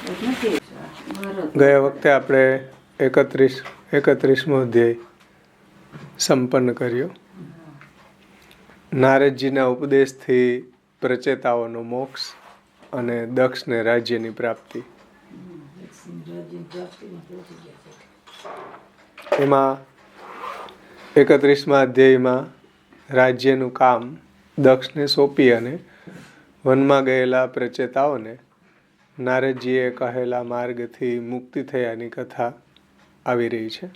ગયા વખતે આપણે 31મો અધ્યાય સંપન્ન કર્યો. નારદજીના ઉપદેશથી પ્રચેતાઓનો મોક્ષ અને દક્ષને રાજ્યની પ્રાપ્તિ. એમાં 31મા અધ્યાયમાં રાજ્યનું કામ દક્ષને સોંપી અને વનમાં ગયેલા પ્રચેતાઓને નારદજીએ કહેલા માર્ગથી મુક્તિ થયાની કથા આવી રહી છે.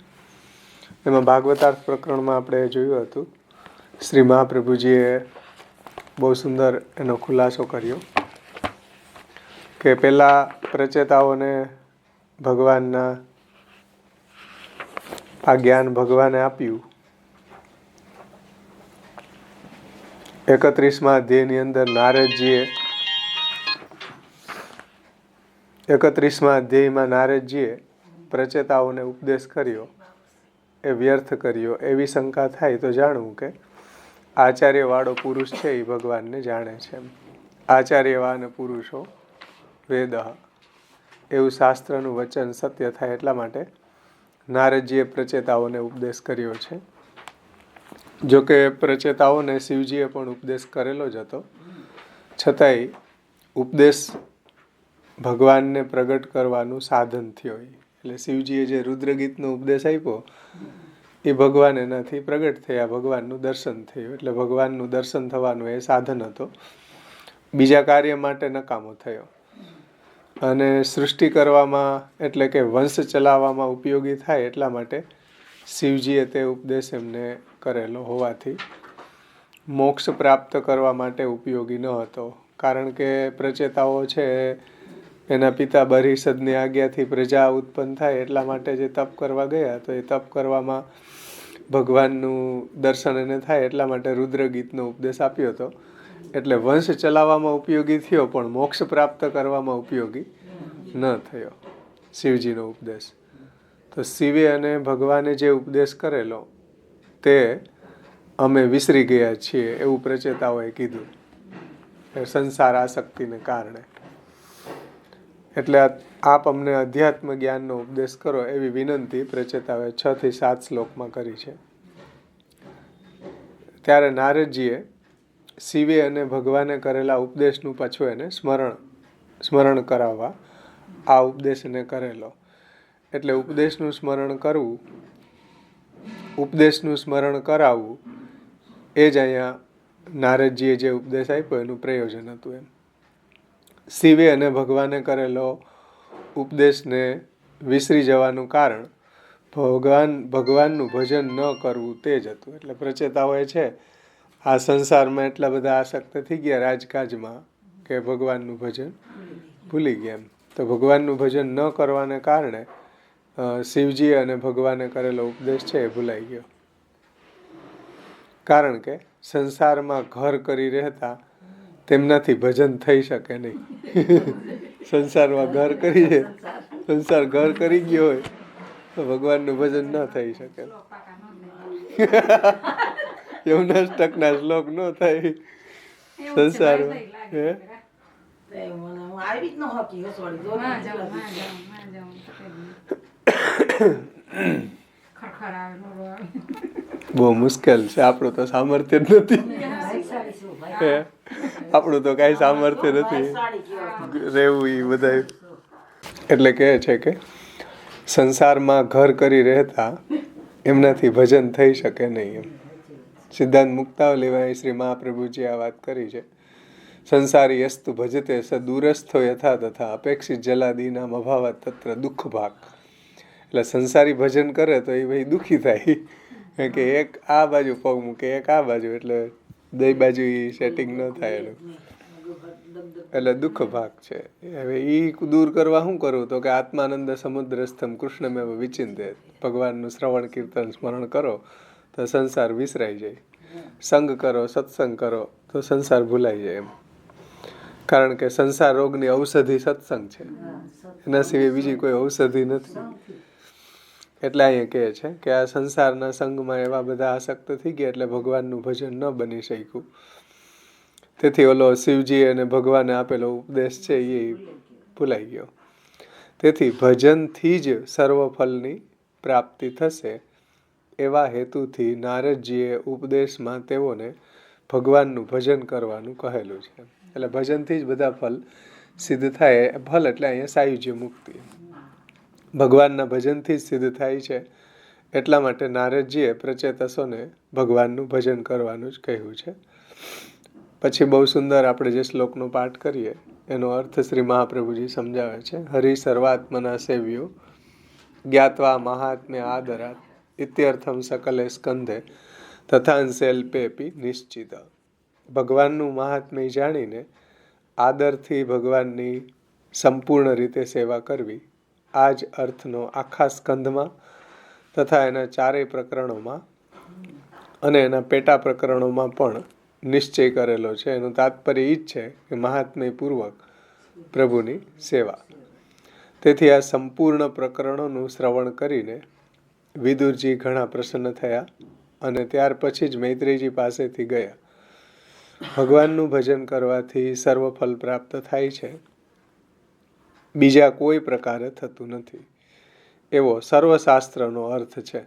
એમાં ભાગવતાર્થ પ્રકરણમાં આપણે જોયું હતું, શ્રી મહાપ્રભુજીએ બહુ સુંદર એનો ખુલાસો કર્યો કે પહેલાં પ્રચેતાઓને ભગવાનના આ જ્ઞાન ભગવાને આપ્યું. 31મા અધ્યાયની અંદર નારદજીએ પ્રચેતાઓને ઉપદેશ કર્યો, એ વ્યર્થ કર્યો. એવી શંકા થાય તો જાણવું કે આચાર્યવાળો પુરુષ છે એ ભગવાનને જાણે છે. આચાર્યવાન પુરુષો વેદ, એવું શાસ્ત્રનું વચન સત્ય થાય એટલા માટે નારદજીએ પ્રચેતાઓને ઉપદેશ કર્યો છે. જોકે પ્રચેતાઓને શિવજીએ પણ ઉપદેશ કરેલો જ હતો, છતાંય ઉપદેશ ભગવાનને પ્રગટ કરવાનું સાધન થયો. એટલે શિવજીએ જે રુદ્રગીતનો ઉપદેશ આપ્યો એ ભગવાન એનાથી પ્રગટ થયા, ભગવાનનું દર્શન થયું. એટલે ભગવાનનું દર્શન થવાનું એ સાધન હતો, બીજા કાર્ય માટે નકામો થયો. અને સૃષ્ટિ કરવામાં એટલે કે વંશ ચલાવવામાં ઉપયોગી થાય એટલા માટે શિવજીએ તે ઉપદેશ એમને કરેલો હોવાથી મોક્ષ પ્રાપ્ત કરવા માટે ઉપયોગી ન હતો. કારણ કે પ્રચેતાઓ છે એના પિતા બરિષદની આજ્ઞાથી પ્રજા ઉત્પન્ન થાય એટલા માટે જે તપ કરવા ગયા, તો એ તપ કરવામાં ભગવાનનું દર્શન એને થાય એટલા માટે રુદ્રગીતનો ઉપદેશ આપ્યો હતો. એટલે વંશ ચલાવવામાં ઉપયોગી થયો, પણ મોક્ષ પ્રાપ્ત કરવામાં ઉપયોગી ન થયો શિવજીનો ઉપદેશ. તો શિવે અને ભગવાને જે ઉપદેશ કરેલો તે અમે વિસરી ગયા છીએ એવું પ્રચેતાઓએ કીધું, સંસાર આસક્તિને કારણે. એટલે આપ અમને અધ્યાત્મ જ્ઞાનનો ઉપદેશ કરો એવી વિનંતી પ્રચેતાઓએ 6 થી 7 શ્લોકમાં કરી છે. ત્યારે નારદજીએ શિવે અને ભગવાને કરેલા ઉપદેશનું પાછું એને સ્મરણ કરાવવા આ ઉપદેશ એને કરેલો. એટલે ઉપદેશનું સ્મરણ કરવું, ઉપદેશનું સ્મરણ કરાવવું એ જ અહીંયા નારદજીએ જે ઉપદેશ આપ્યો એનું પ્રયોજન હતું. એમ શિવે અને ભગવાને કરેલો ઉપદેશને વિસરી જવાનું કારણ ભગવાનનું ભજન ન કરવું તે જ હતું. એટલે પ્રચેતાઓએ છે આ સંસારમાં એટલા બધા આસક્ત થઈ ગયા રાજકાજમાં કે ભગવાનનું ભજન ભૂલી ગયા. એમ તો ભગવાનનું ભજન ન કરવાને કારણે શિવજી અને ભગવાને કરેલો ઉપદેશ છે એ ભૂલાઈ ગયો. કારણ કે સંસારમાં ઘર કરી રહેતા તેમનાથી ભજન થઈ શકે નહીં. સંસારમાં ઘર કરી ગયો હોય તો ભગવાનનું ભજન ન થઈ શકે. યમુનાષ્ટકના શ્લોક ન થાય સંસારમાં. બહુ મુશ્કેલ છે. આપણું તો સામર્થ્ય જ નથી, આપણું તો કઈ સામર્થ્ય નથી રહેવું એ બધા. એટલે કહે છે કે સંસારમાં ઘર કરી રહેતા એમનાથી ભજન થઈ શકે નહીં. એમ સિદ્ધાંત મુક્તાવલીમાં શ્રી મહાપ્રભુજી આ વાત કરી છે. સંસારી યસ્તુ ભજતે સ દૂરસ્થો યથા તથા અપેક્ષિત જલાદીનામ અભાવત તત્ર દુઃખ ભાગ. એટલે સંસારી ભજન કરે તો એ ભાઈ દુઃખી થાય કે એક આ બાજુ પગ મૂકે, એક આ બાજુ, એટલે બે બાજુ એ સેટિંગ ન થાય એનું. એટલે દુઃખ ભાગ છે. હવે એ દૂર કરવા શું કરવું? તો કે આત્માનંદ સમુદ્રસ્થમ કૃષ્ણમેવ વિચિંતે. ભગવાનનું શ્રવણ કીર્તન સ્મરણ કરો તો સંસાર વિસરાઈ જાય. સંગ કરો, સત્સંગ કરો તો સંસાર ભૂલાઈ જાય. એમ કારણ કે સંસાર રોગની ઔષધિ સત્સંગ છે, એના સિવાય બીજી કોઈ ઔષધિ નથી. એટલે અહીંયા કહે છે કે આ સંસારના સંગમાં એવા બધા આસક્ત થઈ ગયા એટલે ભગવાનનું ભજન ન બની શક્યું. તેથી ઓલો શિવજી અને ભગવાને આપેલો ઉપદેશ છે એ ભૂલાઈ ગયો. તેથી ભજનથી જ સર્વફલની પ્રાપ્તિ થશે એવા હેતુથી નારદજીએ ઉપદેશમાં તેઓને ભગવાનનું ભજન કરવાનું કહેલું છે. એટલે ભજનથી જ બધા ફલ સિદ્ધ થાય. ફલ એટલે અહીંયા સાયુજ્ય મુક્તિ ભગવાનના ભજનથી જ સિદ્ધ થાય છે. એટલા માટે નારદજીએ પ્રચેતસોને ભગવાનનું ભજન કરવાનું જ કહ્યું છે. પછી બહુ સુંદર આપણે જે શ્લોકનો પાઠ કરીએ એનો અર્થ શ્રી મહાપ્રભુજી સમજાવે છે. હરિ સર્વાત્મના સેવ્યો જ્ઞાત્વા મહાત્મ્ય આદરાત ઇત્યર્થમ સકલે સ્કંધે તથાંશેલ્પેપી નિશ્ચિત. ભગવાનનું મહાત્મ્ય જાણીને આદરથી ભગવાનની સંપૂર્ણ રીતે સેવા કરવી, આ જ અર્થનો આખા સ્કંધમાં તથા એના ચારેય પ્રકરણોમાં અને એના પેટા પ્રકરણોમાં પણ નિશ્ચય કરેલો છે. એનું તાત્પર્ય એ જ છે કે મહાત્મ્યપૂર્વક પ્રભુની સેવા. તેથી આ સંપૂર્ણ પ્રકરણોનું શ્રવણ કરીને વિદુરજી ઘણા પ્રસન્ન થયા અને ત્યાર પછી જ મૈત્રેયજી પાસેથી ગયા. ભગવાનનું ભજન કરવાથી સર્વફલ પ્રાપ્ત થાય છે, બીજા કોઈ પ્રકારે થતું નથી, એવો સર્વશાસ્ત્રનો અર્થ છે.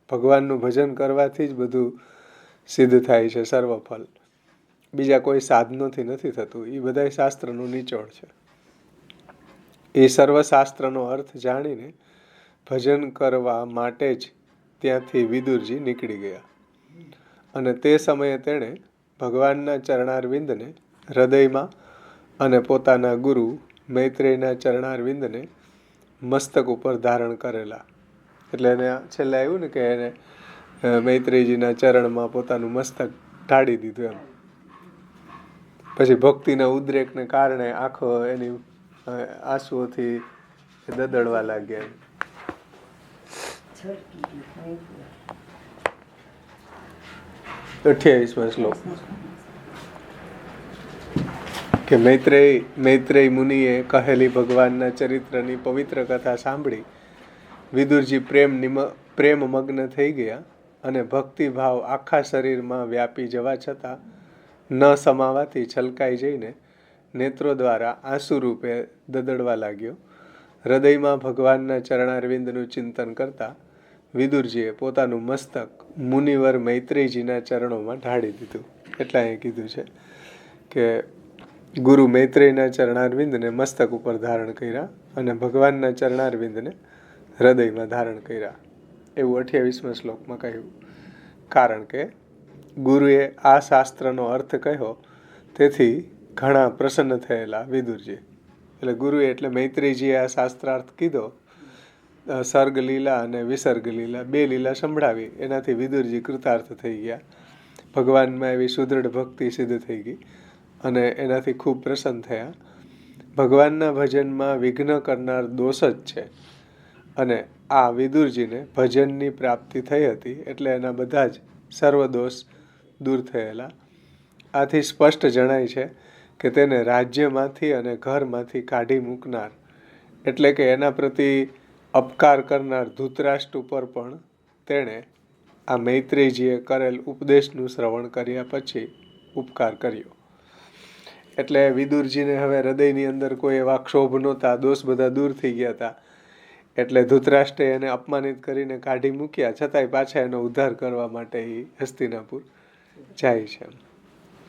ભગવાનનું ભજન કરવાથી જ બધું સિદ્ધ થાય છે સર્વફલ, બીજા કોઈ સાધનોથી નથી થતું. એ બધા શાસ્ત્રનું નિચોડ છે. એ સર્વશાસ્ત્રનો અર્થ જાણીને ભજન કરવા માટે જ ત્યાંથી વિદુરજી નીકળી ગયા અને તે સમયે તેણે ભગવાનના ચરણારવિંદને હૃદયમાં અને પોતાના ગુરુ મૈત્રેયના ચરણારવિંદને મસ્તક ઉપર ધારણ કરેલા. એટલે એને છેલ્લે આવ્યું ને કે એને મૈત્રેયજીના ચરણમાં પોતાનું મસ્તક ઢાળી દીધું એમ. પછી ભક્તિના ઉદ્રેકને કારણે આંખો એની આંસુઓથી દદડવા લાગ્યા. 28મા શ્લોક કે મૈત્રેય મુનિએ કહેલી ભગવાનના ચરિત્રની પવિત્ર કથા સાંભળી વિદુરજી પ્રેમમગ્ન થઈ ગયા અને ભક્તિભાવ આખા શરીરમાં વ્યાપી જવા છતાં ન સમાવાથી છલકાઈ જઈને નેત્રો દ્વારા આંસુ રૂપે દદડવા લાગ્યો. હૃદયમાં ભગવાનના ચરણારવિંદનું ચિંતન કરતા વિદુરજીએ પોતાનું મસ્તક મુનિવર મૈત્રેયજીના ચરણોમાં ઢાળી દીધું. એટલા એ કીધું છે કે ગુરુ મૈત્રેયના ચરણારવિંદને મસ્તક ઉપર ધારણ કર્યા અને ભગવાનના ચરણારવિંદને હૃદયમાં ધારણ કર્યા, એવું 28મા શ્લોકમાં કહ્યું. કારણ કે ગુરુએ આ શાસ્ત્રનો અર્થ કહ્યો તેથી ઘણા પ્રસન્ન થયેલા વિદુરજી. એટલે ગુરુએ એટલે મૈત્રેયજીએ આ શાસ્ત્રાર્થ કીધો, સર્ગ લીલા અને વિસર્ગ લીલા, બે લીલા સંભળાવી, એનાથી વિદુરજી કૃતાર્થ થઈ ગયા. ભગવાનમાં એવી સુદૃઢ ભક્તિ સિદ્ધ થઈ ગઈ અને એનાથી ખૂબ પ્રસન્ન થયા. ભગવાનના ભજનમાં વિઘ્ન કરનાર દોષ જ છે અને આ વિદુરજીને ભજનની પ્રાપ્તિ થઈ હતી એટલે એના બધા જ સર્વ દોષ દૂર થયેલા. આથી સ્પષ્ટ જણાય છે કે તેને રાજ્યમાંથી અને ઘરમાંથી કાઢી મૂકનાર એટલે કે એના પ્રતિ અપકાર કરનાર ધૃતરાષ્ટ્ર ઉપર પણ તેણે આ મૈત્રેયજીએ કરેલ ઉપદેશનું શ્રવણ કર્યા પછી ઉપકાર કર્યો. એટલે વિદુરજીને હવે હૃદયની અંદર કોઈ એવા ક્ષોભ નહોતા, દોષ બધા દૂર થઈ ગયા હતા. એટલે ધૃતરાષ્ટ્રે એને અપમાનિત કરીને કાઢી મૂક્યા, છતાંય પાછા એનો ઉદ્ધાર કરવા માટે એ હસ્તિનાપુર જાય છે.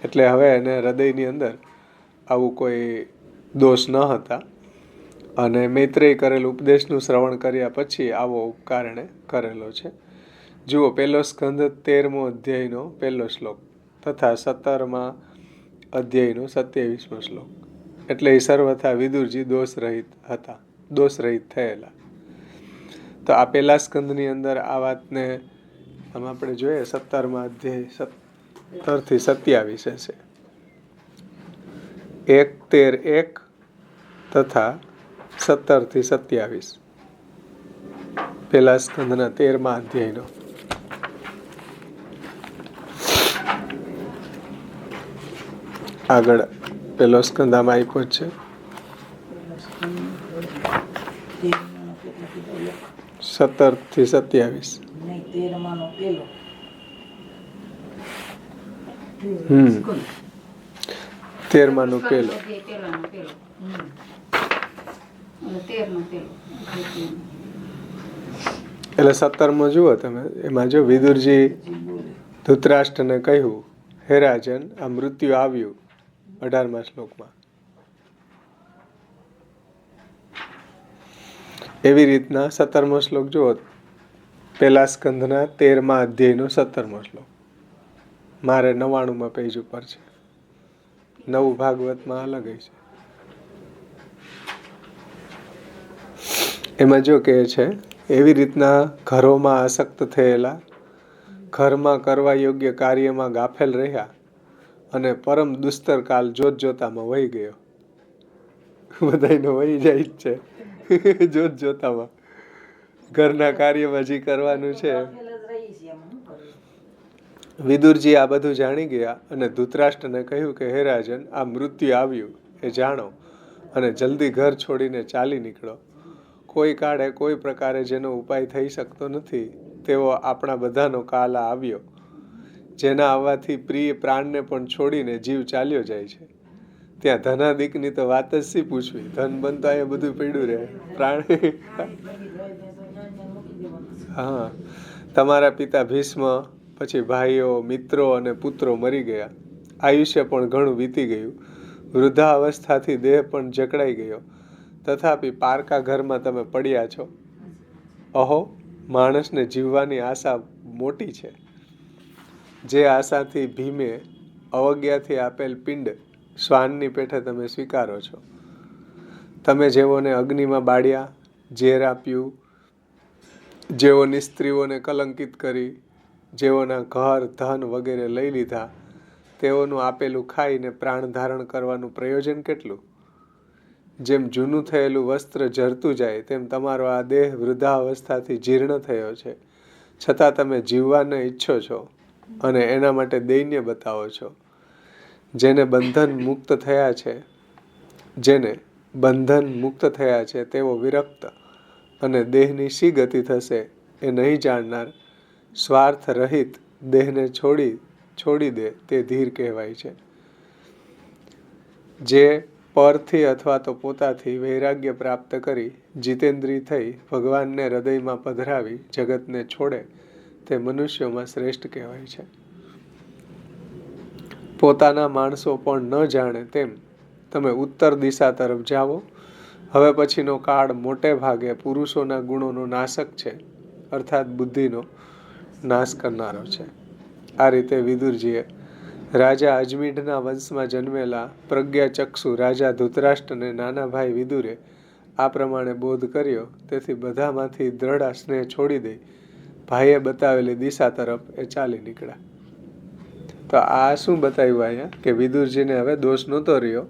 એટલે હવે એને હૃદયની અંદર આવું કોઈ દોષ ન હતા અને મૈત્રેય કરેલ ઉપદેશનું શ્રવણ કર્યા પછી આવો ઉપકાર એણે કરેલો છે. જુઓ પહેલો સ્કંધ 13મો અધ્યાયનો પહેલો શ્લોક તથા 17મા અધ્યાયનો 27મો શ્લોક. એટલે એ સર્વથા વિદુરજી દોષ રહિત થયેલા. તો આ પહેલા સ્કંદની અંદર આ વાતને આમ આપણે જોઈએ 17મા અધ્યાય 17 થી 27 છે. 1:13:1 તથા 17 થી 27 પહેલા સ્કંદના 13મા અધ્યાયનો. આગળ પહેલો સ્કંદ આમાં આપ્યો છે 17 થી 27. 13માનો પહેલો. એટલે 17 જુઓ તમે, એમાં જો વિદુરજી ધૃતરાષ્ટ્રને કહ્યું, હે રાજન, આ મૃત્યુ આવ્યું, 18મા શ્લોકમાં. એવી રીતના 17મો શ્લોક જુઓ, પહેલા સ્કંધના 13મા અધ્યાયનો 17મો શ્લોક. મારે 99મા પેજ ઉપર છે, નવું ભાગવતમાં અલગ છે. એમાં જો કહે છે, એવી રીતના ઘરોમાં આસક્ત થયેલા, ઘરમાં કરવા યોગ્ય કાર્યમાં ગાફેલ રહ્યા અને પરમ દુસ્તર કાલ જોત જોતામાં વહી ગયો. બધાયનો વહી જાય જ છે જોત જોતામાં, ઘરના કાર્યમાં જે કરવાનું છે. વિદુરજી આ બધું જાણી ગયા અને ધૃતરાષ્ટ્રને કહ્યું કે હે રાજન, આ મૃત્યુ આવ્યું એ જાણો અને જલ્દી ઘર છોડીને ચાલી નીકળો. કોઈ કાળે કોઈ પ્રકારે જેનો ઉપાય થઈ શકતો નથી તેવો આપણા બધાનો કાલ આવ્યો, જેના આવવાથી પ્રિય પ્રાણને પણ છોડીને જીવ ચાલ્યો જાય છે. ત્યાં ધનાદિકની તો વાત જ શી પૂછવી, ધન બનતો અહીંયા બધું પડ્યું રહે, પ્રાણ. હા, તમારા પિતા ભીષ્મ, પછી ભાઈઓ, મિત્રો અને પુત્રો મરી ગયા, આયુષ્ય પણ ઘણું વીતી ગયું, વૃદ્ધાવસ્થાથી દેહ પણ જકડાઈ ગયો, તથાપિ પારકા ઘરમાં તમે પડ્યા છો. અહો, માણસને જીવવાની આશા મોટી છે. જે આશાથી ભીમે અવજ્ઞાથી આપેલ પિંડ શ્વાનની પેઠે તમે સ્વીકારો છો. તમે જેઓને અગ્નિમાં બાળ્યા, ઝેર આપ્યું, જેઓની સ્ત્રીઓને કલંકિત કરી, જેઓના ઘર ધન વગેરે લઈ લીધા, તેઓનું આપેલું ખાઈને પ્રાણ ધારણ કરવાનું પ્રયોજન કેટલું? જેમ જૂનું થયેલું વસ્ત્ર જરતું જાય તેમ તમારો આ દેહ વૃદ્ધાવસ્થાથી જીર્ણ થયો છે, છતાં તમે જીવવાને ઈચ્છો છો અને એના માટે દૈન્ય બતાવો છો. જેને બંધન મુક્ત થયા છે તેઓ વિરક્ત અને દેહની શી ગતિ થશે એ નહીં જાણનાર, સ્વાર્થ રહિત દેહને છોડી દે તે ધીર કહેવાય છે. જે પરથી અથવા તો પોતાથી વૈરાગ્ય પ્રાપ્ત કરી જીતેન્દ્રિય થઈ ભગવાનને હૃદયમાં પધરાવી જગતને છોડે તે મનુષ્યોમાં શ્રેષ્ઠ કહેવાય છે. પોતાના માણસો પણ ન જાણે તેમ તમે ઉત્તર દિશા તરફ જાઓ. હવે પછીનો કાળ મોટે ભાગે પુરુષોના ગુણોનો નાશક છે, અર્થાત બુદ્ધિનો નાશ કરનારો છે. આ રીતે વિદુરજીએ રાજા અજમીઢના વંશમાં જન્મેલા પ્રજ્ઞાચક્ષુ રાજા ધૃતરાષ્ટ્રને નાના ભાઈ વિદુરે આ પ્રમાણે બોધ કર્યો. તેથી બધામાંથી દ્રઢ સ્નેહ છોડી દઈ ભાઈએ બતાવેલી દિશા તરફ એ ચાલી નીકળ્યા. તો આ શું બતાવ્યું અહીંયા કે વિદુરજીને હવે દોષ નહોતો રહ્યો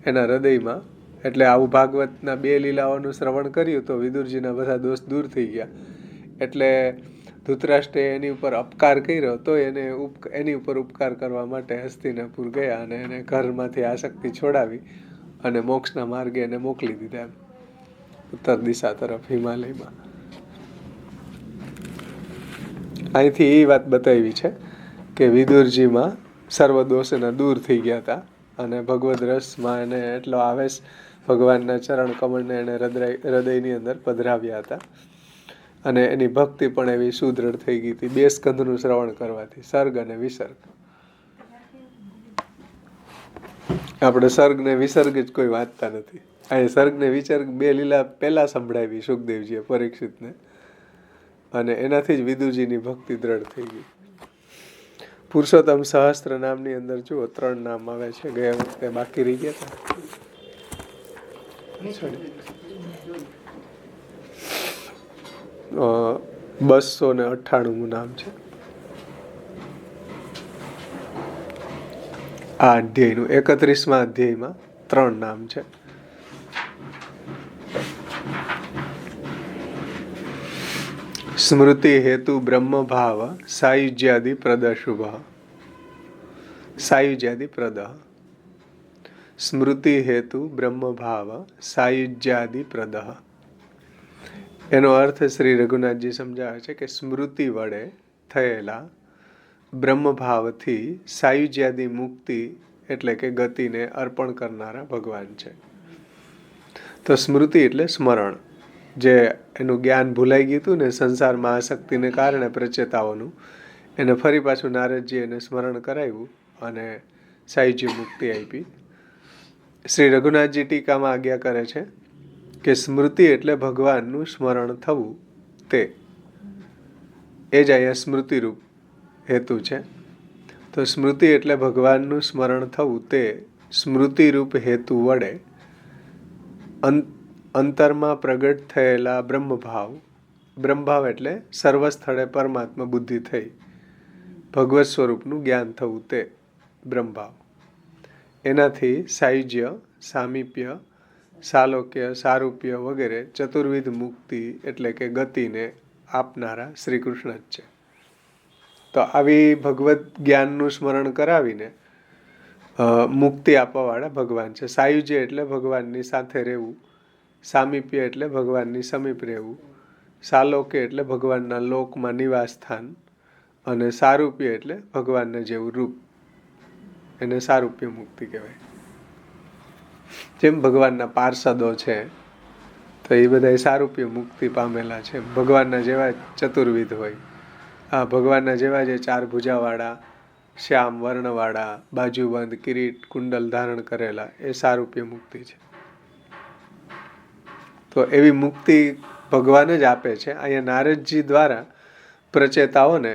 એના હૃદયમાં. એટલે આવું ભાગવતના 2 લીલાઓનું શ્રવણ કર્યું તો વિદુરજીના બધા દોષ દૂર થઈ ગયા. એટલે ધૃતરાષ્ટ્રે એની ઉપર અપકાર કર્યો તો એની ઉપર ઉપકાર કરવા માટે હસ્તિનાપુર ગયા અને એને ઘરમાંથી આસક્તિ છોડાવી અને મોક્ષના માર્ગે એને મોકલી દીધા ઉત્તર દિશા તરફ, હિમાલયમાં. અહીંથી એ વાત બતાવી છે કે વિદુરજીમાં સર્વ દોષ એના દૂર થઈ ગયા હતા અને ભગવદ રસમાં એને એટલો આવેશ ભગવાનના ચરણ કમળને એને હૃદયની અંદર પધરાવ્યા હતા અને એની ભક્તિ પણ એવી સુદૃઢ થઈ ગઈ હતી 2 સ્કંધનું શ્રવણ કરવાથી, સર્ગ અને વિસર્ગ. આપણે સર્ગ ને વિસર્ગ જ કોઈ વાંચતા નથી. અહીં સર્ગ ને વિસર્ગ 2 લીલા પહેલા સંભળાવી સુખદેવજીએ પરીક્ષિતને અને એનાથી જ વિદુરજીની ભક્તિ દ્રઢ થઈ ગઈ. પુરુષોત્તમ સહસ્ત્ર નામની અંદર જુઓ 3 નામ આવે છે. ગયા વખતે બાકી રહી ગયા હતા. 298મું નામ છે આ અધ્યાયનું. 31મા અધ્યાયમાં 3 નામ છે. સ્મૃતિ હેતુ બ્રહ્મ ભાવ સાયુજ્યાદિ પ્રદ શુભ. સાયુજ્યાદિ પ્રદ. સ્મૃતિ હેતુ બ્રહ્મ ભાવ સાયુજ્યાદિ પ્રદ. એનો અર્થ શ્રી રઘુનાથજી સમજાવે છે કે સ્મૃતિ વડે થયેલા બ્રહ્મભાવથી સાયુજ્યાદિ મુક્તિ એટલે કે ગતિને અર્પણ કરનારા ભગવાન છે. તો સ્મૃતિ એટલે સ્મરણ. જે એનું જ્ઞાન ભૂલાઈ ગયું હતું ને સંસારમાં આસક્તિને કારણે પ્રચેતાઓનું, એને ફરી પાછું નારદજી એને સ્મરણ કરાવ્યું અને સાયુજ્ય મુક્તિ આપી. શ્રી રઘુનાથજી ટીકામાં આજ્ઞા કરે છે કે સ્મૃતિ એટલે ભગવાનનું સ્મરણ થવું તે. એ જ અહીંયા સ્મૃતિરૂપ હેતુ છે. તો સ્મૃતિ એટલે ભગવાનનું સ્મરણ થવું તે સ્મૃતિરૂપ હેતુ વડે અંતરમાં પ્રગટ થયેલા બ્રહ્મભાવ. બ્રહ્મભાવ એટલે સર્વ સ્થળે પરમાત્મા બુદ્ધિ થઈ ભગવત સ્વરૂપનું જ્ઞાન થવું તે બ્રહ્મભાવ. એનાથી સાયુજ્ય, સામીપ્ય, સાલોક્ય, સારૂપ્ય વગેરે ચતુર્વિધ મુક્તિ એટલે કે ગતિને આપનારા શ્રી કૃષ્ણ જ છે. તો આવી ભગવત જ્ઞાનનું સ્મરણ કરાવીને મુક્તિ આપવાવાળા ભગવાન છે. સાયુજ્ય એટલે ભગવાનની સાથે રહેવું, સામીપ્ય એટલે ભગવાનની સમીપ રહેવું, સાલોક્ય એટલે ભગવાનના લોકમાં નિવાસ સ્થાન, અને સારૂપ્ય એટલે ભગવાનને જેવું રૂપ, એને સારૂપ્ય મુક્તિ કહેવાય. જેમ ભગવાનના પાર્ષદો છે તો એ બધા સારૂપ્ય મુક્તિ પામેલા છે. ભગવાનના જેવા ચતુર્વિધ હોય, આ ભગવાનના જેવા જે 4 ભુજાવાળા, શ્યામ વર્ણવાળા, બાજુબંધ, કિરીટ, કુંડલ ધારણ કરેલા, એ સારૂપ્ય મુક્તિ છે. તો એવી મુક્તિ ભગવાન જ આપે છે. અહીંયા નારદજી દ્વારા પ્રચેતાઓને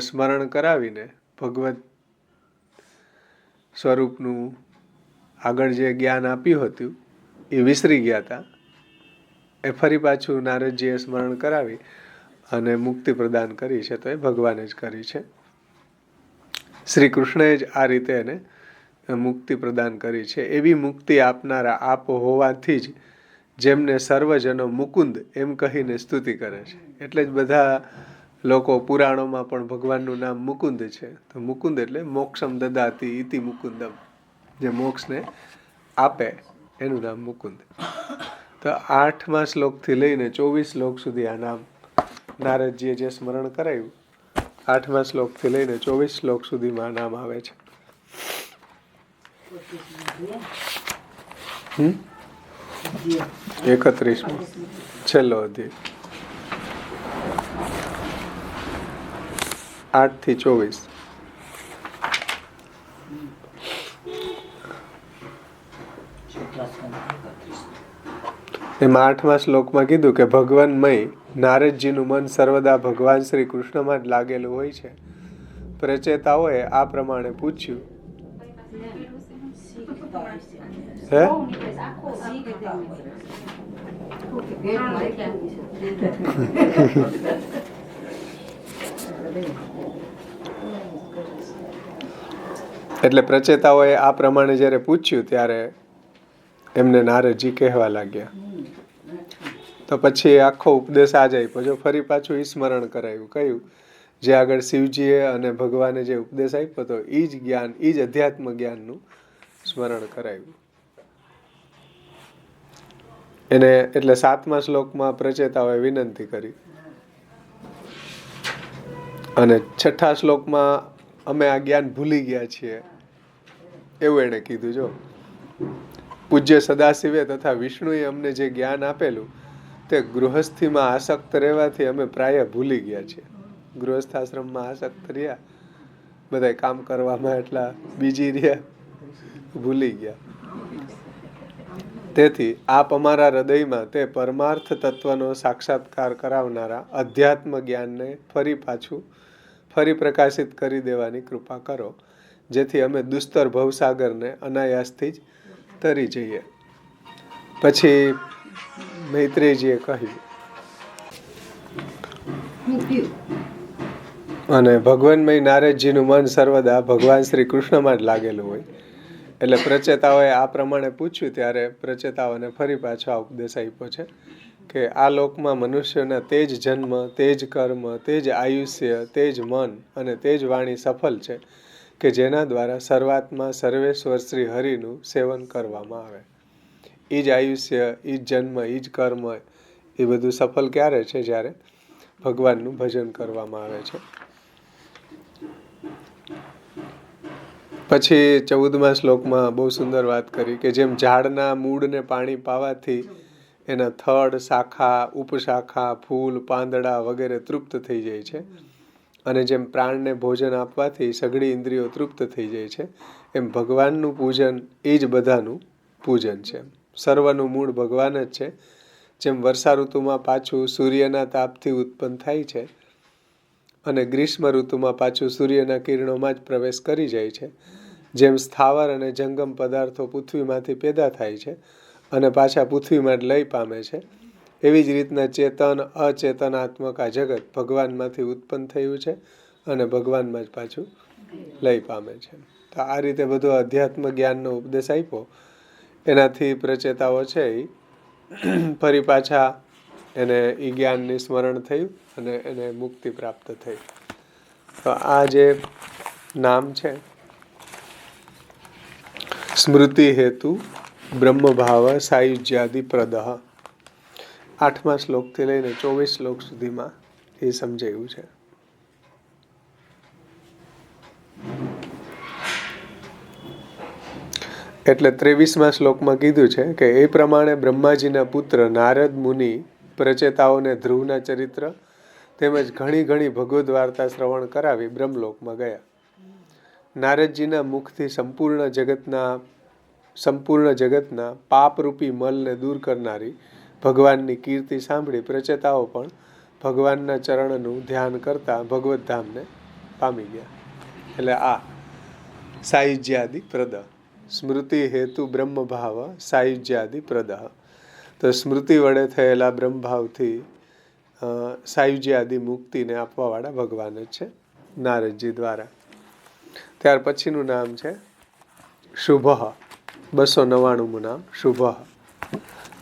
સ્મરણ કરાવીને ભગવત સ્વરૂપનું આગળ જે જ્ઞાન આપ્યું હતું એ વિસરી ગયા હતા, એ ફરી પાછું નારદજીએ સ્મરણ કરાવી અને મુક્તિ પ્રદાન કરી છે. તો એ ભગવાને જ કરી છે. શ્રી કૃષ્ણએ જ આ રીતે એને મુક્તિ પ્રદાન કરી છે. એવી મુક્તિ આપનારા આપ હોવાથી જ જેમને સર્વજનો મુકુંદ એમ કહીને સ્તુતિ કરે છે. એટલે જ બધા લોકો પુરાણોમાં પણ ભગવાનનું નામ મુકુંદ છે. તો મુકુંદ એટલે મોક્ષમ દદાતી ઇતિ મુકુંદમ, જે મોક્ષને આપે એનું નામ મુકુંદ. તો 8મા શ્લોકથી લઈને 24 શ્લોક સુધી આ નામ નારદજીએ જે સ્મરણ કરાયું, 8મા શ્લોકથી લઈને 24 શ્લોક સુધીમાં નામ આવે છે. 31મો છેલ્લો અધ્યાય, 8 થી 24. એમાં 8મા શ્લોકમાં કીધું કે ભગવાનમય નારદજીનું મન સર્વદા ભગવાન શ્રી કૃષ્ણમાં જ લાગેલું હોય છે. પ્રચેતાઓએ આ પ્રમાણે પૂછ્યું. હે? એટલે પ્રચેતાઓએ આ પ્રમાણે જ્યારે પૂછ્યું ત્યારે એમને નારદજી કહેવા લાગ્યા. તો પછી આખો ઉપદેશ આ જ આપ્યો. જો ફરી પાછું સ્મરણ કરાયું. કયું? જે આગળ શિવજીએ અને ભગવાને જે ઉપદેશ આપ્યો હતો એ જ જ્ઞાન, એ જ અધ્યાત્મ જ્ઞાનનું સ્મરણ કરાયું. એને એટલે 7મા શ્લોકમાં પ્રચેતાઓએ વિનંતી કરી અને 6ઠા શ્લોકમાં અમે આ જ્ઞાન ભૂલી ગયા છીએ એવું એણે કીધું. જો પૂજ્ય સદાશિવે તથા વિષ્ણુએ અમને જે જ્ઞાન આપેલું તે ગૃહસ્થીમાં આસક્ત રહેવાથી અમે પ્રાય ભૂલી ગયા છીએ. ગૃહસ્થાશ્રમમાં આસક્ત રહ્યા, બધા કામ કરવામાં એટલા બીજી રહ્યા, ભૂલી ગયા. તેથી આપ અમારા હૃદયમાં તે પરમાર્થ તત્વનો સાક્ષાત્કાર કરાવનારા અધ્યાત્મ જ્ઞાનને ફરી પ્રકાશિત કરી દેવાની કૃપા કરો, જેથી અમે દુસ્તર ભવસાગરને અનાયાસથી જ તરી જઈએ. પછી મૈત્રેયજીએ કહ્યું, અને ભગવાનમય નારદજીનું મન સર્વદા ભગવાન શ્રી કૃષ્ણમાં જ લાગેલું હોય. એટલે પ્રચેતાઓએ આ પ્રમાણે પૂછ્યું ત્યારે પ્રચેતાઓને ફરી પાછો આ ઉપદેશ આપ્યો છે કે આ લોકમાં મનુષ્યના તે જ જન્મ, તે જ કર્મ, તે જ આયુષ્ય, તે જ મન અને તે જ વાણી સફળ છે કે જેના દ્વારા સર્વાત્મા સર્વેશ્વર શ્રી હરિનું સેવન કરવામાં આવે. એ જ આયુષ્ય, એ જ જન્મ, એ જ કર્મ, એ બધું સફળ ક્યારે છે? જ્યારે ભગવાનનું ભજન કરવામાં આવે છે. પછી 14મા શ્લોકમાં બહુ સુંદર વાત કરી કે જેમ ઝાડના મૂળને પાણી પાવાથી એના થડ, શાખા, ઉપશાખા, ફૂલ, પાંદડા વગેરે તૃપ્ત થઈ જાય છે, અને જેમ પ્રાણને ભોજન આપવાથી સઘળી ઇન્દ્રિયો તૃપ્ત થઈ જાય છે, એમ ભગવાનનું પૂજન એ જ બધાનું પૂજન છે. સર્વનું મૂળ ભગવાન જ છે. જેમ વર્ષા ઋતુમાં પાછું સૂર્યના તાપથી ઉત્પન્ન થાય છે અને ગ્રીષ્મ ઋતુમાં પાછું સૂર્યના કિરણોમાં જ પ્રવેશ કરી જાય છે, જેમ સ્થાવર અને જંગમ પદાર્થો પૃથ્વીમાંથી પેદા થાય છે અને પાછા પૃથ્વીમાં જ લય પામે છે, એવી જ રીતના ચેતન અચેતનાત્મક આ જગત ભગવાનમાંથી ઉત્પન્ન થયું છે અને ભગવાનમાં જ પાછું લય પામે છે. તો આ રીતે બધો અધ્યાત્મ જ્ઞાનનો ઉપદેશ આપ્યો. એનાથી પ્રચેતાઓ છે એ ફરી પાછા એને એ જ્ઞાનની સ્મરણ થયું અને એને મુક્તિ પ્રાપ્ત થઈ. તો આ જે નામ છે સ્મૃતિ હેતુ બ્રહ્મભાવ સાયુજ્યાદિ પ્રદ, 8મા શ્લોકથી લઈને 24 શ્લોક સુધીમાં એ સમજાયું છે. એટલે 23મા શ્લોકમાં કીધું છે કે એ પ્રમાણે બ્રહ્માજીના પુત્ર નારદ મુનિ પ્રચેતાઓને ધ્રુવના ચરિત્ર તેમજ ઘણી ઘણી ભગવદ્ વાર્તા શ્રવણ કરાવી બ્રહ્મલોકમાં ગયા. નારદજીના મુખથી સંપૂર્ણ જગતના પાપરૂપી મલને દૂર કરનારી ભગવાનની કીર્તિ સાંભળી પ્રચેતાઓ પણ ભગવાનના ચરણનું ધ્યાન કરતા ભગવત ધામને પામી ગયા. એટલે આ સાયુજ્યાદિ પ્રદ, સ્મૃતિ હેતુ બ્રહ્મભાવ સાયુજ્યાદિ પ્રદ. તો સ્મૃતિ વડે થયેલા બ્રહ્મભાવથી સાયુજ્યાદિ મુક્તિને આપવાવાળા ભગવાન જ છે નારદજી દ્વારા. ત્યાર પછીનું નામ છે શુભ, 299મું નામ શુભ.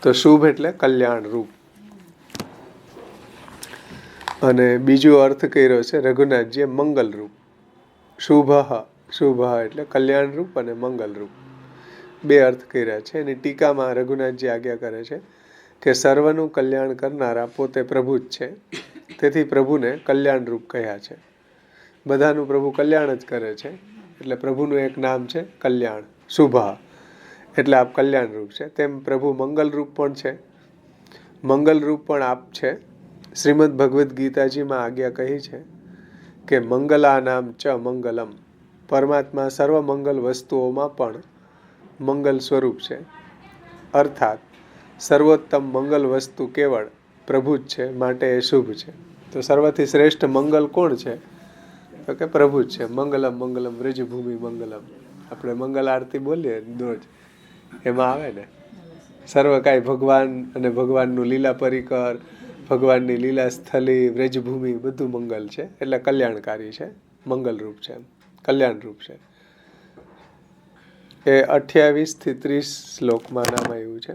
તો શુભ એટલે કલ્યાણ રૂપ, અને બીજો અર્થ કર્યો છે રઘુનાથજીએ મંગલ રૂપ. શુભ એટલે કલ્યાણ રૂપ અને મંગલ રૂપ, બે અર્થ કર્યા છે. એની ટીકામાં રઘુનાથજી આજ્ઞા કરે છે કે સર્વનું કલ્યાણ કરનારા પોતે પ્રભુ જ છે, તેથી પ્રભુને કલ્યાણ રૂપ કહ્યા છે. બધાનું પ્રભુ કલ્યાણ જ કરે છે, એટલે પ્રભુનું એક નામ છે કલ્યાણ. શુભ એટલે આપ કલ્યાણ રૂપ છે. તેમ પ્રભુ મંગલ રૂપ પણ છે. મંગલ રૂપ પણ આપ છે. શ્રીમદ ભગવદ્ ગીતાજીમાં આજ્ઞા કહી છે કે મંગલાનામ ચ મંગલમ, પરમાત્મા સર્વ મંગલ વસ્તુઓમાં પણ મંગલ સ્વરૂપ છે. અર્થાત સર્વોત્તમ મંગલ વસ્તુ કેવળ પ્રભુ જ છે, માટે એ શુભ છે. તો સર્વથી શ્રેષ્ઠ મંગલ કોણ છે? તો કે પ્રભુ જ છે. મંગલમ મંગલમ વ્રજભૂમિ મંગલમ, આપણે મંગલ આરતી બોલીએ રોજ, એમાં આવે ને સર્વ કાંઈ ભગવાન અને ભગવાનનું લીલા પરિકર, ભગવાનની લીલા સ્થલી, વ્રજભૂમિ બધું મંગલ છે. એટલે કલ્યાણકારી છે, મંગલ રૂપ છે, કલ્યાણ રૂપ છે. એ 28 થી 30 શ્લોકમાં નામ આવ્યું છે.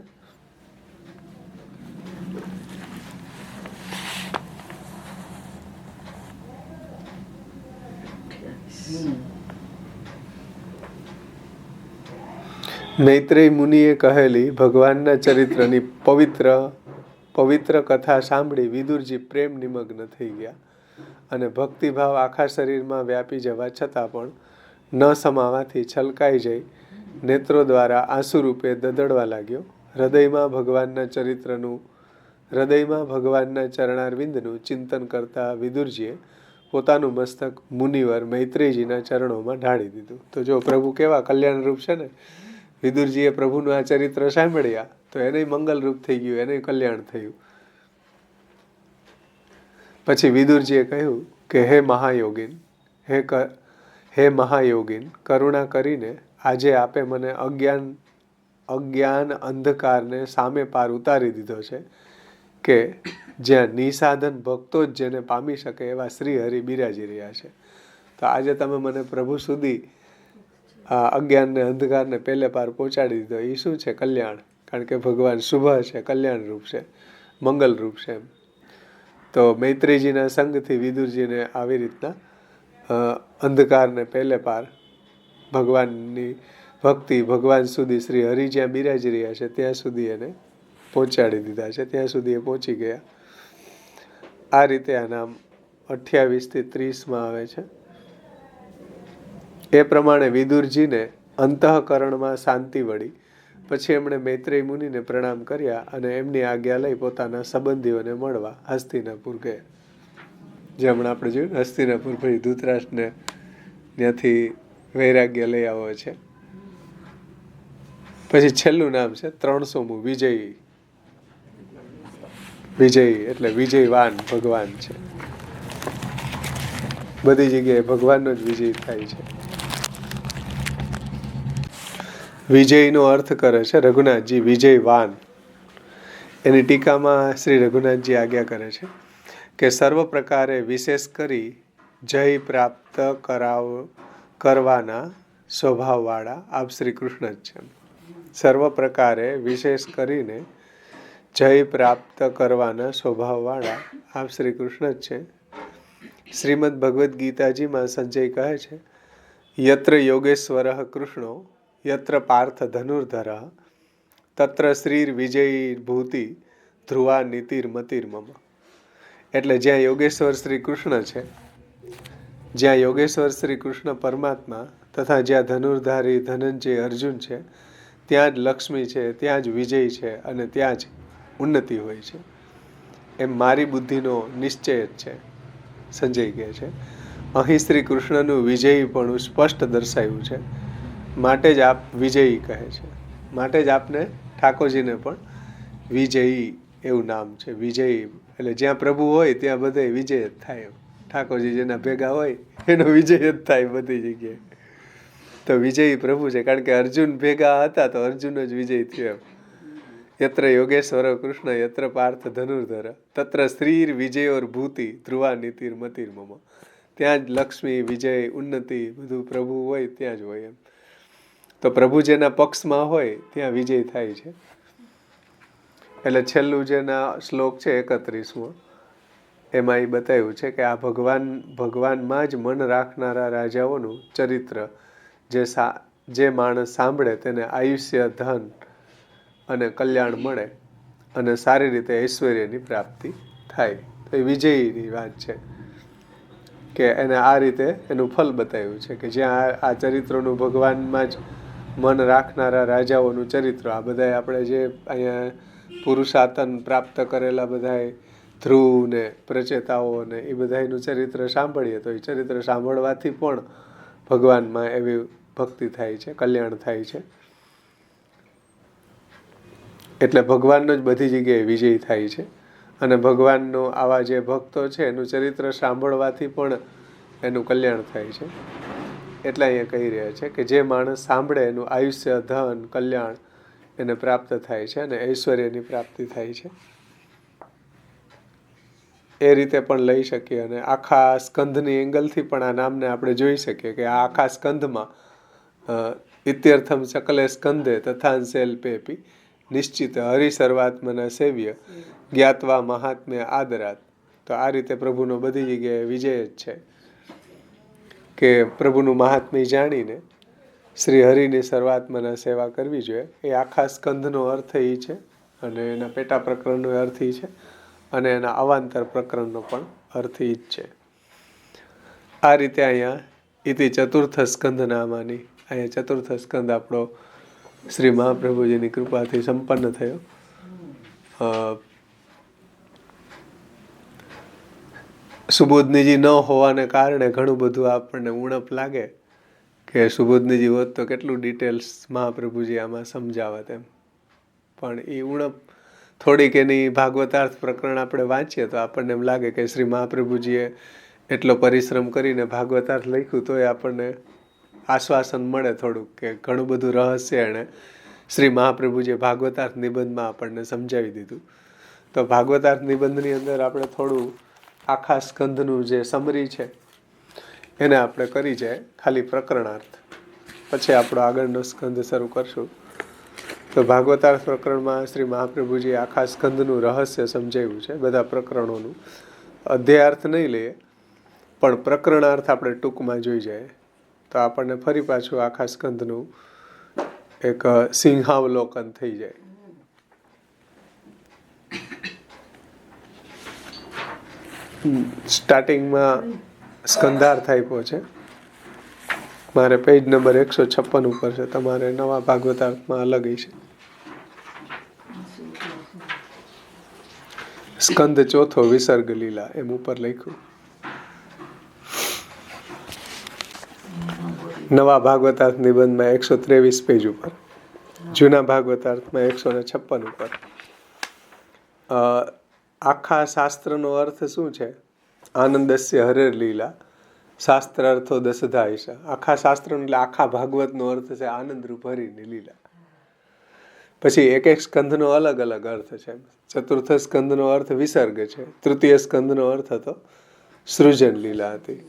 મૈત્રેય મુનિએ કહેલી ભગવાનના ચરિત્રની પવિત્ર કથા સાંભળી વિદુરજી પ્રેમ નિમગ્ન થઈ ગયા, અને ભક્તિભાવ આખા શરીરમાં વ્યાપી જવા છતાં પણ ન સમાવાથી છલકાઈ જઈ નેત્રો દ્વારા આંસુ રૂપે દદડવા લાગ્યો. હૃદયમાં ભગવાનના ચરણારવિંદનું ચિંતન કરતા વિદુરજીએ પોતાનું મસ્તક મુનિવર મૈત્રેયજીના ચરણોમાં ઢાળી દીધું. તો જો પ્રભુ કેવા કલ્યાણ રૂપ છે ને, વિદુરજીએ પ્રભુનું આ ચરિત્ર સાંભળ્યા તો એને મંગલ રૂપ થઈ ગયું, એને કલ્યાણ થયું. પછી વિદુરજીએ કહ્યું કે હે મહાયોગીન, કરુણા કરીને આજે આપે મને અજ્ઞાન અંધકારને સામે પાર ઉતારી દીધો છે, કે જ્યાં નિસાધન ભક્તો જ જેને પામી શકે એવા શ્રી હરિ બિરાજી રહ્યા છે. તો આજે તમે મને પ્રભુ સુધી આ અજ્ઞાનને અંધકારને પહેલે પાર પહોંચાડી દીધો. એ શું છે? કલ્યાણ. કારણ કે ભગવાન શુભ છે, કલ્યાણ રૂપ છે, મંગલ રૂપ છે. તો મૈત્રેયજીના સંગથી વિદુરજીને આવી રીતના અંધકારને પહેલે પાર ભગવાનની ભક્તિ, ભગવાન સુધી શ્રી હરિ જ્યાં બિરાજી રહ્યા છે ત્યાં સુધી એને પહોંચાડી દીધા છે, ત્યાં સુધી એ પહોંચી ગયા. આ રીતે આ નામ 28 થી 30માં આવે છે. એ પ્રમાણે વિદુરજીને અંતઃકરણમાં શાંતિ વળી. પછી એમણે મૈત્રેય મુનિને પ્રણામ કર્યા અને એમની આજ્ઞા લઈ પોતાના સંબંધીઓને મળવા હસ્તિનાપુર ગયા. જે હમણાં આપણે જોયું ને, હસ્તિનાપુર ભાઈ ધૃતરાષ્ટ્રને ત્યાંથી વૈરાગ્ય લઈ આવો છે. પછી છેલ્લું નામ છે 300મું વિજયી. વિજયી એટલે વિજયવાન ભગવાન છે. બધી જગ્યાએ ભગવાનનો જ વિજય થાય છે. વિજયનો અર્થ કરે છે રઘુનાથજી વિજયવાન. એની ટીકામાં શ્રી રઘુનાથજી આજ્ઞા કરે છે કે સર્વ પ્રકારે વિશેષ કરી જય પ્રાપ્ત કરવાના સ્વભાવવાળા આપ શ્રી કૃષ્ણ જ છે. સર્વ પ્રકારે વિશેષ કરીને જય પ્રાપ્ત કરવાના સ્વભાવવાળા આપ શ્રી કૃષ્ણ જ છે. શ્રીમદ ભગવદ્ ગીતાજીમાં સંજય કહે છે, યત્ર યોગેશ્વર કૃષ્ણો યત્ર પાર્થ ધનુર્ધર તત્ર શ્રીર વિજયી ભૂતિ ધ્રુવા નીતિર્મતિર્મમ. એટલે જ્યાં યોગેશ્વર શ્રી કૃષ્ણ છે, જ્યાં યોગેશ્વર શ્રી કૃષ્ણ પરમાત્મા તથા જ્યાં ધનુર્ધારી ધનંજય અર્જુન છે, ત્યાં જ લક્ષ્મી છે, ત્યાં જ વિજય છે અને ત્યાં જ ઉન્નતિ હોય છે. એમ મારી બુદ્ધિનો નિશ્ચય જ છે, સંજય કહે છે. અહીં શ્રી કૃષ્ણનું વિજયીપણું સ્પષ્ટ દર્શાવ્યું છે, માટે જ આપ વિજયી કહે છે. માટે જ આપને ઠાકોરજીને પણ વિજયી એવું નામ છે. વિજયી એટલે જ્યાં પ્રભુ હોય ત્યાં બધે વિજય જ થાય. ઠાકોરજી જેના ભેગા હોય એનો વિજય જ થાય બધી જગ્યાએ. તો વિજયી પ્રભુ છે, કારણ કે અર્જુન ભેગા હતા તો અર્જુન જ વિજય થયો. યત્ર યોગેશ્વર કૃષ્ણ યત્ર પાર્થ ધનુર્ધર તત્ર શ્રીર વિજયોર ભૂતિ ધ્રુવા નીતિર્મતિર્મમ. ત્યાં જ લક્ષ્મી વિજય ઉન્નતિ બધું પ્રભુ હોય ત્યાં જ હોય. એમ તો પ્રભુ જેના પક્ષમાં હોય ત્યાં વિજય થાય છે. એટલે છેલ્લું જેના શ્લોક છે 31મો, એમાં એ બતાવ્યું છે કે આ ભગવાનમાં જ મન રાખનારા રાજાઓનું ચરિત્ર જે માણસ સાંભળે તેને આયુષ્ય, ધન અને કલ્યાણ મળે અને સારી રીતે ઐશ્વર્યની પ્રાપ્તિ થાય. તો એ વિજયીની વાત છે કે એને આ રીતે એનું ફલ બતાવ્યું છે કે જ્યાં આ ચરિત્રોનું ભગવાનમાં જ મન રાખનારા રાજાઓનું ચરિત્ર, આ બધા આપણે જે અહીંયા પુરુષાતન પ્રાપ્ત કરેલા બધા ધ્રુવ ને પ્રચેતાઓ ને એ બધાનું ચરિત્ર સાંભળીએ તો એ ચરિત્ર સાંભળવાથી પણ ભગવાનમાં એવી ભક્તિ થાય છે, કલ્યાણ થાય છે. એટલે ભગવાનનો જ બધી જગ્યાએ વિજય થાય છે. અને ભગવાનનો આવા જે ભક્તો છે એનું ચરિત્ર સાંભળવાથી પણ એનું કલ્યાણ થાય છે. એટલે અહીંયા કહી રહ્યા છે કે જે માણસ સાંભળે એનું આયુષ્ય, ધન, કલ્યાણ એને પ્રાપ્ત થાય છે અને ઐશ્વર્યની પ્રાપ્તિ થાય છે. એ રીતે પણ લઈ શકીએ. અને આખા સ્કંધની એંગલથી પણ આ નામને આપણે જોઈ શકીએ કે આ આખા સ્કંધમાં ઇત્યર્થમ સકલે સ્કંધે તથાંશેલ્પેપી નિશ્ચિત હરિસર્વાત્મના સેવ્ય જ્ઞાત્વા મહાત્મ્ય આદરાત. તો આ રીતે પ્રભુનો બધી જગ્યાએ વિજય જ છે કે પ્રભુનું મહાત્મ્ય જાણીને શ્રી હરિની સર્વાત્માના સેવા કરવી જોઈએ. એ આખા સ્કંધનો અર્થ એ છે અને એના પેટા પ્રકરણનો અર્થ એ છે અને એના અવાંતર પ્રકરણનો પણ અર્થ એ જ છે. આ રીતે અહીંયા ઇતિ ચતુર્થ સ્કંધ નામાની, અહીંયા ચતુર્થ સ્કંધ આપણો શ્રી મહાપ્રભુજીની કૃપાથી સંપન્ન થયો. સુબોધનીજી ન હોવાને કારણે ઘણું બધું આપણને ઉણપ લાગે કે સુબોધનીજી હોત તો કેટલું ડિટેલ્સ મહાપ્રભુજી આમાં સમજાવત એમ. પણ એ ઉણપ થોડીક એની ભાગવતાર્થ પ્રકરણ આપણે વાંચીએ તો આપણને એમ લાગે કે શ્રી મહાપ્રભુજીએ એટલો પરિશ્રમ કરીને ભાગવતાર્થ લખ્યું તો એ આપણને આશ્વાસન મળે થોડુંક કે ઘણું બધું રહસ્ય એણે શ્રી મહાપ્રભુજીએ ભાગવતાર્થ નિબંધમાં આપણને સમજાવી દીધું. તો ભાગવતાર્થ નિબંધની અંદર આપણે થોડું આખા સ્કંધનું જે સમરી છે એને આપણે કરી જાય ખાલી પ્રકરણાર્થ, પછી આપણો આગળનો સ્કંધ શરૂ કરશું. તો ભાગવતાર્થ પ્રકરણમાં શ્રી મહાપ્રભુજીએ આખા સ્કંધનું રહસ્ય સમજાવ્યું છે, બધા પ્રકરણોનું. અધ્યાયાર્થ નહીં લઈએ પણ પ્રકરણાર્થ આપણે ટૂંકમાં જોઈ જાય તો આપણને ફરી પાછું આખા સ્કંધનું એક સિંહાવલોકન થઈ જાય. સ્ટાર્ટિંગમાં સ્કંધાર્થ આપ્યો છે મારે પેજ નંબર 156 ઉપર છે, તમારે નવા ભાગવતાર્થમાં અલગ છે. સ્કંદ ચોથો વિસર્ગ લીલા એમ ઉપર લખ્યું. નવા ભાગવતાર્થ નિબંધમાં 123 પેજ ઉપર, જૂના ભાગવતાર્થમાં 156 ઉપર. આખા શાસ્ત્રનો અર્થ શું છે? આનંદસ્ય હરેર લીલા શાસ્ત્રાર્થો દશધા ઈશા. આખા શાસ્ત્ર એટલે આખા ભાગવતનો અર્થ છે આનંદરૂપ હરિની લીલા. પછી એક એક સ્કંધનો અલગ અલગ અર્થ છે. ચતુર્થ સ્કંદનો અર્થ વિસર્ગ છે. તૃતીય સ્કંદનો અર્થ હતો સૃજન લીલા હતી,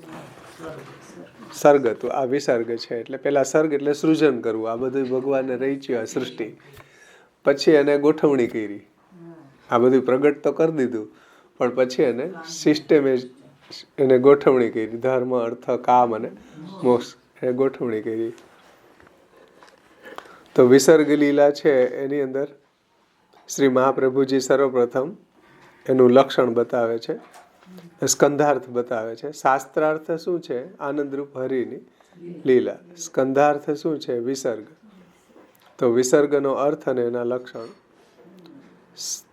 સર્ગ હતું. આ વિસર્ગ છે એટલે પેલા સર્ગ એટલે સૃજન કરવું. આ બધું ભગવાને રચ્યું, આ સૃષ્ટિ. પછી એને ગોઠવણી કરી. આ બધું પ્રગટ તો કરી દીધું, પણ પછી એને સિસ્ટમે એને ગોઠવણી કરી. ધર્મ, અર્થ, કામ અને મોક્ષ એ ગોઠવણી કરી. તો વિસર્ગ લીલા છે એની અંદર શ્રી મહાપ્રભુજી સર્વપ્રથમ એનું લક્ષણ બતાવે છે, સ્કંધાર્થ બતાવે છે. શાસ્ત્રાર્થ શું છે? આનંદરૂપ હરિની લીલા. સ્કંધાર્થ શું છે? વિસર્ગ. તો વિસર્ગનો અર્થ અને એના લક્ષણ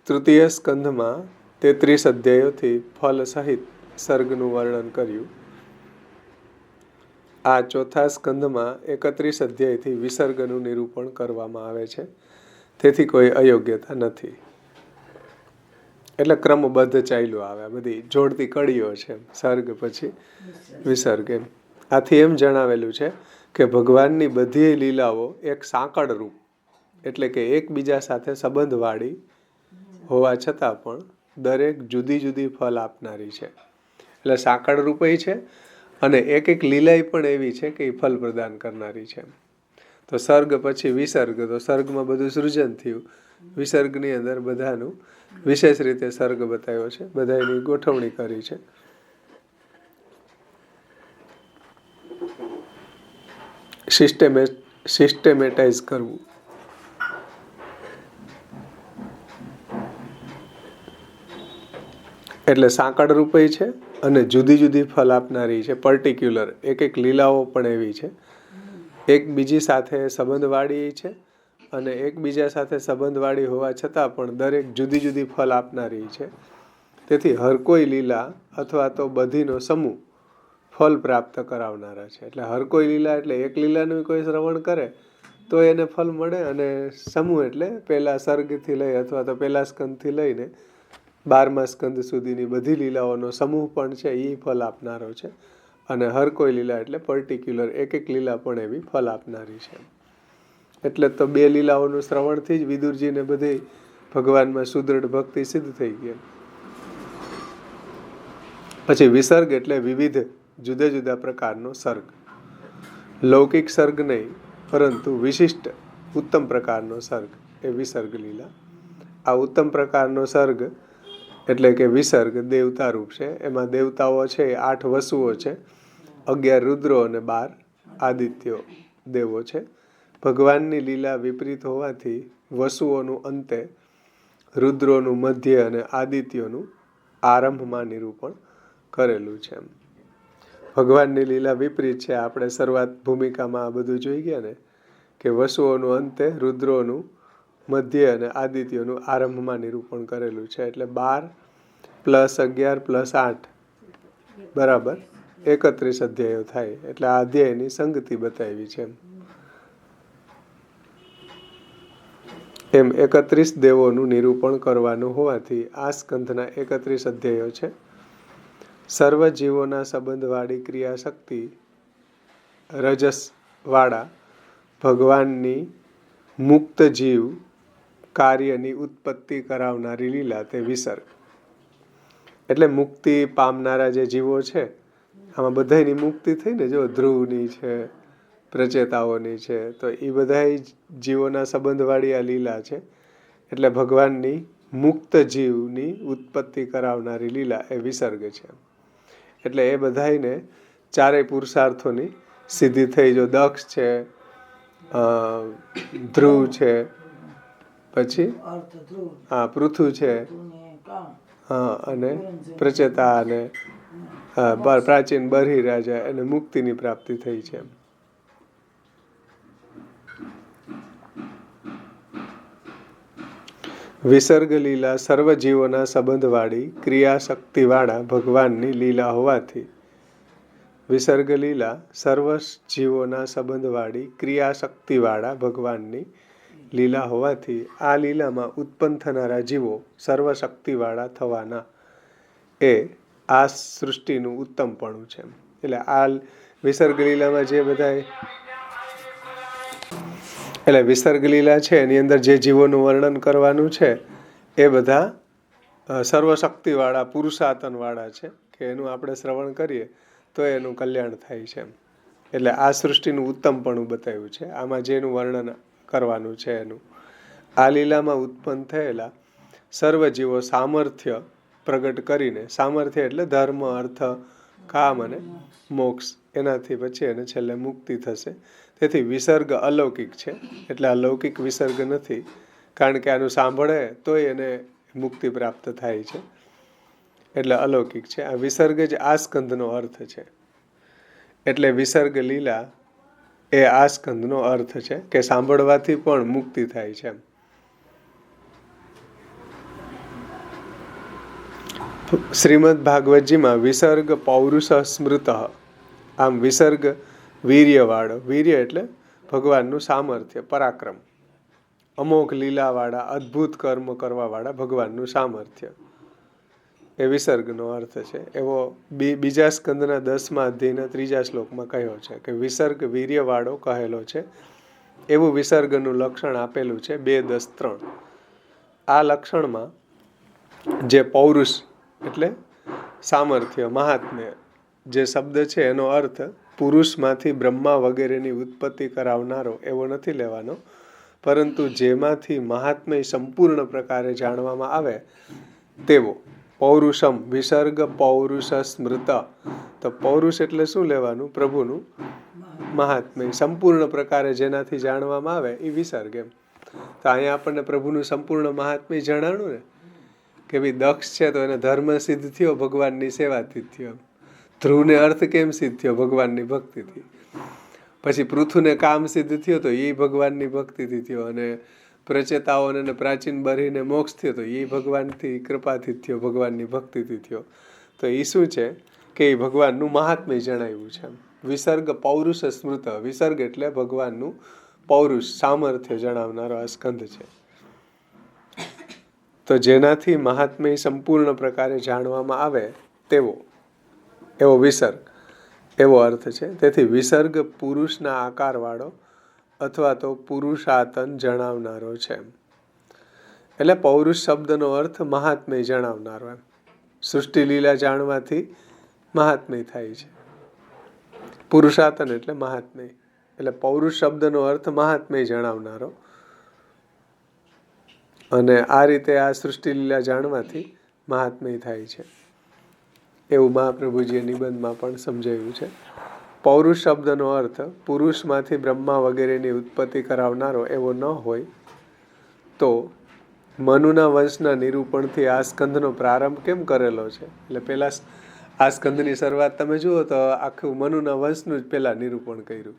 તૃતીય સ્કંધમાં 33 અધ્યાયોથી ફલ સહિત સર્ગનું વર્ણન કર્યું. આ ચોથા સ્કંધમાં 31 અધ્યાયથી વિસર્ગનું નિરૂપણ કરવામાં આવે છે. તેથી કોઈ અયોગ્યતા નથી. એટલે ક્રમબદ્ધ ચાલ્યું આવે. આ બધી જોડતી કડીઓ છે. સર્ગ પછી વિસર્ગ એમ. આથી એમ જણાવેલું છે કે ભગવાનની બધી લીલાઓ એક સાંકળ રૂપ, એટલે કે એકબીજા સાથે સંબંધવાળી હોવા છતાં પણ દરેક જુદી જુદી ફલ આપનારી છે. એટલે સાંકળ રૂપે છે અને એક એક લીલાઈ પણ એવી છે કે એ ફલ પ્રદાન કરનારી છે. તો સર્ગ પછી વિસર્ગ, તો સર્ગમાં બધું સૃજન થયું. વિસર્ગની અંદર બધાનું વિશેષ રીતે સર્ગ બતાવ્યો છે, બધાની ગોઠવણી કરી છે. સિસ્ટેમેટાઇઝ કરવું. એટલે સાંકળ રૂપે છે અને જુદી જુદી ફલ આપનારી છે. પર્ટિક્યુલર એક એક લીલાઓ પણ એવી છે. એક બીજી સાથે સંબંધવાળી છે અને એકબીજા સાથે સંબંધવાળી હોવા છતાં પણ દરેક જુદી જુદી ફલ આપનારી છે. તેથી હર કોઈ લીલા અથવા તો બધીનો સમૂહ ફલ પ્રાપ્ત કરાવનારા છે. એટલે હર કોઈ લીલા એટલે એક લીલાનું કોઈ શ્રવણ કરે તો એને ફલ મળે, અને સમૂહ એટલે પહેલા સર્ગથી લઈ અથવા તો પહેલા સ્કંદથી લઈને 12મા સ્કંદ સુધીની બધી લીલાઓનો સમૂહ પણ છે, એ ફલ આપનારો છે. અને હર કોઈ લીલા એટલે પર્ટિક્યુલર એક એક લીલા પણ એવી ફલ આપનારી છે. એટલે તો 2 લીલાઓનું શ્રવણથી જ વિદુરજીને બધી ભગવાનમાં સુદૃઢ ભક્તિ સિદ્ધ થઈ ગઈ. પછી વિસર્ગ એટલે વિવિધ જુદા જુદા પ્રકારનો સર્ગ. લૌકિક સર્ગ નહીં, પરંતુ વિશિષ્ટ ઉત્તમ પ્રકારનો સર્ગ એ વિસર્ગ લીલા. આ ઉત્તમ પ્રકારનો સર્ગ એટલે કે વિસર્ગ દેવતા રૂપ છે. એમાં દેવતાઓ છે 8 વસુઓ છે, 11 રુદ્રો અને 12 આદિત્યો દેવો છે. ભગવાનની લીલા વિપરીત હોવાથી વસુઓનું અંતે, રુદ્રોનું મધ્ય અને આદિત્યોનું આરંભમાં નિરૂપણ કરેલું છે. ભગવાનની લીલા વિપરીત છે. આપણે શરૂઆત ભૂમિકામાં આ બધું જોઈ ગયા ને, કે વસુઓનું અંતે, રુદ્રોનું મધ્ય અને આદિત્યોનું આરંભમાં નિરૂપણ કરેલું છે. એટલે 12 + 11 + 8 બરાબર 31 અધ્યાયો થાય. એટલે આ અધ્યાયની સંગતિ બતાવી છે. એમ 31 દેવોનું નિરૂપણ કરવાનું હોવાથી આ સ્કંધના 31 અધ્યાયો છે. સર્વ જીવોના સંબંધવાળી ક્રિયાશક્તિ રજસવાળા ભગવાનની મુક્ત જીવ કાર્યની ઉત્પત્તિ કરાવનારી લીલા તે વિસર્ગ. એટલે મુક્તિ પામનારા જે જીવો છે, આમાં બધાની મુક્તિ થઈ ને, જો ધ્રુવની છે, પ્રચેતાઓની છે, તો એ બધા જીવોના સંબંધવાળી આ લીલા છે. એટલે ભગવાનની મુક્ત જીવની ઉત્પત્તિ કરાવનારી લીલા એ વિસર્ગ છે. એટલે એ બધાને ચારેય પુરુષાર્થોની સિદ્ધિ થઈ. જો દક્ષ છે, ધ્રુવ છે, પછી પૃથુ છે, અને પ્રચેતા અને પ્રાચીન બર્હિ રાજા, એને મુક્તિની પ્રાપ્તિ થઈ છે. વિસર્ગ લીલા સર્વ જીવોના સંબંધવાળી ક્રિયાશક્તિવાળા ભગવાનની લીલા હોવાથી વિસર્ગ લીલા સર્વ જીવોના સંબંધવાળી ક્રિયાશક્તિવાળા ભગવાનની લીલા હોવાથી આ લીલામાં ઉત્પન્ન થનારા જીવો સર્વશક્તિવાળા થવાના એ આ સૃષ્ટિનું ઉત્તમપણું છે. એટલે આ વિસર્ગ લીલામાં જે બધા વિસર્ગ લીલા છે એની અંદર જે જીવોનું વર્ણન કરવાનું છે એ બધા સર્વશક્તિવાળા પુરુષાતનવાળા છે કે એનું આપણે શ્રવણ કરીએ તો એનું કલ્યાણ થાય છે. એટલે આ સૃષ્ટિનું ઉત્તમપણું બતાવ્યું છે. આમાં જેનું વર્ણન કરવાનું છે એનું આ લીલામાં ઉત્પન્ન થયેલા સર્વ જીવો સામર્થ્ય પ્રગટ કરીને, સામર્થ્ય એટલે ધર્મ, અર્થ, કામ અને મોક્ષ, એનાથી પછી એને છેલ્લે મુક્તિ થશે. તેથી વિસર્ગ અલૌકિક છે, એટલે અલૌકિક વિસર્ગ નથી, કારણ કે આનું સાંભળે તોય એને મુક્તિ પ્રાપ્ત થાય છે, એટલે અલૌકિક છે. આ વિસર્ગ જ આ સ્કંધનો અર્થ છે. એટલે વિસર્ગ લીલા એ આ સ્કંધનો અર્થ છે કે સાંભળવાથી પણ મુક્તિ થાય છે. શ્રીમદ ભાગવતજીમાં વિસર્ગ પૌરુષ સ્મૃત, આમ વિસર્ગ વીર્યવાળો, વીર્ય એટલે ભગવાનનું સામર્થ્ય, પરાક્રમ, અમોઘ લીલાવાળા, અદ્ભુત કર્મ કરવાવાળા ભગવાનનું સામર્થ્ય, એ વિસર્ગનો અર્થ છે. એવો બીજા સ્કંદના 10મા અધ્યાયના 3જા શ્લોકમાં કહ્યો છે કે વિસર્ગ વીર્યવાળો કહેલો છે. એવું વિસર્ગનું લક્ષણ આપેલું છે 2:10:3. આ લક્ષણમાં જે પૌરુષ એટલે સામર્થ્ય, મહાત્મ્ય જે શબ્દ છે એનો અર્થ પુરુષમાંથી બ્રહ્મા વગેરેની ઉત્પત્તિ કરાવનારો એવો નથી લેવાનો, પરંતુ જેમાંથી મહાત્મ્ય સંપૂર્ણ પ્રકારે જાણવામાં આવે તેવો. પૌરુષમ વિસર્ગ પૌરુષ સ્મૃત. તો પૌરુષ એટલે શું લેવાનું? પ્રભુનું મહાત્મ્ય સંપૂર્ણ પ્રકારે જેનાથી જાણવામાં આવે એ વિસર્ગ એમ. તો અહીંયા આપણને પ્રભુનું સંપૂર્ણ મહાત્મ્ય જણાણું ને કે ભાઈ દક્ષ છે તો એને ધર્મ સિદ્ધ થયો ભગવાનની સેવાથી થયો. ધ્રુવને અર્થ કેમ સિદ્ધ થયો? ભગવાનની ભક્તિથી. પછી પૃથુને કામ સિદ્ધ થયો તો એ ભગવાનની ભક્તિથી થયો, અને પ્રચેતાઓને અને પ્રાચીન બરીને મોક્ષ થયો તો એ ભગવાનથી કૃપાથી થયો, ભગવાનની ભક્તિથી થયો. તો એ શું છે કે એ ભગવાનનું મહાત્મ્ય જણાવ્યું છે. વિસર્ગ પૌરુષ સ્મૃત, વિસર્ગ એટલે ભગવાનનું પૌરુષ, સામર્થ્ય જણાવનારો આ સ્કંધ છે. તો જેનાથી મહાત્મ્ય સંપૂર્ણ પ્રકારે જાણવામાં આવે તેવો, એવો વિસર્ગ, એવો અર્થ છે. તેથી વિસર્ગ પુરુષના આકારવાળો અથવા તો પુરુષાતન જણાવનારો છે. એટલે પૌરુષ શબ્દનો અર્થ મહાત્મ્ય જણાવનારો એમ. સૃષ્ટિ લીલા જાણવાથી મહાત્મ્ય થાય છે. પુરુષાતન એટલે મહાત્મ્ય, એટલે પૌરુષ શબ્દનો અર્થ મહાત્મ્ય જણાવનારો. અને આ રીતે આ સૃષ્ટિ લીલા જાણવાથી મહાત્મ્ય થાય છે, એવું મહાપ્રભુજીએ નિબંધમાં પણ સમજાવ્યું છે. પૌરુષ શબ્દનો અર્થ પુરુષમાંથી બ્રહ્મા વગેરેની ઉત્પત્તિ કરાવનારો એવો ન હોય તો મનુના વંશના નિરૂપણથી આ સ્કંધનો પ્રારંભ કેમ કરેલો છે? એટલે પહેલા આ સ્કંધની શરૂઆત તમે જુઓ તો આખું મનુના વંશનું જ પહેલા નિરૂપણ કર્યું.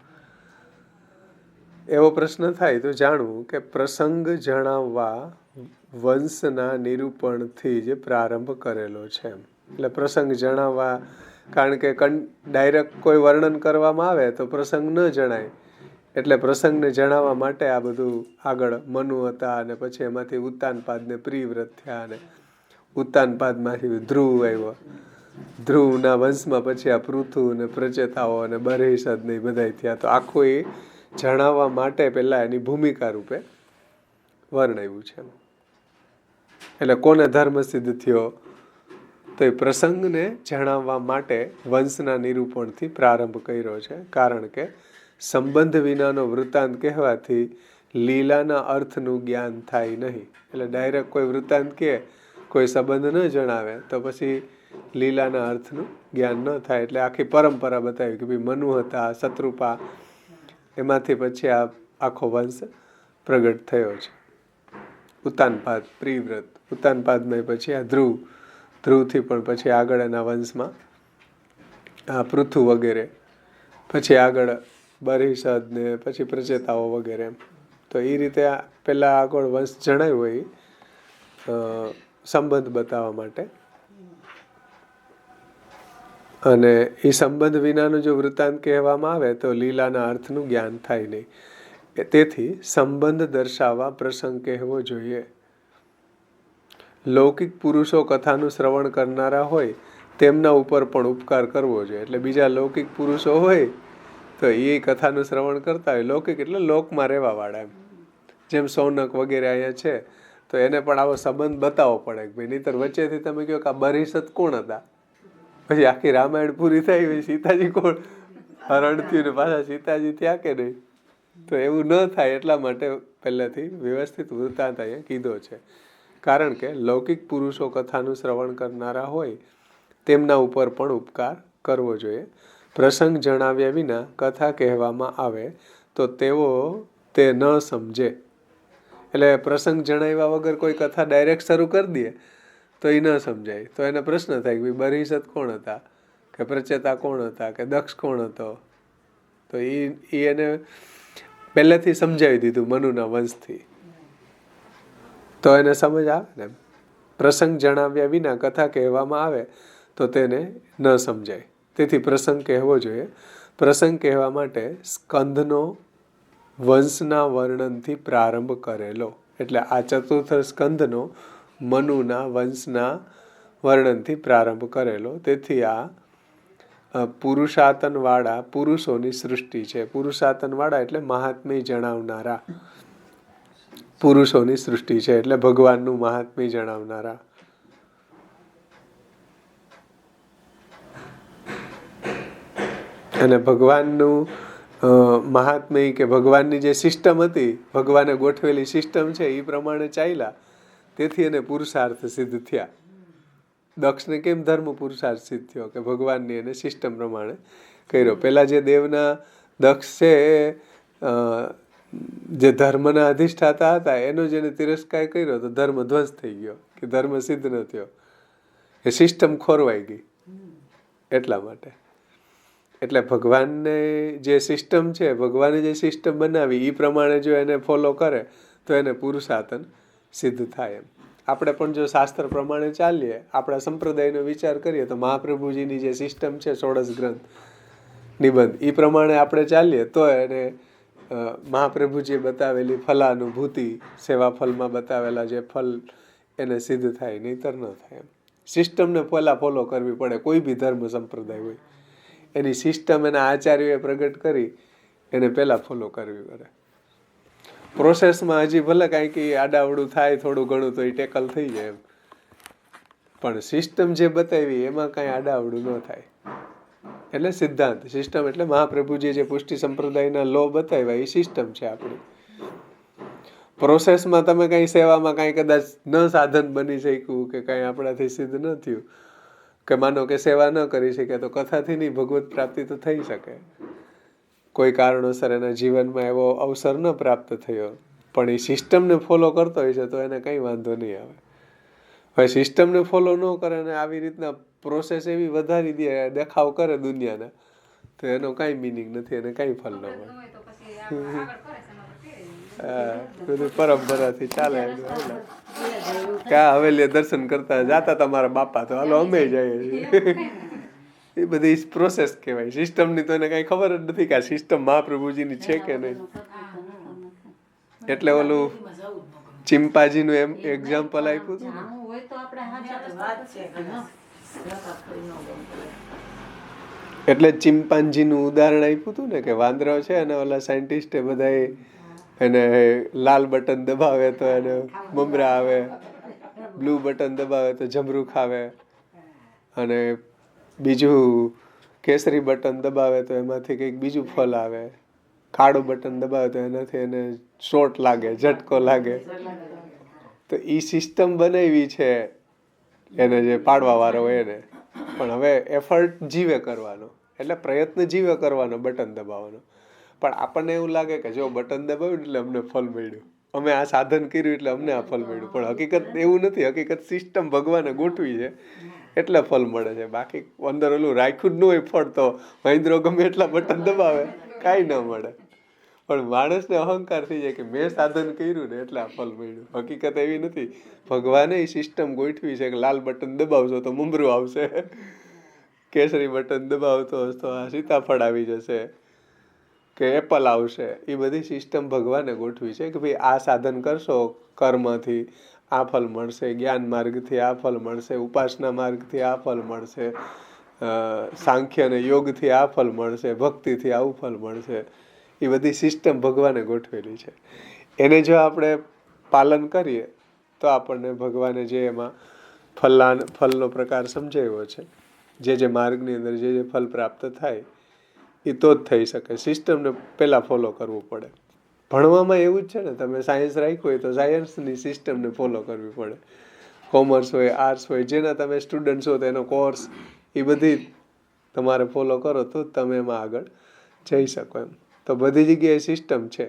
એવો પ્રશ્ન થાય તો જાણવું કે પ્રસંગ જણાવવા વંશના નિરૂપણથી જ પ્રારંભ કરેલો છે. એટલે પ્રસંગ જણાવવા, કારણ કે ડાયરેક્ટ કોઈ વર્ણન કરવામાં આવે તો પ્રસંગ ન જણાય, એટલે પ્રસંગને જણાવવા માટે આ બધું આગળ મનુ હતા, અને પછી એમાંથી ઉત્તાનપાદને પ્રિયવ્રત થયા, અને ઉત્તાનપાદમાંથી ધ્રુવ આવ્યો, ધ્રુવના વંશમાં પછી આ પૃથુ ને પ્રચેતાઓ અને બરહિષદ ને બધા થયા. તો આખું એ જણાવવા માટે પહેલા એની ભૂમિકા રૂપે વર્ણવ્યું છે. એટલે કોને ધર્મ સિદ્ધ થયો? તો એ પ્રસંગને જણાવવા માટે વંશના નિરૂપણથી પ્રારંભ કર્યો છે. કારણ કે સંબંધ વિનાનો વૃત્તાંત કહેવાથી લીલાના અર્થનું જ્ઞાન થાય નહીં. એટલે ડાયરેક્ટ કોઈ વૃત્તાંત કહે, કોઈ સંબંધ ન જણાવે તો પછી લીલાના અર્થનું જ્ઞાન ન થાય. એટલે આખી પરંપરા બતાવી કે ભાઈ મનુ હતા, શત્રુપા, એમાંથી પછી આ આખો વંશ પ્રગટ થયો છે. ઉત્તાનપાદ, પ્રિયવ્રત, ઉત્તાનપાદમાં પછી આ ધ્રુવ, ધ્રુવથી પણ પછી આગળ એના વંશમાં આ પૃથુ વગેરે, પછી આગળ બરહિષદ ને પછી પ્રચેતાઓ વગેરે. તો એ રીતે પહેલાં આગળ વંશ જણાવ્યો હોય સંબંધ બતાવવા માટે. અને એ સંબંધ વિનાનું જો વૃત્તાંત કહેવામાં આવે તો લીલાના અર્થનું જ્ઞાન થાય નહીં. તેથી સંબંધ દર્શાવવા પ્રસંગ કહેવો જોઈએ. લૌકિક પુરુષો કથાનું શ્રવણ કરનારા હોય તેમના ઉપર પણ ઉપકાર કરવો જોઈએ. એટલે બીજા લૌકિક પુરુષો હોય તો એ કથાનું શ્રવણ કરતા હોય, લૌકિક એટલે લોકમાં રહેવા વાળા, એમ જેમ સૌનક વગેરે અહીંયા છે, તો એને પણ આવો સંબંધ બતાવવો પડે કે ભાઈ નહીતર વચ્ચેથી તમે કહો કે આ બરિષદ કોણ હતા, પછી આખી રામાયણ પૂરી થઈ હોય, સીતાજી કોણ હરણ થયું ને પાછા સીતાજી થયા કે નહીં, તો એવું ન થાય એટલા માટે પહેલેથી વ્યવસ્થિત વૃત્તાંત અહીંયા કીધો છે. કારણ કે લૌકિક પુરુષો કથાનું શ્રવણ કરનારા હોય તેમના ઉપર પણ ઉપકાર કરવો જોઈએ. પ્રસંગ જણાવ્યા વિના કથા કહેવામાં આવે તો તેઓ તે ન સમજે. એટલે પ્રસંગ જણાવ્યા વગર કોઈ કથા ડાયરેક્ટ શરૂ કરી દે તો એ ન સમજાય. તો એને પ્રશ્ન થાય કે ભાઈ બરિષદ કોણ હતા, કે પ્રચેતા કોણ હતા, કે દક્ષ કોણ હતો, તો એ એને પહેલેથી સમજાવી દીધું મનુના વંશથી, તો એને સમજ આવે ને. પ્રસંગ જણાવ્યા વિના કથા કહેવામાં આવે તો તેને ન સમજાય. તેથી પ્રસંગ કહેવો જોઈએ. પ્રસંગ કહેવા માટે સ્કંધનો વંશના વર્ણનથી પ્રારંભ કરેલો, એટલે આ ચતુર્થ સ્કંધનો મનુના વંશના વર્ણનથી પ્રારંભ કરેલો. તેથી આ પુરુષાતનવાળા પુરુષોની સૃષ્ટિ છે. પુરુષાતનવાળા એટલે મહાત્મ્ય જણાવનારા પુરુષોની સૃષ્ટિ છે, એટલે ભગવાનનું મહાત્મ્ય જણાવનારા. અને ભગવાનનું મહાત્મ્ય કે ભગવાનની જે સિસ્ટમ હતી, ભગવાને ગોઠવેલી સિસ્ટમ છે એ પ્રમાણે ચાલ્યા, તેથી એને પુરુષાર્થ સિદ્ધ થયા. દક્ષને કેમ ધર્મ પુરુષાર્થ સિદ્ધ થયો? કે ભગવાનની એને સિસ્ટમ પ્રમાણે કર્યો. પેલા જે દેવના દક્ષ છે જે ધર્મના અધિષ્ઠાતા હતા, એનો જેને તિરસ્કાર કર્યો તો ધર્મ ધ્વંસ થઈ ગયો, કે ધર્મ સિદ્ધ ન થયો, એ સિસ્ટમ ખોરવાઈ ગઈ. એટલા માટે એટલે ભગવાનને જે સિસ્ટમ છે, ભગવાને જે સિસ્ટમ બનાવી એ પ્રમાણે જો એને ફોલો કરે તો એને પુરુષાર્થન સિદ્ધ થાય. એમ આપણે પણ જો શાસ્ત્ર પ્રમાણે ચાલીએ, આપણા સંપ્રદાયનો વિચાર કરીએ તો મહાપ્રભુજીની જે સિસ્ટમ છે, 16 ગ્રંથ નિબંધ, એ પ્રમાણે આપણે ચાલીએ તો એને મહાપ્રભુજીએ બતાવેલી ફલાનુભૂતિ, સેવા ફલમાં બતાવેલા જે ફલ એને સિદ્ધ થાય, નહીતર ન થાય. એમ સિસ્ટમને પહેલાં ફોલો કરવી પડે. કોઈ બી ધર્મ સંપ્રદાય હોય એની સિસ્ટમ એના આચાર્યોએ પ્રગટ કરી એને પહેલાં ફોલો કરવી પડે. પ્રોસેસમાં હજી ભલે કાંઈક આડાવડું થાય થોડું ઘણું તો એ ટેકલ થઈ જાય એમ, પણ સિસ્ટમ જે બતાવી એમાં કાંઈ આડાવડું ન થાય. એટલે સિદ્ધાંત સિસ્ટમ એટલે મહાપ્રભુજીએ જે પુષ્ટિ સંપ્રદાયના લો બતાવ્યા એ સિસ્ટમ છે આપણી. પ્રોસેસમાં તમે કાંઈ સેવામાં કાંઈ કદાચ ન સાધન બની શક્યું કે કાંઈ આપણાથી સિદ્ધ ન થયું, કે માનો કે સેવા ન કરી શકે, તો કથાથી નહીં ભગવત પ્રાપ્તિ તો થઈ શકે. કોઈ કારણોસર એના જીવનમાં એવો અવસર ન પ્રાપ્ત થયો, પણ એ સિસ્ટમને ફોલો કરતો હોય છે તો એને કંઈ વાંધો નહીં આવે. હવે સિસ્ટમને ફોલો ન કરે ને આવી રીતના પ્રોસેસ એવી વધારી દે, દેખાવ કરે દુનિયાના, તો એનો કાંઈ મિનિંગ નથી, એને કાંઈ ફલ ન મળે. બધું પરંપરાથી ચાલે. ક્યાં હવેલી દર્શન કરતા જાતા તમારા બાપા, તો હાલો અમે જઈએ. એ બધી પ્રોસેસ કહેવાય. સિસ્ટમની તો એને કાંઈ ખબર જ નથી કે આ સિસ્ટમ મહાપ્રભુજીની છે કે નહીં. એટલે ઓલું ચિંપાજીનું એમ એક્ઝામ્પલ આપ્યું હતું ને, એટલે ચિંપાંજીનું ઉદાહરણ આપ્યું હતું ને, કે વાંદરો છે અને ઓલા સાયન્ટિસ્ટે બધાએ એને લાલ બટન દબાવે તો એને મમરા આવે, બ્લુ બટન દબાવે તો જમરૂખ આવે, અને બીજું કેસરી બટન દબાવે તો એમાંથી કંઈક બીજું ફળ આવે, કાળું બટન દબાવે તો એનાથી એને શોટ લાગે, ઝટકો લાગે. તો એ સિસ્ટમ બનાવી છે એને જે પાડવા વાળો હોય એને. પણ હવે એફર્ટ જીવે કરવાનો, એટલે પ્રયત્ન જીવે કરવાનો બટન દબાવવાનો. પણ આપણને એવું લાગે કે જો બટન દબાવ્યું એટલે અમને ફળ મળ્યું, અમે આ સાધન કર્યું એટલે અમને આ ફળ મળ્યું. પણ હકીકત એવું નથી. હકીકત સિસ્ટમ ભગવાને ગોઠવી છે એટલે ફળ મળે છે. બાકી અંદર ઓલું રાખ્યું જ ન હોય ફળ, તો મહેન્દ્રો ગમે એટલા બટન દબાવે કાંઈ ન મળે. પણ માણસને અહંકાર થઈ જાય કે મેં સાધન કર્યું ને એટલે આ ફળ મળ્યું. હકીકત એવી નથી. ભગવાને એ સિસ્ટમ ગોઠવી છે કે લાલ બટન દબાવશો તો મમરું આવશે, કેસરી બટન દબાવતો તો આ સીતાફળ આવી જશે કે એપલ આવશે. એ બધી સિસ્ટમ ભગવાને ગોઠવી છે કે ભાઈ આ સાધન કરશો કર્મથી આ ફળ મળશે, જ્ઞાન માર્ગથી આ ફળ મળશે, ઉપાસના માર્ગથી આ ફળ મળશે, સાંખ્ય અને યોગથી આ ફળ મળશે, ભક્તિથી આવું ફળ મળશે. એ બધી સિસ્ટમ ભગવાને ગોઠવેલી છે. એને જો આપણે પાલન કરીએ તો આપણને ભગવાને જે એમાં ફળનો પ્રકાર સમજાવ્યો છે, જે માર્ગની અંદર જે ફળ પ્રાપ્ત થાય એ તો જ થઈ શકે. સિસ્ટમને પહેલાં ફોલો કરવું પડે. ભણવામાં એવું જ છે ને, તમે સાયન્સ રાખ્યું હોય તો સાયન્સની સિસ્ટમને ફોલો કરવી પડે. કોમર્સ હોય, આર્ટ્સ હોય, જેના તમે સ્ટુડન્ટ્સ હો તો એનો કોર્સ એ બધી તમારે ફોલો કરો તો જ તમે એમાં આગળ જઈ શકો એમ. તો બધી જગ્યાએ સિસ્ટમ છે.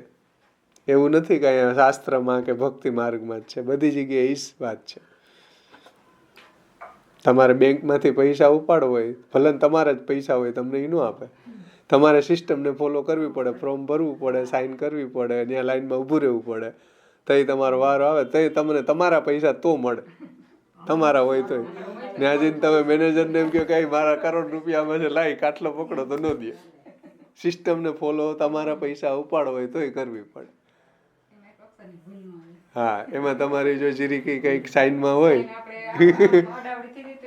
એવું નથી કે અહીંયા શાસ્ત્રમાં કે ભક્તિ માર્ગમાં જ છે. બધી જગ્યાએ એ જ વાત છે. તમારે બેંકમાંથી પૈસા ઉપાડવો હોય, ભલે તમારા જ પૈસા હોય, તમને એ ન આપે. તમારે સિસ્ટમને ફોલો કરવી પડે, ફોર્મ ભરવું પડે, સાઇન કરવી પડે, ત્યાં લાઈનમાં ઊભું રહેવું પડે. તઈ તમારો વારો આવે તઈ તમને તમારા પૈસા તો મળે, તમારા હોય તોય. ત્યાં જઈને તમે મેનેજરને એમ કહો કે મારા કરોડ રૂપિયામાં છે લાઈ કાટલો પકડો તો ન દે. સિસ્ટમને ફોલો તમારા પૈસા ઉપાડો હોય તોય કરવી પડે. હા, એમાં તમારી જો જીરી કંઈક સાઈનમાં હોય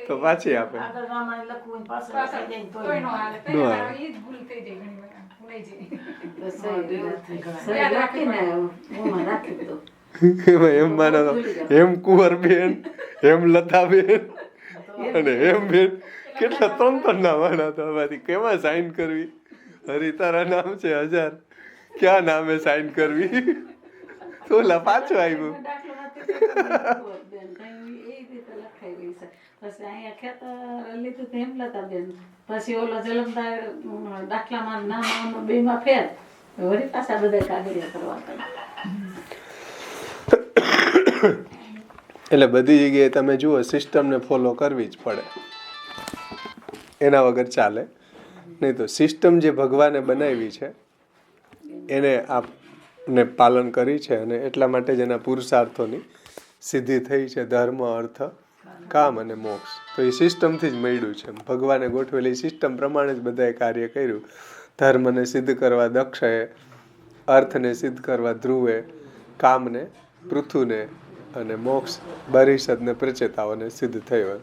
તો પાછી આપે. એમ માનો એમ કુંવરબેન, એમ લતાબેન અને એમ બેન કેટલા ત્રણ ના વાળા તો આમાંથી કેમાં સાઈન કરવી? હરી તારા નામ છે 1000, ક્યાં નામે સાઈન કરવી? તોલા પાછું આવ્યું. પછી અહીંયા ખેતર લીધું તો હેમલતા બેન, પછી ઓલો જલમદાર દાખલામાં નામ બેમાં ફેર, વળી પાછા બધા કાગળિયા કરવા પડે. એટલે બધી જગ્યાએ તમે જુઓ સિસ્ટમને ફોલો કરવી જ પડે, એના વગર ચાલે નહીં. તો સિસ્ટમ જે ભગવાને બનાવી છે એને આપને પાલન કરી છે અને એટલા માટે જ એના પુરુષાર્થોની સિદ્ધિ થઈ છે. ધર્મ, અર્થ, કામ અને મોક્ષ તો એ સિસ્ટમથી જ મળ્યું છે. ભગવાને ગોઠવેલી સિસ્ટમ પ્રમાણે જ બધાએ કાર્ય કર્યું. ધર્મને સિદ્ધ કરવા દક્ષએ, અર્થને સિદ્ધ કરવા ધ્રુવે, કામને પૃથુને અને મોક્ષ બરિષદને પ્રચેતાઓને સિદ્ધ થયો.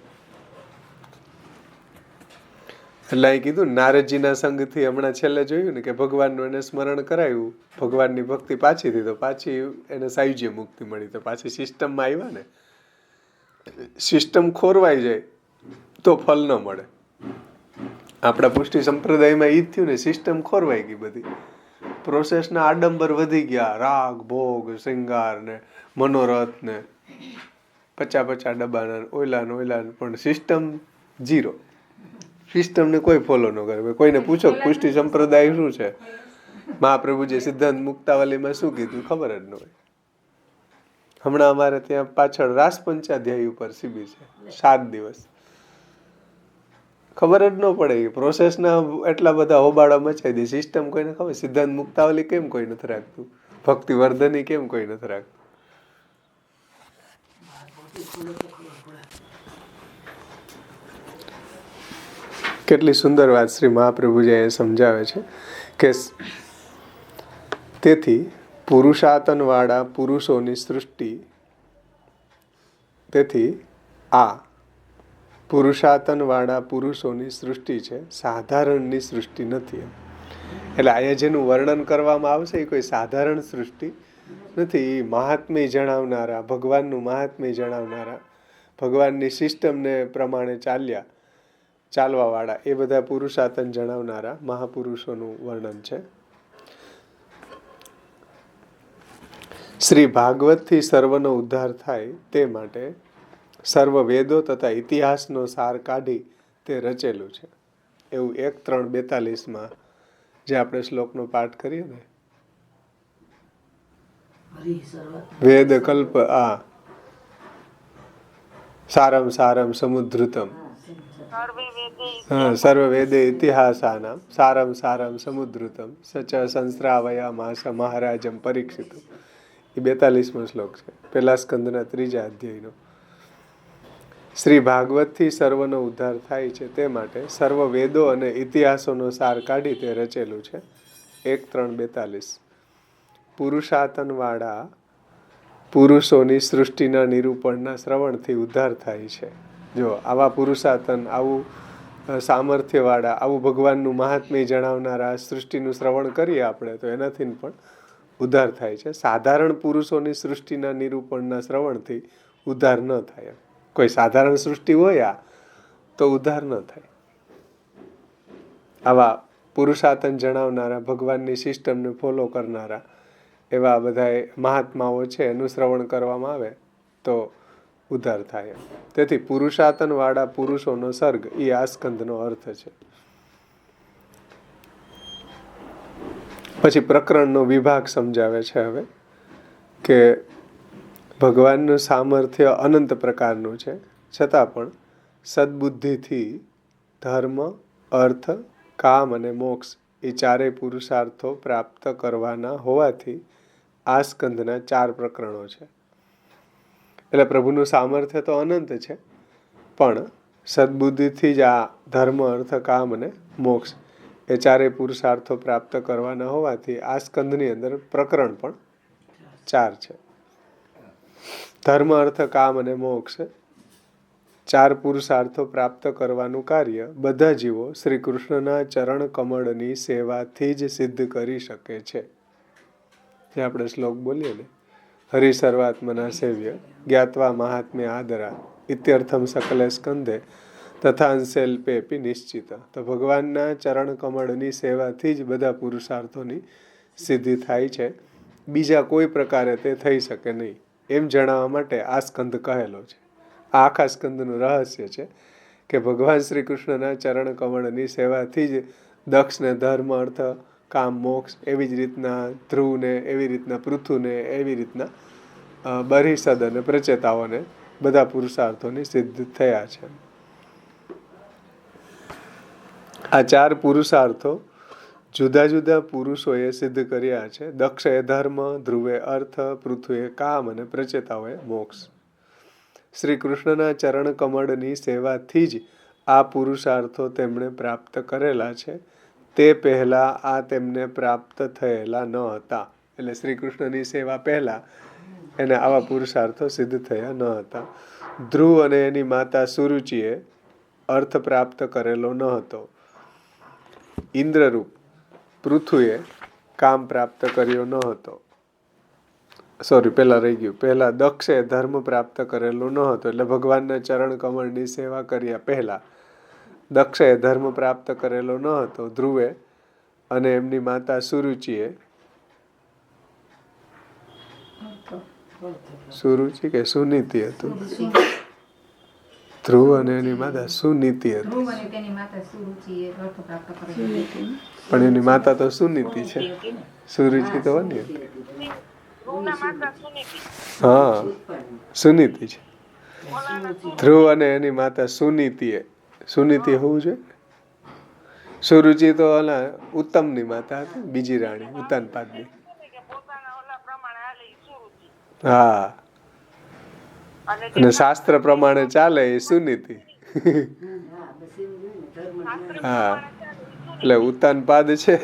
એટલે અહીં કીધું નારદજીના સંગથી હમણાં છેલ્લે જોયું ને કે ભગવાનનું એને સ્મરણ કરાયું, ભગવાનની ભક્તિ પાછી થઈ તો પાછી એને સાયુજ્ય મુક્તિ મળી. તો પાછી સિસ્ટમમાં આવ્યા ને. સિસ્ટમ ખોરવાઈ જાય તો ફળ ન મળે. આપણા પુષ્ટિ સંપ્રદાયમાં ઈ જ થયું ને, સિસ્ટમ ખોરવાઈ ગઈ બધી. પ્રોસેસના આડંબર વધી ગયા, રાગ, ભોગ, શ્રૃંગાર ને મનોરથ ને 50 ડબ્બાના ઓયલા, પણ સિસ્ટમ ઝીરો. સિસ્ટમને કોઈ ફોલો ન કરે. કોઈને પૂછો પુષ્ટિ સંપ્રદાય શું છે, મહાપ્રભુજી સિદ્ધાંત મુક્તાવલીમાં શું કીધું ખબર જ ન હોય. હમણાં અમારે ત્યાં પાછળ રાસ પંચાધ્યાય ઉપર શિબિર છે 7 દિવસ. ખબર જ ન પડે. પ્રોસેસના એટલા બધા હોબાળા મચાઈ દે. સિસ્ટમ કોઈને ખબર? સિદ્ધાંત મુક્તાવલી કેમ કોઈ નથી રાખતું? ભક્તિ વર્ધની કેમ કોઈ નથી રાખતું? કેટલી સુંદર વાત શ્રી મહાપ્રભુજી એ સમજાવે છે કે તેથી પુરુષાતનવાળા પુરુષોની સૃષ્ટિ, તેથી આ પુરુષાતનવાળા પુરુષોની સૃષ્ટિ છે, સાધારણની સૃષ્ટિ નથી. એટલે અહીંયા જેનું વર્ણન કરવામાં આવશે એ કોઈ સાધારણ સૃષ્ટિ નથી. એ મહાત્મ્ય જણાવનારા, ભગવાનનું મહાત્મ્ય જણાવનારા, ભગવાનની સિસ્ટમને પ્રમાણે ચાલવાવાળા એ બધા પુરુષાતન જણાવનારા મહાપુરુષોનું વર્ણન છે. શ્રી ભાગવતથી સર્વનો ઉદ્ધાર થાય તે માટે સર્વ વેદો તથા ઇતિહાસનો સાર કાઢી તે રચેલું છે. એવું 1:3:42 જે આપણે શ્લોકનો પાઠ કરીએ ને, વેદ કલ્પ આ સારમ સારમ સમુદ્રુતમ સર્વ વેદે ઇતિહાસાનામ સારમ સારમ સમુદ્રુતમ સચ સંસ્રાવયામાસ મહારાજમ પરીક્ષિતમ. એ 42મો શ્લોક છે, પહેલા સ્કંદના 3જા અધ્યાયનો. શ્રી ભાગવતથી સર્વનો ઉદ્ધાર થાય છે, તે માટે સર્વ વેદો અને ઇતિહાસોનો સાર કાઢી તે રચેલું છે. 1:3:42. પુરુષાતનવાળા પુરુષોની સૃષ્ટિના નિરૂપણના શ્રવણથી ઉદ્ધાર થાય છે. જો આવા પુરુષાતન, આવું સામર્થ્યવાળા, આવું ભગવાનનું મહાત્મ્ય જણાવનારા સૃષ્ટિનું શ્રવણ કરીએ આપણે તો એનાથી પણ ઉદ્ધાર થાય છે. સાધારણ પુરુષોની સૃષ્ટિના નિરૂપણના શ્રવણથી ઉદ્ધાર ન થાય. કોઈ સાધારણ સૃષ્ટિ હોય તો ઉદ્ધાર ન થાય. આવા પુરુષાતન જણાવનારા, ભગવાનની સિસ્ટમને ફોલો કરનારા એવા બધા મહાત્માઓ છે, એનું શ્રવણ કરવામાં આવે તો ઉદ્ધાર થાય. તેથી પુરુષાતન વાળા પુરુષોનો સર્ગ એ આ સ્કંદનો અર્થ છે. પછી પ્રકરણનો વિભાગ સમજાવે છે હવે કે ભગવાનનું સામર્થ્ય અનંત પ્રકારનું છે, છતાં પણ સદબુદ્ધિથી ધર્મ, અર્થ, કામ અને મોક્ષ એ ચારેય પુરુષાર્થો પ્રાપ્ત કરવાના હોવાથી આ સ્કંદના 4 પ્રકરણો છે. એટલે પ્રભુનું સામર્થ્ય તો અનંત છે, પણ સદબુદ્ધિથી જ આ ધર્મ, અર્થ, કામ અને મોક્ષ એ ચારેય પુરુષાર્થો પ્રાપ્ત કરવાના હોવાથી આ સ્કંદની અંદર પ્રકરણ પણ 4 છે. ધર્મ, અર્થ, કામ અને મોક્ષ 4 પુરુષાર્થો પ્રાપ્ત કરવાનું કાર્ય બધા જીવો શ્રી કૃષ્ણના ચરણ કમળની સેવાથી જ સિદ્ધ કરી શકે છે. જે આપણે શ્લોક બોલીએ ને, હરિ સર્વાત્મના સેવ્ય જ્ઞાત્વા મહાત્મ્ય આદરા ઇત્યર્થમ સકલે સ્કંદે તથા અંશેલ્પેપી નિશ્ચિત. તો ભગવાનના ચરણ કમળની સેવાથી જ બધા પુરુષાર્થોની સિદ્ધિ થાય છે, બીજા કોઈ પ્રકારે તે થઈ શકે નહીં, એમ જણાવવા માટે આ સ્કંદ કહેલો છે. આ આખા સ્કંદનું રહસ્ય છે કે ભગવાન શ્રી કૃષ્ણના ચરણ કમળની સેવાથી જ દક્ષને ધર્મ, અર્થ, કામ, મોક્ષ, એવી જ રીતના ધ્રુવને, એવી રીતના પૃથુને, એવી રીતના બરિષદ અને પ્રચેતાઓને બધા પુરુષાર્થોની સિદ્ધ થયા છે. આ 4 પુરુષાર્થો જુદા જુદા પુરુષોએ સિદ્ધ કર્યા છે. દક્ષે ધર્મ, ધ્રુવે અર્થ, પૃથુએ કામ અને પ્રચેતાઓએ મોક્ષ. શ્રી કૃષ્ણના ચરણ કમળની સેવાથી જ આ પુરુષાર્થો તેમણે પ્રાપ્ત કરેલા છે. તે પહેલા આ તેમને પ્રાપ્ત થયેલા ન હતા. એટલે શ્રી કૃષ્ણની સેવા પહેલા એને આવા પુરુષાર્થો સિદ્ધ થયા ન હતા. ધ્રુવ અને એની માતા સુરુચિએ અર્થ પ્રાપ્ત કરેલો ન હતો. ઇન્દ્રરૂપ પૃથુએ કામ પ્રાપ્ત કર્યો ન હતો. પહેલા રહી ગયું. પહેલા દક્ષે ધર્મ પ્રાપ્ત કરેલો ન હતો. એટલે ભગવાનના ચરણ કમળની સેવા કર્યા પહેલા દક્ષે ધર્મ પ્રાપ્ત કરેલો ન હતો. ધ્રુવે અને એમની માતા સુરુચિએ, સુરુચિ કે સુનીતિ હતું, ધ્રુવ અને એની માતા સુનીતિ હતી, પણ એની માતા તો સુનીતિ છે, સુરુચિ તો બની હતી. હા, સુનીતિ છે. ધ્રુવ અને એની માતા સુનીતિએ, સુનીતિ હોવું જોઈએ. સુરુચિ તો ઓલા ઉત્તમની માતા હતી, બીજી રાણી ઉત્તાનપાદની. હા, અને શાસ્ત્ર પ્રમાણે ચાલે એ સુનીતિ. હા, એટલે ઉત્તાનપાદ છે,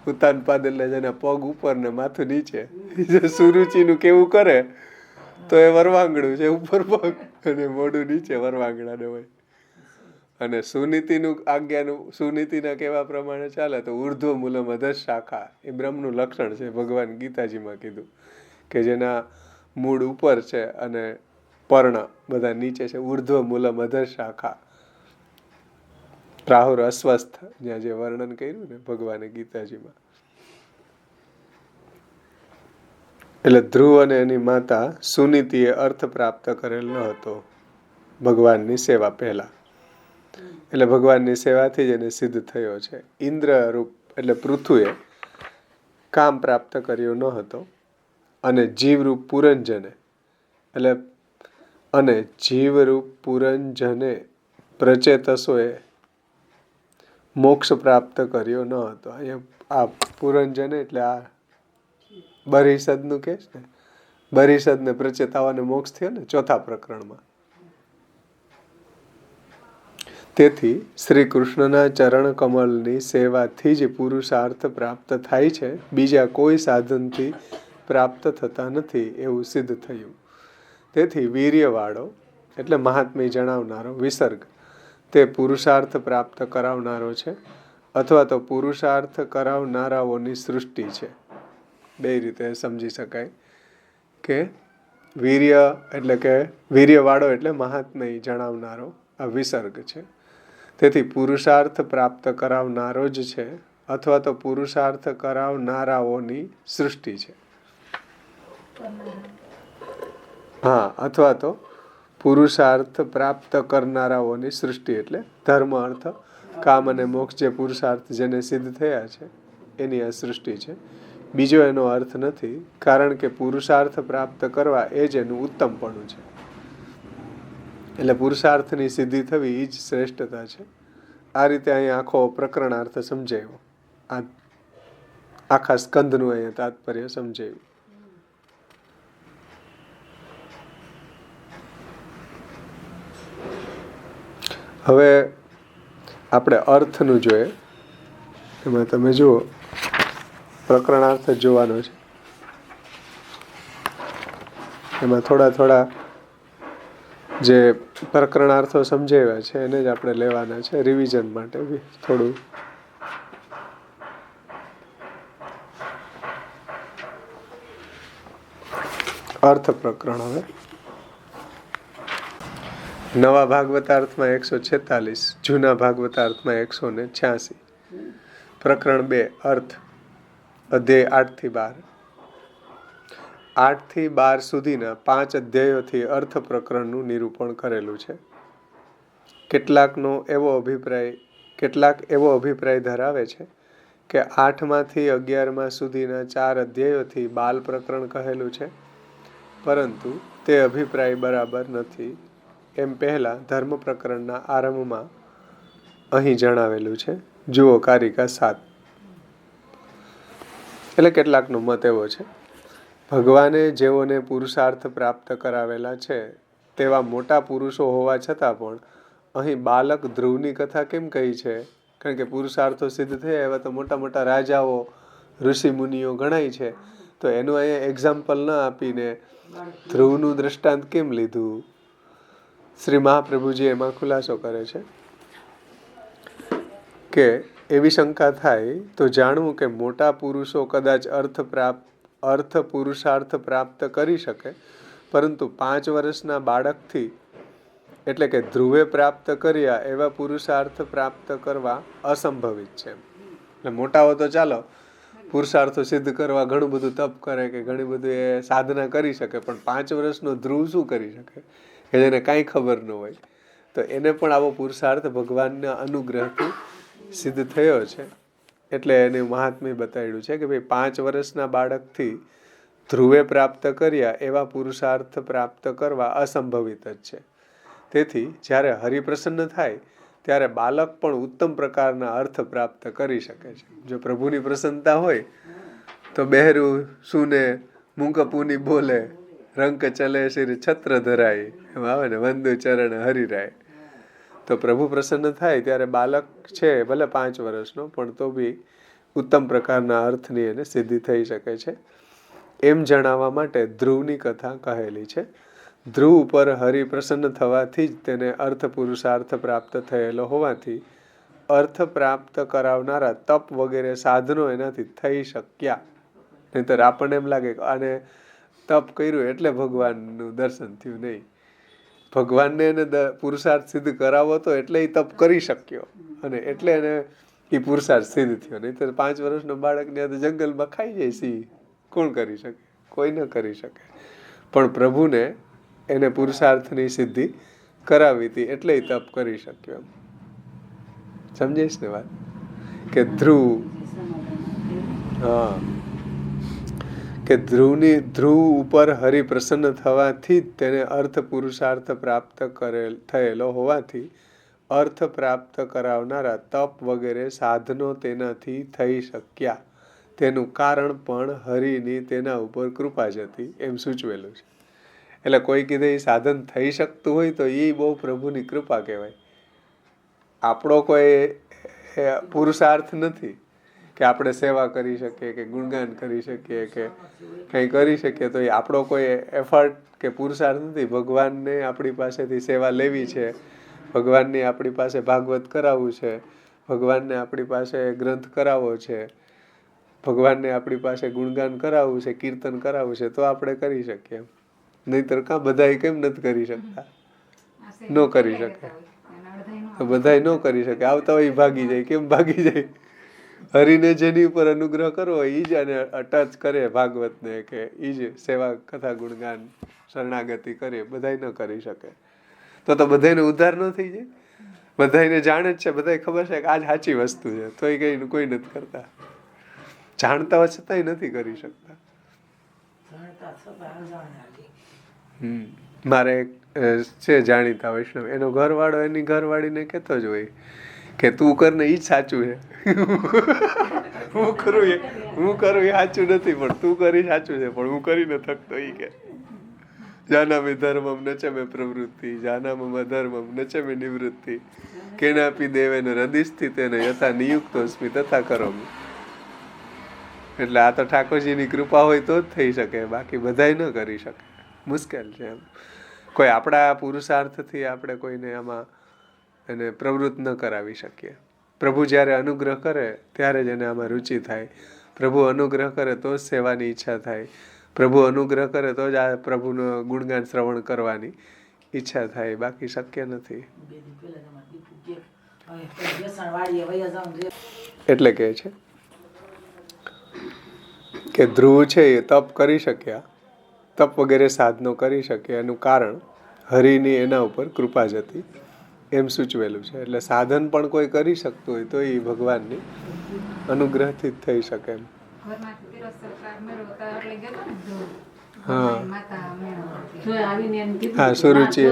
ઉત્તાનપાદ એટલે જેના પગ ઉપર ને માથું નીચે. સુરુચિનું કેવું કરે તો એ વરવાંગડું છે, ઉપર પગ અને મોઢું નીચે વરવાંગડાને હોય. અને સુનીતિનું આજ્ઞાનું, સુનીતિના કેવા પ્રમાણે ચાલે તો ઉર્ધ્વ મૂલમ અધઃ શાખા એ બ્રહ્મનું લક્ષણ છે. ભગવાન ગીતાજીમાં કીધું કે જેના મૂળ ઉપર છે અને પર્ણ બધા નીચે છે. ઉર્ધ્વ મૂલમ અધઃ શાખા. રાહુર અસ્વસ્થ, જ્યાં જે વર્ણન કર્યું ને ભગવાને ગીતાજીમાં. એટલે ધ્રુવ અને એની માતા સુનીતિએ અર્થ પ્રાપ્ત કરેલ ન હતો ભગવાનની સેવા પહેલા. એટલે ભગવાનની સેવાથી જ એને સિદ્ધ થયો છે. ઇન્દ્ર રૂપ એટલે પૃથુએ કામ પ્રાપ્ત કર્યો ન હતો. અને જીવરૂપ પુરંજને એટલે અને જીવરૂપ પુરંજને પ્રચેતસોએ મોક્ષ પ્રાપ્ત કર્યો ન હતો. અહીંયા આ પુરંજન એટલે આ બરિષદનું કે છે ને, બરિષદને પ્રચેતાઓને મોક્ષ થયો ને ચોથા પ્રકરણમાં. તેથી શ્રી કૃષ્ણના ચરણ કમલની સેવાથી જ પુરુષાર્થ પ્રાપ્ત થાય છે, બીજા કોઈ સાધનથી પ્રાપ્ત થતા નથી એવું સિદ્ધ થયું. તેથી વીર્યવાળો એટલે મહાત્મ્ય જણાવનારો વિસર્ગ તે પુરુષાર્થ પ્રાપ્ત કરાવનારો છે, અથવા તો પુરુષાર્થ કરાવનારાઓની સૃષ્ટિ છે. બે રીતે સમજી શકાય કે વીર્ય એટલે કે વીર્યવાળો એટલે મહાત્મ્ય જણાવનારો આ વિસર્ગ છે. તેથી પુરુષાર્થ પ્રાપ્ત કરાવનારો જ છે, અથવા તો પુરુષાર્થ કરાવનારાઓની સૃષ્ટિ છે. હા, અથવા તો પુરુષાર્થ પ્રાપ્ત કરનારાઓની સૃષ્ટિ એટલે ધર્મ, અર્થ, કામ અને મોક્ષ જે પુરુષાર્થ જેને સિદ્ધ થયા છે એની આ સૃષ્ટિ છે. બીજો એનો અર્થ નથી, કારણ કે પુરુષાર્થ પ્રાપ્ત કરવા એ જ એનું ઉત્તમપણું છે. એટલે પુરુષાર્થની સિદ્ધિ થવી એ જ શ્રેષ્ઠતા છે. આ રીતે અહીંયા આખો પ્રકરણાર્થ સમજાયો. આ આખા સ્કંદનું અહીંયા તાત્પર્ય સમજાયું. હવે આપણે અર્થનું જોઈએ. એમાં તમે જુઓ પ્રકરણાર્થ જોવાનો છે. એમાં થોડા જે પ્રકરણાર્થો સમજાવ્યા છે એને જ આપણે લેવાના છે રિવિઝન માટે બી થોડું. અર્થ પ્રકરણ હવે નવા ભાગવતાર્થમાં 146, જૂના ભાગવતાર્થમાં 186. પ્રકરણ 2 અર્થ, અધ્યાય 8 થી 12. 8 થી 12 સુધીના 5 અધ્યાયોથી અર્થ પ્રકરણનું નિરૂપણ કરેલું છે. કેટલાક એવો અભિપ્રાય ધરાવે છે કે 8માંથી 11 સુધીના 4 અધ્યાયોથી બાલ પ્રકરણ કહેલું છે, પરંતુ તે અભિપ્રાય બરાબર નથી. એમ પહેલા ધર્મ પ્રકરણના આરંભમાં અહીં જણાવેલું છે. જુઓ કારિકા 7. એટલે કેટલાકનો મત એવો છે, ભગવાને જેઓને પુરુષાર્થ પ્રાપ્ત કરાવેલા છે તેવા મોટા પુરુષો હોવા છતાં પણ અહીં બાલક ધ્રુવની કથા કેમ કહી છે? કારણ કે પુરુષાર્થો સિદ્ધ થયા એવા તો મોટા મોટા રાજાઓ, ઋષિ મુનિઓ ગણાય છે, તો એનું અહીંયા એક્ઝામ્પલ ન આપીને ધ્રુવનું દ્રષ્ટાંત કેમ લીધું? શ્રી મહાપ્રભુજી એમાં ખુલાસો કરે છે કે એવી શંકા થાય તો જાણવું કે મોટા પુરુષો કદાચ અર્થ પુરુષાર્થ પ્રાપ્ત કરી શકે, પરંતુ 5 વર્ષના બાળકથી એટલે કે ધ્રુવે પ્રાપ્ત કર્યા એવા પુરુષાર્થ પ્રાપ્ત કરવા અસંભવિત છે. એટલે મોટાઓ તો ચાલો પુરુષાર્થો સિદ્ધ કરવા ઘણું બધું તપ કરે કે ઘણી બધું એ સાધના કરી શકે, પણ 5 વર્ષનો ધ્રુવ શું કરી શકે કે જેને કાંઈ ખબર ન હોય? તો એને પણ આવો પુરુષાર્થ ભગવાનના અનુગ્રહથી સિદ્ધ થયો છે. એટલે એને મહાત્મ્ય બતાવ્યું છે કે ભાઈ 5 વર્ષના બાળકથી ધ્રુવે પ્રાપ્ત કર્યા એવા પુરુષાર્થ પ્રાપ્ત કરવા અસંભવિત જ છે. તેથી જ્યારે હરિપ્રસન્ન થાય ત્યારે બાલક પણ ઉત્તમ પ્રકારના અર્થ પ્રાપ્ત કરી શકે છે. જો પ્રભુની પ્રસન્નતા હોય તો બહેરું સુને મૂંગપુની બોલે, રંક ચલે શ્રી છત્ર ધરાય, એમ આવે ને, વંદુ ચરણ હરિરાય. તો પ્રભુ પ્રસન્ન થાય ત્યારે બાલક છે ભલે 5 વર્ષનો, પણ તો બી ઉત્તમ પ્રકારના અર્થની એને સિદ્ધિ થઈ શકે છે. એમ જણાવવા માટે ધ્રુવની કથા કહેલી છે. ધ્રુવ ઉપર હરિ પ્રસન્ન થવાથી જ તેને અર્થ પુરુષાર્થ પ્રાપ્ત થયેલો હોવાથી અર્થ પ્રાપ્ત કરાવનારા તપ વગેરે સાધનો એનાથી થઈ શક્યા. નહીંતર આપણને એમ લાગે કે આને તપ કર્યું એટલે ભગવાનનું દર્શન થયું. નહીં, ભગવાનને એને પુરુષાર્થ સિદ્ધ કરાવો તો એટલે એ તપ કરી શક્યો અને એટલે એને એ પુરુષાર્થ સિદ્ધ થયો. નહીંતર 5 વર્ષનો બાળકને જંગલમાં ખાઈ જાય સિંહ, કોણ કરી શકે? કોઈ ન કરી શકે. પણ પ્રભુને એને પુરુષાર્થની સિદ્ધિ કરાવી હતી એટલે એ તપ કરી શક્યો. સમજીશ ને વાત? કે ધ્રુવ કે ધ્રુવ ઉપર હરિ પ્રસન્ન થવાથી જ તેને અર્થ પુરુષાર્થ પ્રાપ્ત થયેલો હોવાથી અર્થ પ્રાપ્ત કરાવનારા તપ વગેરે સાધનો તેનાથી થઈ શક્યા, તેનું કારણ પણ હરિની તેના ઉપર કૃપા જ હતી, એમ સૂચવેલું છે. એટલે કોઈ કીધે એ સાધન થઈ શકતું હોય તો એ બહુ પ્રભુની કૃપા કહેવાય. આપણો કોઈ પુરુષાર્થ નથી કે આપણે સેવા કરી શકીએ કે ગુણગાન કરી શકીએ કે કંઈ કરી શકીએ, તો એ આપણો કોઈ એફર્ટ કે પુરુષાર્થ નથી. ભગવાનને આપણી પાસેથી સેવા લેવી છે, ભગવાનની આપણી પાસે ભાગવત કરાવવું છે, ભગવાનને આપણી પાસે ગ્રંથ કરાવવો છે, ભગવાનને આપણી પાસે ગુણગાન કરાવવું છે, કીર્તન કરાવવું છે, તો આપણે કરી શકીએ. નહીંતર કાં બધાય કેમ નથી કરી શકતા? ન કરી શકે તો બધાય ન કરી શકે. આવતા હોય ભાગી જાય. કેમ ભાગી જાય? હરિને જેની ઉપર અનુગ્રહ કરવો હોય એ જ આને ટચ કરે ભાગવતને, કે એ જ સેવા કથા ગુણગાન શરણાગતિ કરે. બધાય ન કરી શકે તો બધાને ઉદ્ધાર ન થઈ જાય? બધાને જાણે જ છે, બધાય ખબર છે કે આ જ સાચી વસ્તુ છે, તો એ કઈ કોઈ નથી કરતા. જાણતા હોય છતાંય નથી કરી શકતા. મારે એક છે જાણીતા વૈષ્ણવ, એનો ઘરવાળો એની ઘરવાળીને કહેતો જ હોય કે તું કર ને એ જ સાચું છે. હું કરું એ સાચું નથી, પણ તું કરી સાચું છે, પણ હું કરી ન થકતો. એ કે જાનામિ ધર્મમ ન ચ મે પ્રવૃત્તિ, જાનામમ અધર્મમ ન ચ મે નિવૃત્તિ, કેનાપી દેવેન હૃદિ તેને યથા નિયુક્તોસ્મિ તથા કરોમિ. એટલે આ તો ઠાકોરજીની કૃપા હોય તો જ થઈ શકે, બાકી બધાય ન કરી શકે. મુશ્કેલ છે એમ. કોઈ આપણા પુરુષાર્થથી આપણે કોઈને આમાં એને પ્રવૃત્ત ન કરાવી શકીએ. પ્રભુ જ્યારે અનુગ્રહ કરે ત્યારે જ એને આમાં રુચિ થાય. પ્રભુ અનુગ્રહ કરે તો જ સેવાની ઈચ્છા થાય. પ્રભુ અનુગ્રહ કરે તો જ આ પ્રભુનું ગુણગાન શ્રવણ કરવાની ઈચ્છા થાય, બાકી શક્ય નથી. એટલે કહે છે કે ધ્રુવ છે એ તપ કરી શક્યા, તપ વગેરે સાધનો કરી શક્યા, એનું કારણ હરિની એના ઉપર કૃપા જ હતી, એમ સૂચવેલું છે. એટલે સાધન પણ કોઈ કરી શકતું હોય તો એ ભગવાનની અનુગ્રહથી જ થઈ શકે એમ. હા, સુરુચિ.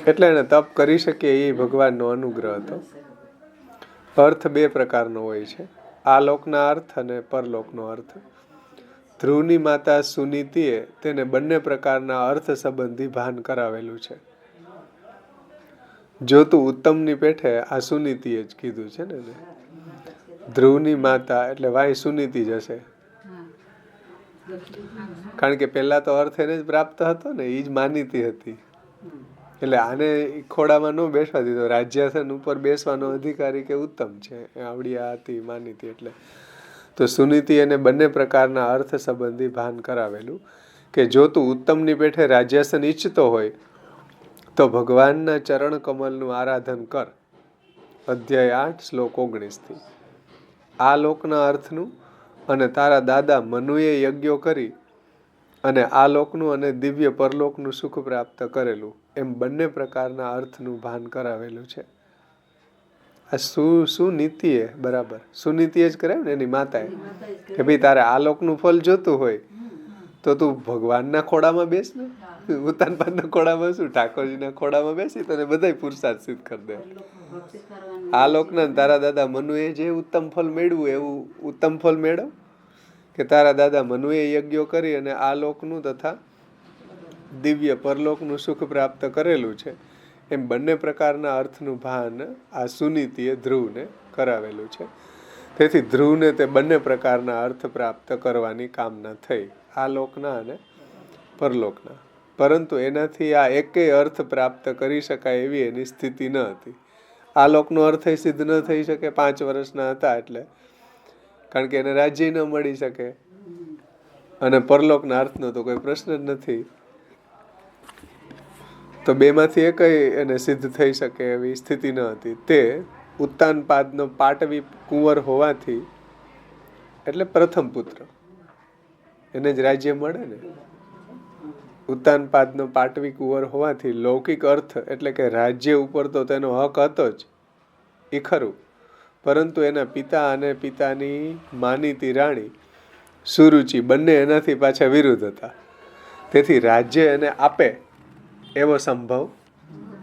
એટલે એને તપ કરી શકે એ ભગવાનનો અનુગ્રહ હતો. અર્થ બે પ્રકારનો હોય છે, આ લોકના અર્થ અને પરલોકનો અર્થ. ધ્રુવની માતા સુનીતિએ તેને બંને પ્રકારના અર્થ સંબંધી ભાન કરાવેલું છે. જો તું ઉત્તમની પેઠે, આ સુનીતિએ જ કીધું છે ને. ધ્રુવની માતા એટલે વાય સુનીતિ જ હશે, કારણ કે પેલા તો અર્થ એને જ પ્રાપ્ત હતો ને, એ જ માનીતી હતી. એટલે આને ખોડામાં ન બેસવા દીધો. રાજ્યાસન ઉપર બેસવાનો અધિકારી કે ઉત્તમ છે, આવડી આ હતી માનીતી. એટલે તો સુનીતિ એને બંને પ્રકારના અર્થ સંબંધી ભાન કરાવેલું કે જો તું ઉત્તમની પેઠે રાજ્યાસન ઈચ્છતો હોય તો ભગવાનના ચરણ કમલનું આરાધન કર. અધ્યાય 8 શ્લોક 19 આ લોકના અર્થનું અને તારા દાદા મનુએ યજ્ઞો કરી અને આ લોકનું અને દિવ્ય પરલોકનું સુખ પ્રાપ્ત કરેલું, એમ બંને પ્રકારના અર્થનું ભાન કરાવેલું છે. આ સુનીતિએ બરાબર સુનીતિએ જ કરાવ્યું ને એની માતાએ, કે ભાઈ તારે આ લોકનું ફળ જોતું હોય તો તું ભગવાનના ખોડામાં બેસ ને. ઉત્તાનપાદના ખોડામાં શું, ઠાકોરજીના ખોડામાં બેસી તને બધાય પુરુષાર્થ સિદ્ધ કરી દે. આ લોકના તારા દાદા મનુએ જે ઉત્તમ ફળ મેળવું એવું ઉત્તમ ફળ મેળવ, કે તારા દાદા મનુએ યજ્ઞો કરી અને આ લોકનું તથા દિવ્ય પરલોકનું સુખ પ્રાપ્ત કરેલું છે, એમ બંને પ્રકારના અર્થનું ભાન આ સુનીતિએ ધ્રુવને કરાવેલું છે. તેથી ધ્રુવને તે બંને પ્રકારના અર્થ પ્રાપ્ત કરવાની કામના થઈ, આ લોકના અને પરલોકના. પરંતુ એનાથી આ એકેય અર્થ પ્રાપ્ત કરી શકાય એવી એની સ્થિતિ ન હતી. આ લોકનો અર્થ સિદ્ધ ન થઈ શકે, 5 વર્ષના હતા એટલે, કારણ કે એને રાજ્ય ન મળી શકે, અને પરલોકના અર્થનો તો કોઈ પ્રશ્ન જ નથી. તો બેમાંથી એકય એને સિદ્ધ થઈ શકે એવી સ્થિતિ ન હતી. તે ઉત્તાનપાદનો પાટવી કુંવર હોવાથી, એટલે પ્રથમ પુત્ર, એને જ રાજ્ય મળે ને. ઉત્તાનપાદનો પાટવી કુંવર હોવાથી લૌકિક અર્થ એટલે કે રાજ્ય ઉપર તો તેનો હક હતો જ, એ ખરું, પરંતુ એના પિતા અને પિતાની માનીતી રાણી સુરુચિ બંને એનાથી પાછા વિરુદ્ધ હતા. તેથી રાજ્ય એને આપે એવો સંભવ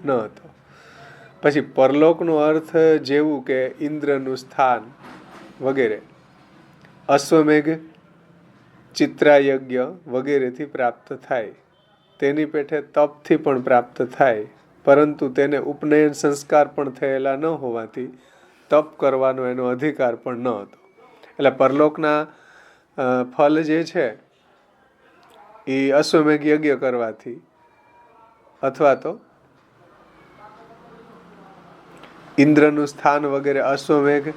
ન હતો. પછી પરલોકનો અર્થ જેવું કે ઇન્દ્રનું સ્થાન વગેરે, અશ્વમેઘ, ચિત્રાયજ્ઞ વગેરેથી પ્રાપ્ત થાય. તેની પેઠે તપથી પણ પ્રાપ્ત થાય, પરંતુ તેને ઉપનયન સંસ્કાર પણ થયેલા ન હોવાથી તપ કરવાનો એનો અધિકાર પણ ન હતો. એટલે પરલોકના ફળ જે છે એ અશ્વમેઘ યજ્ઞ કરવાથી અથવા તો ઇન્દ્રનું સ્થાન વગેરે, અશ્વમેઘ,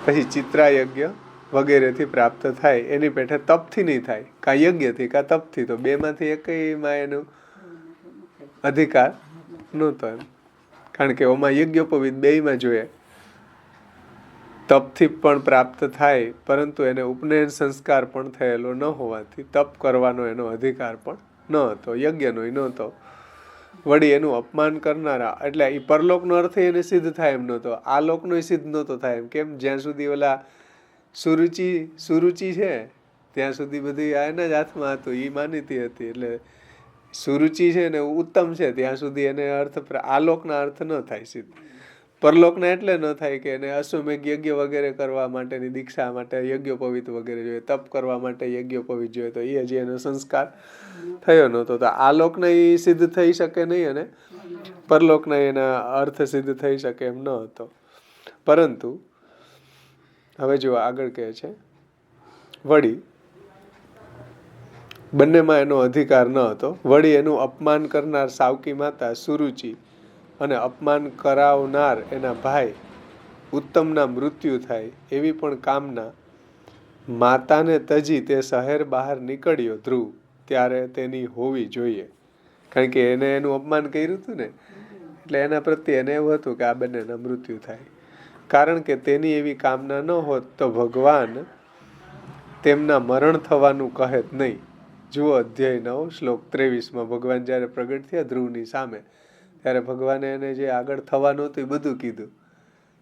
પછી ચિત્રાયજ્ઞ વગેરેથી પ્રાપ્ત થાય. એની પેઠે તપથી નહીં થાય, કાં યજ્ઞથી કાં તપથી, તો બેમાંથી એકમાં એનો અધિકાર નહોતો એમ. કારણ કે ઓમાં યજ્ઞોપવિત બેયમાં જોઈએ તપથી પણ પ્રાપ્ત થાય, પરંતુ એને ઉપનયન સંસ્કાર પણ થયેલો ન હોવાથી તપ કરવાનો એનો અધિકાર પણ ન હતો, યજ્ઞનો નહોતો. વળી એનું અપમાન કરનારા, એટલે એ પરલોકનો અર્થ એને સિદ્ધ થાય એમ નહોતો, આ લોકનો સિદ્ધ નહોતો થાય એમ. કેમ? જ્યાં સુધી ઓલા સુરુચિ છે ત્યાં સુધી બધી એના જ હાથમાં હતું, એ માનીતી હતી. એટલે સુરુચિ છે ને ઉત્તમ છે ત્યાં સુધી એને અર્થ, આ લોકના અર્થ ન થાય સિદ્ધ. પરલોકના એટલે ન થાય કે એને અશ્વમેઘ યજ્ઞ વગેરે કરવા માટેની દીક્ષા માટે યજ્ઞોપવિત વગેરે જોઈએ, તપ કરવા માટે યજ્ઞોપવિત જોઈએ, તો એ હજી એનો સંસ્કાર થયો નહોતો. તો આ લોકના એ સિદ્ધ થઈ શકે નહીં અને પરલોકના એના અર્થ સિદ્ધ થઈ શકે એમ ન હતો. પરંતુ હવે જો આગળ કહે છે, વળી બંનેમાં એનો અધિકાર ન હતો. વળી એનું અપમાન કરનાર સાવકી માતા સુરુચિ અને અપમાન કરાવનાર એના ભાઈ ઉત્તમના મૃત્યુ થાય એવી પણ કામના માતાને તજી તે શહેર બહાર નીકળ્યો ધ્રુવ, ત્યારે તેની હોવી જોઈએ. કારણ કે એને એનું અપમાન કર્યું હતું ને, એટલે એના પ્રત્યે એને એવું હતું કે આ બંનેના મૃત્યુ થાય. કારણ કે તેની એવી કામના ન હોત તો ભગવાન તેમના મરણ થવાનું કહે જ નહીં. જુઓ અધ્યાય 9 શ્લોક 23 ભગવાન જ્યારે પ્રગટ થયા ધ્રુવની સામે, ત્યારે ભગવાને એને જે આગળ થવાનું હતું એ બધું કીધું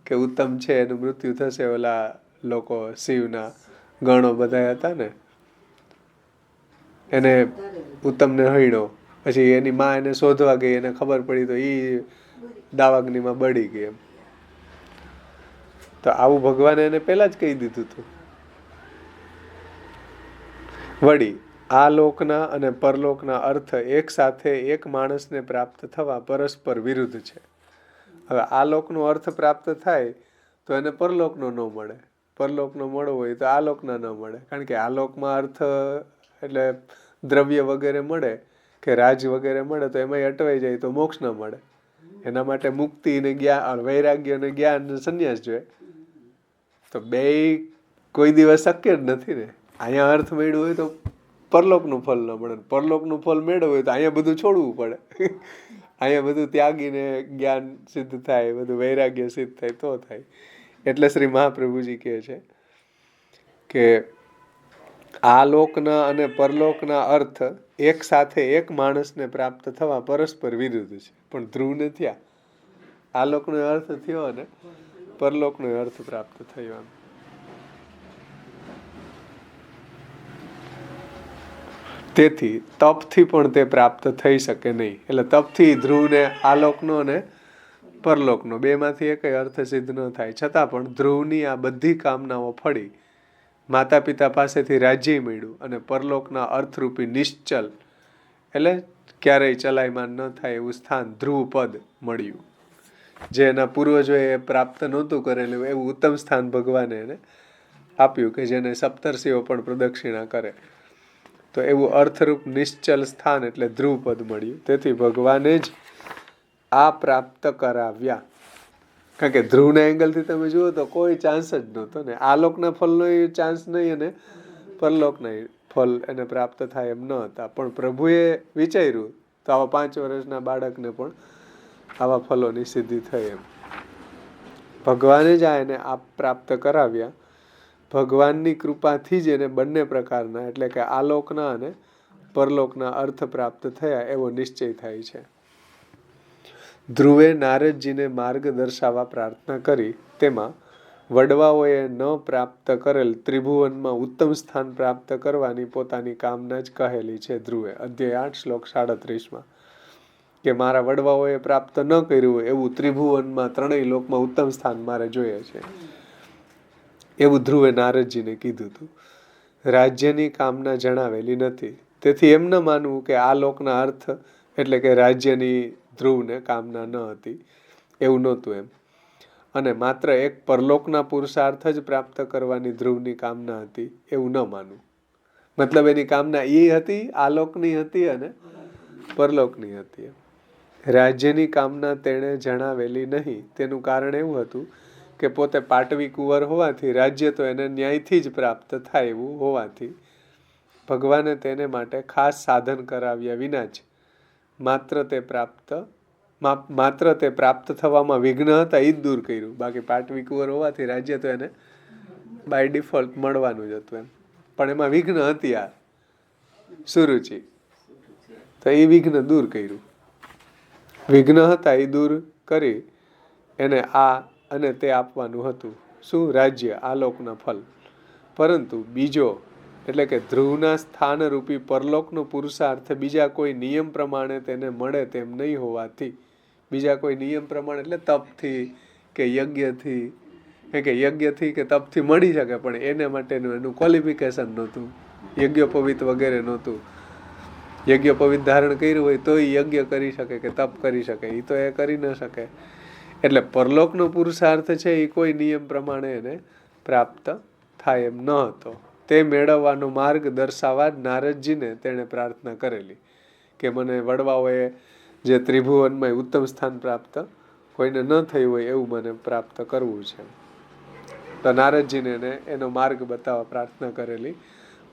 કે ઉત્તમ છે એનું મૃત્યુ થશે. ઓલા લોકો શિવના ગણો બધા હતા ને, એને ઉત્તમને હૈણો, પછી એની માં એને શોધવા ગઈ, એને ખબર પડી તો એ દાવાગ્નિમાં બળી ગઈ એમ. તો આવું ભગવાને એને પહેલા જ કહી દીધું હતું. વળી આ લોકના અને પરલોકના અર્થ એક સાથે એક માણસને પ્રાપ્ત થવા પરસ્પર વિરુદ્ધ છે. હવે આ લોકનો અર્થ પ્રાપ્ત થાય તો એને પરલોકનો ન મળે, પરલોકનો મળવો હોય તો આ લોકના ન મળે. કારણ કે આ લોકમાં અર્થ એટલે દ્રવ્ય વગેરે મળે કે રાજ વગેરે મળે તો એમાં અટવાઈ જાય તો મોક્ષ ન મળે. એના માટે મુક્તિ ને જ્ઞાન, વૈરાગ્ય ને જ્ઞાન ને સંન્યાસ જોઈએ. તો બે કોઈ દિવસ શક્ય જ નથી ને. અહીંયા અર્થ મળ્યું હોય તો પરલોકનું ફળ ન મળે, પરલોકનું ફળ મેળવવું હોય તો અહીંયા બધું છોડવું પડે. અહીંયા બધું ત્યાગીને જ્ઞાન સિદ્ધ થાય, બધું વૈરાગ્ય સિદ્ધ થાય તો થાય. એટલે શ્રી મહાપ્રભુજી કહે છે કે આ લોકના અને પરલોકના અર્થ એક સાથે એક માણસને પ્રાપ્ત થવા પરસ્પર વિરુદ્ધ છે. પણ ધ્રુવને થયા, આ લોકનો અર્થ થયો અને પરલોકનો અર્થ પ્રાપ્ત થયો. તેથી તપથી પણ તે પ્રાપ્ત થઈ શકે નહીં. એટલે તપથી ધ્રુવને આલોકનો અને પરલોકનો બેમાંથી એક અર્થ સિદ્ધ ન થાય. છતાં પણ ધ્રુવની આ બધી કામનાઓ ફળી માતા પિતા પાસેથી રાજ્ય મળ્યું અને પરલોકના અર્થરૂપી નિશ્ચલ, એટલે ક્યારેય ચલાયમાન ન થાય એવું સ્થાન ધ્રુવ પદ મળ્યું. જે એના પૂર્વજોએ પ્રાપ્ત નહોતું કરેલું એવું ઉત્તમ સ્થાન ભગવાને એને આપ્યું કે જેને સપ્તર્ષિઓ પણ પ્રદક્ષિણા કરે. તો એવું અર્થરૂપ નિશ્ચલ સ્થાન એટલે ધ્રુવપદ મળ્યું. તેથી ભગવાને જ આ પ્રાપ્ત કરાવ્યા. કારણ કે ધ્રુવના એંગલથી તમે જુઓ તો કોઈ ચાન્સ જ નહોતો ને. આ લોકના ફળનો ચાન્સ નહીં અને પરલોકના ફળ એને પ્રાપ્ત થાય એમ ન હતા. પણ પ્રભુએ વિચાર્યું તો આવા 5 વર્ષના બાળકને પણ આવા ફળોની સિદ્ધિ થઈ એમ. ભગવાને જ આ એને આ પ્રાપ્ત કરાવ્યા. ભગવાનની કૃપાથી જ એને બંને પ્રકારના એટલે કે આલોકના અને પરલોકના અર્થ પ્રાપ્ત થયા એવો નિશ્ચય થાય છે. ધ્રુવે નારદજીને માર્ગ દર્શાવવા પ્રાર્થના કરી. તેમાં વડવાઓએ ન પ્રાપ્ત કરેલ ત્રિભુવનમાં ઉત્તમ સ્થાન પ્રાપ્ત કરવાની પોતાની કામના જ કહેલી છે ધ્રુવે. અધ્યાય 8 શ્લોક 37 કે મારા વડવાઓએ પ્રાપ્ત ન કર્યું એવું ત્રિભુવનમાં ત્રણેય લોકમાં ઉત્તમ સ્થાન મારે જોઈએ છે, એવું ધ્રુવે નારદજીને કીધું હતું. રાજ્યની કામના જણાવેલી નથી. તેથી એમ ન માનવું કે આ લોકના અર્થ એટલે કે રાજ્યની ધ્રુવને કામના ન હતી, એવું નહોતું એમ. અને માત્ર એક પરલોકના પુરુષાર્થ જ પ્રાપ્ત કરવાની ધ્રુવની કામના હતી, એવું ન માનવું. મતલબ એની કામના એ હતી, આલોકની હતી અને પરલોકની હતી. રાજ્યની કામના તેણે જણાવેલી નહીં. તેનું કારણ એવું હતું કે પોતે પાટવી કુંવર હોવાથી રાજ્ય તો એને ન્યાયથી જ પ્રાપ્ત થાય એવું હોવાથી ભગવાને તેને માટે ખાસ સાધન કરાવ્યા વિના જ માત્ર તે પ્રાપ્ત થવામાં વિઘ્ન હતા એ જ દૂર કર્યું. બાકી પાટવી કુંવર હોવાથી રાજ્ય તો એને બાય ડિફોલ્ટ મળવાનું જ હતું એમ, પણ એમાં વિઘ્ન હતી આ સુરુચિ, તો એ વિઘ્ન દૂર કર્યું. વિઘ્ન હતા એ દૂર કરી એને આ અને તે આપવાનું હતું. શું? રાજ્ય, આલોકના ફલ. પરંતુ બીજો એટલે કે ધ્રુવના સ્થાનરૂપી પરલોકનો પુરુષાર્થ બીજા કોઈ નિયમ પ્રમાણે તેને મળે તેમ નહીં હોવાથી, બીજા કોઈ નિયમ પ્રમાણે એટલે તપથી કે યજ્ઞથી કે તપથી મળી શકે, પણ એને માટેનું એનું ક્વોલિફિકેશન નહોતું, યજ્ઞોપવિત વગેરે નહોતું. યજ્ઞોપવિત ધારણ કર્યું હોય તો યજ્ઞ કરી શકે કે તપ કરી શકે, એ તો એ કરી ન શકે. એટલે પરલોકનો પુરુષાર્થ છે એ કોઈ નિયમ પ્રમાણે એને પ્રાપ્ત થાય એમ ન હતો. તે મેળવવાનો માર્ગ દર્શાવવા નારદજીને તેણે પ્રાર્થના કરેલી કે મને વડવાઓએ જે ત્રિભુવનમાં ઉત્તમ સ્થાન પ્રાપ્ત કોઈને ન થયું હોય એવું મને પ્રાપ્ત કરવું છે. તો નારદજીને એનો માર્ગ બતાવવા પ્રાર્થના કરેલી.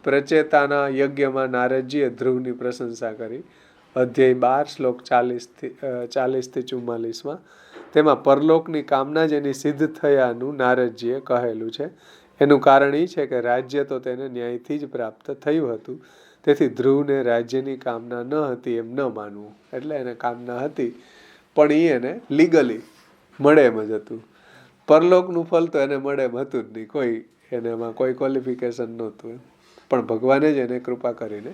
પ્રચેતાના યજ્ઞમાં નારદજીએ ધ્રુવની પ્રશંસા કરી. અધ્યાય 12 શ્લોક 40-44 તેમાં પરલોકની કામના જ એની સિદ્ધ થયાનું નારદજીએ કહેલું છે. એનું કારણ એ છે કે રાજ્ય તો તેને ન્યાયથી જ પ્રાપ્ત થયું હતું, તેથી ધ્રુવને રાજ્યની કામના ન હતી એમ ન માનવું. એટલે એને કામના હતી, પણ એને લીગલી મળે એમ જ હતું. પરલોકનું ફલ તો એને મળે એમ હતું જ નહીં, કોઈ એમાં કોઈ ક્વોલિફિકેશન નહોતું. પણ ભગવાને જ એને કૃપા કરીને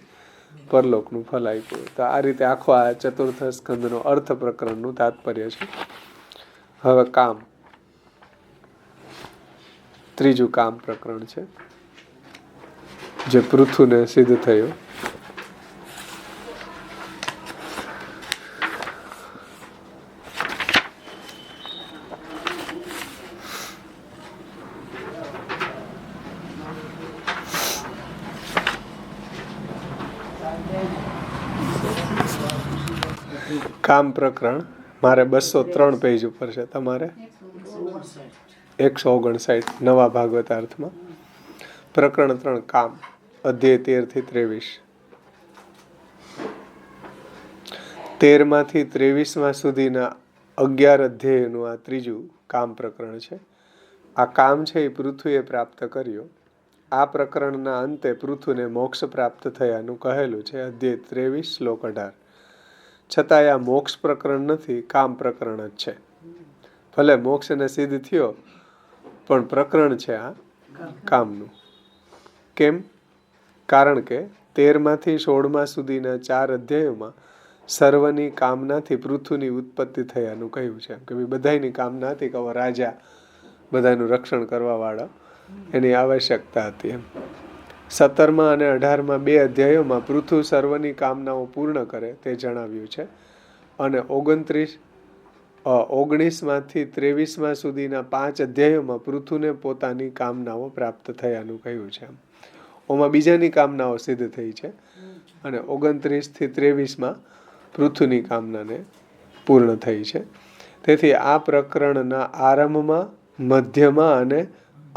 પરલોકનું ફલ આપ્યું. તો આ રીતે આખો આ ચતુર્થ સ્કંદનો અર્થ પ્રકરણનું તાત્પર્ય છે. હવે કામ, ત્રીજું કામ પ્રકરણ છે જે પૃથુને સિદ્ધ થયું. કામ પ્રકરણ મારે 203 પેજ ઉપર છે, તમારે 159 નવા ભાગવતાર્થમાં. પ્રકરણ 3 કામ, અધ્યાય 13-23. 13માંથી 23 સુધીના 11 અધ્યાયનું આ ત્રીજું કામ પ્રકરણ છે. આ કામ છે એ પૃથુએ પ્રાપ્ત કર્યો. આ પ્રકરણના અંતે પૃથુને મોક્ષ પ્રાપ્ત થયાનું કહેલું છે. અધ્યાય 23 શ્લોક 18. છતાંય આ મોક્ષ પ્રકરણ નથી, કામ પ્રકરણ જ છે. ભલે મોક્ષ એને સિદ્ધ થયો, પણ પ્રકરણ છે આ કામનું. કેમ? કારણ કે 13માંથી 16 સુધીના 4 અધ્યાયોમાં સર્વની કામનાથી પૃથુની ઉત્પત્તિ થયાનું કહ્યું છે. કે બધાની કામના હતી કે રાજા બધાનું રક્ષણ કરવા વાળો એની આવશ્યકતા હતી એમ. 17 અને 18 2 અધ્યાયોમાં પૃથુ સર્વની કામનાઓ પૂર્ણ કરે તે જણાવ્યું છે. અને 19માંથી 23 સુધીના 5 અધ્યાયોમાં પૃથુને પોતાની કામનાઓ પ્રાપ્ત થયાનું કહ્યું છે. ઓમાં બીજાની કામનાઓ સિદ્ધ થઈ છે અને 29થી 23 પૃથુની કામનાને પૂર્ણ થઈ છે. તેથી આ પ્રકરણના આરંભમાં, મધ્યમાં અને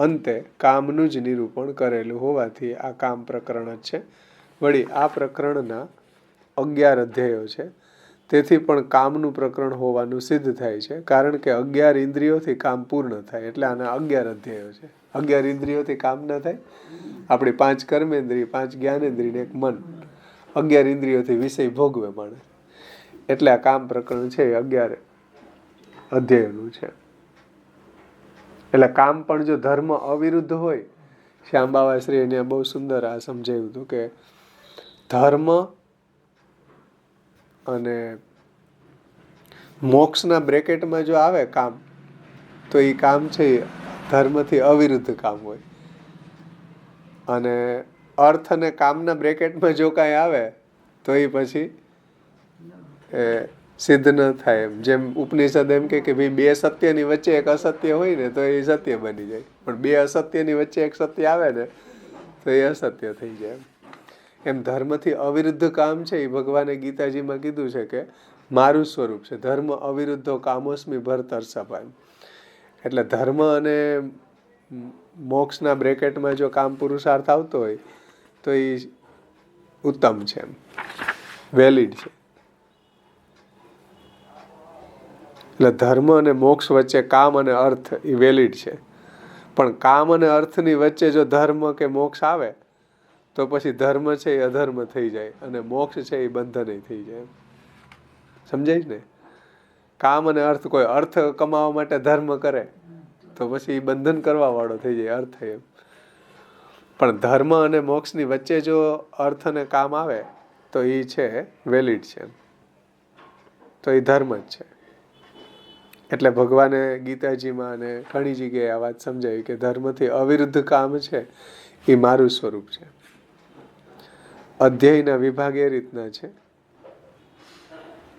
અંતે કામનું જ નિરૂપણ કરેલું હોવાથી આ કામ પ્રકરણ જ છે. વળી આ પ્રકરણના 11 અધ્યાયો છે, તેથી પણ કામનું પ્રકરણ હોવાનું સિદ્ધ થાય છે. કારણ કે 11 ઇન્દ્રિયોથી કામ પૂર્ણ થાય, એટલે આના 11 અધ્યાયો છે. 11 ઇન્દ્રિયોથી કામ ના થાય. આપણી 5 કર્મેન્દ્રિય, 5 જ્ઞાનેન્દ્રિય, 1 મન, 11 ઇન્દ્રિયોથી વિષય ભોગવે માણે. એટલે આ કામ પ્રકરણ છે 11 અધ્યાયનું છે. એટલે કામ પણ જો ધર્મ અવિરુદ્ધ હોય, શ્યામ બાવાશ્રી એને બહુ સુંદર આ સમજાવ્યું હતું કે ધર્મ અને મોક્ષના બ્રેકેટમાં જો આવે કામ, તો એ કામ છે ધર્મથી અવિરુદ્ધ કામ હોય. અને અર્થ અને કામના બ્રેકેટમાં જો કાંઈ આવે તો એ પછી સિદ્ધ ન થાય. એમ જેમ ઉપનિષદ એમ કે ભાઈ બે સત્યની વચ્ચે એક અસત્ય હોય ને તો એ સત્ય બની જાય, પણ બે અસત્યની વચ્ચે એક સત્ય આવે ને તો એ અસત્ય થઈ જાય. એમ ધર્મથી અવિરુદ્ધ કામ છે એ ભગવાને ગીતાજીમાં કીધું છે કે મારું સ્વરૂપ છે. ધર્મ અવિરુદ્ધો કામોસ્મી ભરતર્ષભ. એટલે ધર્મ અને મોક્ષના બ્રેકેટમાં જો કામ પુરુષાર્થ આવતો હોય તો એ ઉત્તમ છે, એમ વેલિડ છે. એટલે ધર્મ અને મોક્ષ વચ્ચે કામ અને અર્થ એ વેલિડ છે. પણ કામ અને અર્થની વચ્ચે જો ધર્મ કે મોક્ષ આવે તો પછી ધર્મ છે એ અધર્મ થઈ જાય અને મોક્ષ છે એ બંધન થઈ જાય. સમજાય ને? કામ અને અર્થ, કોઈ અર્થ કમાવા માટે ધર્મ કરે તો પછી એ બંધન કરવા વાળો થઈ જાય અર્થ. એમ પણ ધર્મ અને મોક્ષની વચ્ચે જો અર્થ અને કામ આવે તો એ છે વેલિડ છે, તો એ ધર્મ જ છે. એટલે ભગવાને ગીતાજીમાં અને ઘણી જગ્યાએ આ વાત સમજાવી કે ધર્મથી અવિરુદ્ધ કામ છે એ મારું સ્વરૂપ છે. અધ્યાયના વિભાગ એ રીતના છે.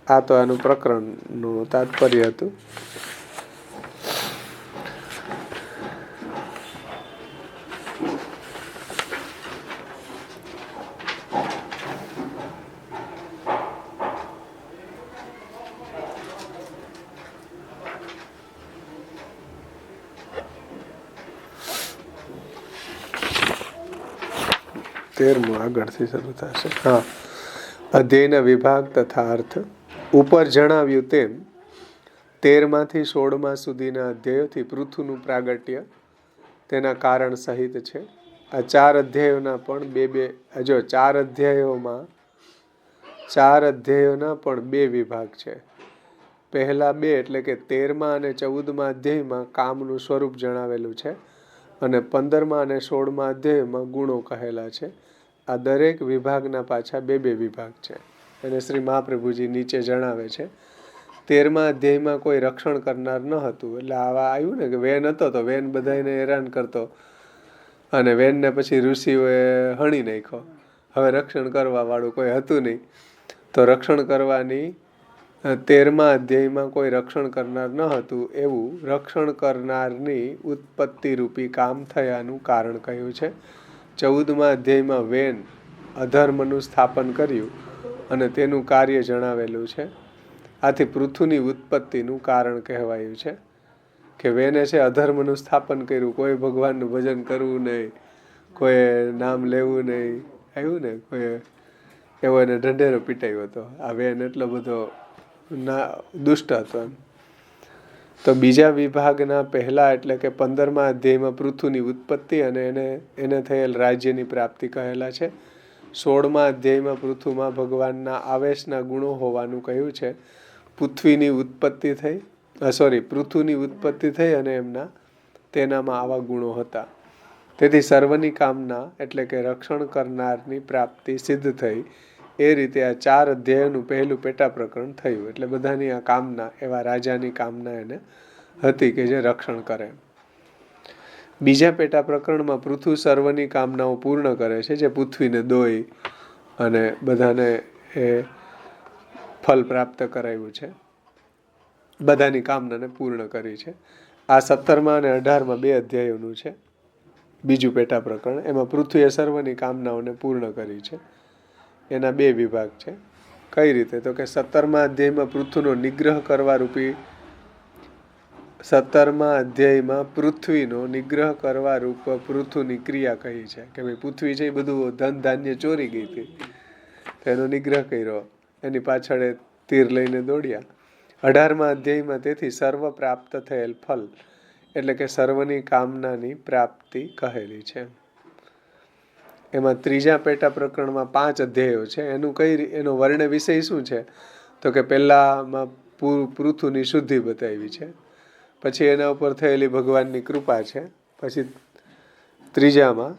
આ તો આનું પ્રકરણનું તાત્પર્ય હતું. તેરમું આગળથી શરૂ થશે. હા, અધ્યાયના વિભાગ તથા અર્થ. ઉપર જણાવ્યું તેમ 13માંથી 16 સુધીના અધ્યાયોથી પૃથુનું પ્રાગટ્ય તેના કારણ સહિત છે. આ 4 અધ્યાયોના પણ ચાર અધ્યાયોના પણ 2 વિભાગ છે. પહેલા 2 એટલે કે 13મા અને 14મા અધ્યાયમાં કામનું સ્વરૂપ જણાવેલું છે અને 15મા અને 16મા અધ્યાયમાં ગુણો કહેલા છે. આ દરેક વિભાગના પાછા 2 વિભાગ છે. અને શ્રી મહાપ્રભુજી નીચે જણાવે છે 13મા અધ્યાયમાં કોઈ રક્ષણ કરનાર ન હતું. એટલે આવા આવ્યું ને કે વેન હતો તો વેન બધાને હેરાન કરતો અને વેનને પછી ઋષિઓએ હણી નાખ્યો. હવે રક્ષણ કરવા વાળું કોઈ હતું નહીં, તો રક્ષણ કરવાની 13મા અધ્યાયમાં કોઈ રક્ષણ કરનાર ન હતું. એવું રક્ષણ કરનારની ઉત્પત્તિ રૂપી કામ થયાનું કારણ કહ્યું છે. 14મા અધ્યાયમાં વેન અધર્મનું સ્થાપન કર્યું અને તેનું કાર્ય જણાવેલું છે. આથી પૃથુની ઉત્પત્તિનું કારણ કહેવાયું છે કે વેને છે અધર્મનું સ્થાપન કર્યું. કોઈ ભગવાનનું ભજન કરવું નહીં, કોઈ નામ લેવું નહીં, આવ્યું ને, કોઈ એવો એને ઢંઢેરો પીટાયો હતો. આ વેન એટલો બધો દુષ્ટ હતો. તો બીજા વિભાગના પહેલા એટલે કે 15મા અધ્યાયમાં પૃથુની ઉત્પત્તિ અને એને થયેલ રાજ્યની પ્રાપ્તિ કહેલા છે. 16મા અધ્યાયમાં પૃથુમાં ભગવાનના આવેશના ગુણો હોવાનું કહ્યું છે. પૃથ્વીની ઉત્પત્તિ પૃથુની ઉત્પત્તિ થઈ અને તેનામાં આવા ગુણો હતા. તેથી સર્વની કામના એટલે કે રક્ષણ કરનારની પ્રાપ્તિ સિદ્ધ થઈ. એ રીતે આ 4 અધ્યાયોનું પહેલું પેટા પ્રકરણ થયું. એટલે બધાની આ કામના, એવા રાજાની કામના એને હતી કે જે રક્ષણ કરે. બીજા પેટા પ્રકરણમાં પૃથુ સર્વની કામનાઓ પૂર્ણ કરે છે, જે પૃથ્વીને દોઈ અને બધાને એ ફળ પ્રાપ્ત કરાવ્યું છે, બધાની કામનાને પૂર્ણ કરી છે. આ 17મા અને 18મા 2 અધ્યાયોનું છે બીજું પેટા પ્રકરણ. એમાં પૃથ્વીએ સર્વની કામનાઓને પૂર્ણ કરી છે. એના 2 વિભાગ છે. કઈ રીતે? તો કે 17મા અધ્યાયમાં પૃથ્વીનો નિગ્રહ કરવા રૂપી 17મા અધ્યાયમાં પૃથ્વીનો નિગ્રહ કરવા રૂપ પૃથુની ક્રિયા કહી છે કે ભાઈ પૃથ્વી છે એ બધું ધન ધાન્ય ચોરી ગઈ હતી, તો એનો નિગ્રહ કર્યો. એની પાછળ તીર લઈને દોડ્યા. 18મા અધ્યાયમાં તેથી સર્વ પ્રાપ્ત થયેલ ફલ એટલે કે સર્વની કામનાની પ્રાપ્તિ કહેલી છે. એમાં ત્રીજા પેટા પ્રકરણમાં 5 અધ્યાયો છે. એનો વર્ણ વિષય શું છે? તો કે પહેલામાં પૃથુની શુદ્ધિ બતાવી છે, પછી એના ઉપર થયેલી ભગવાનની કૃપા છે. પછી ત્રીજામાં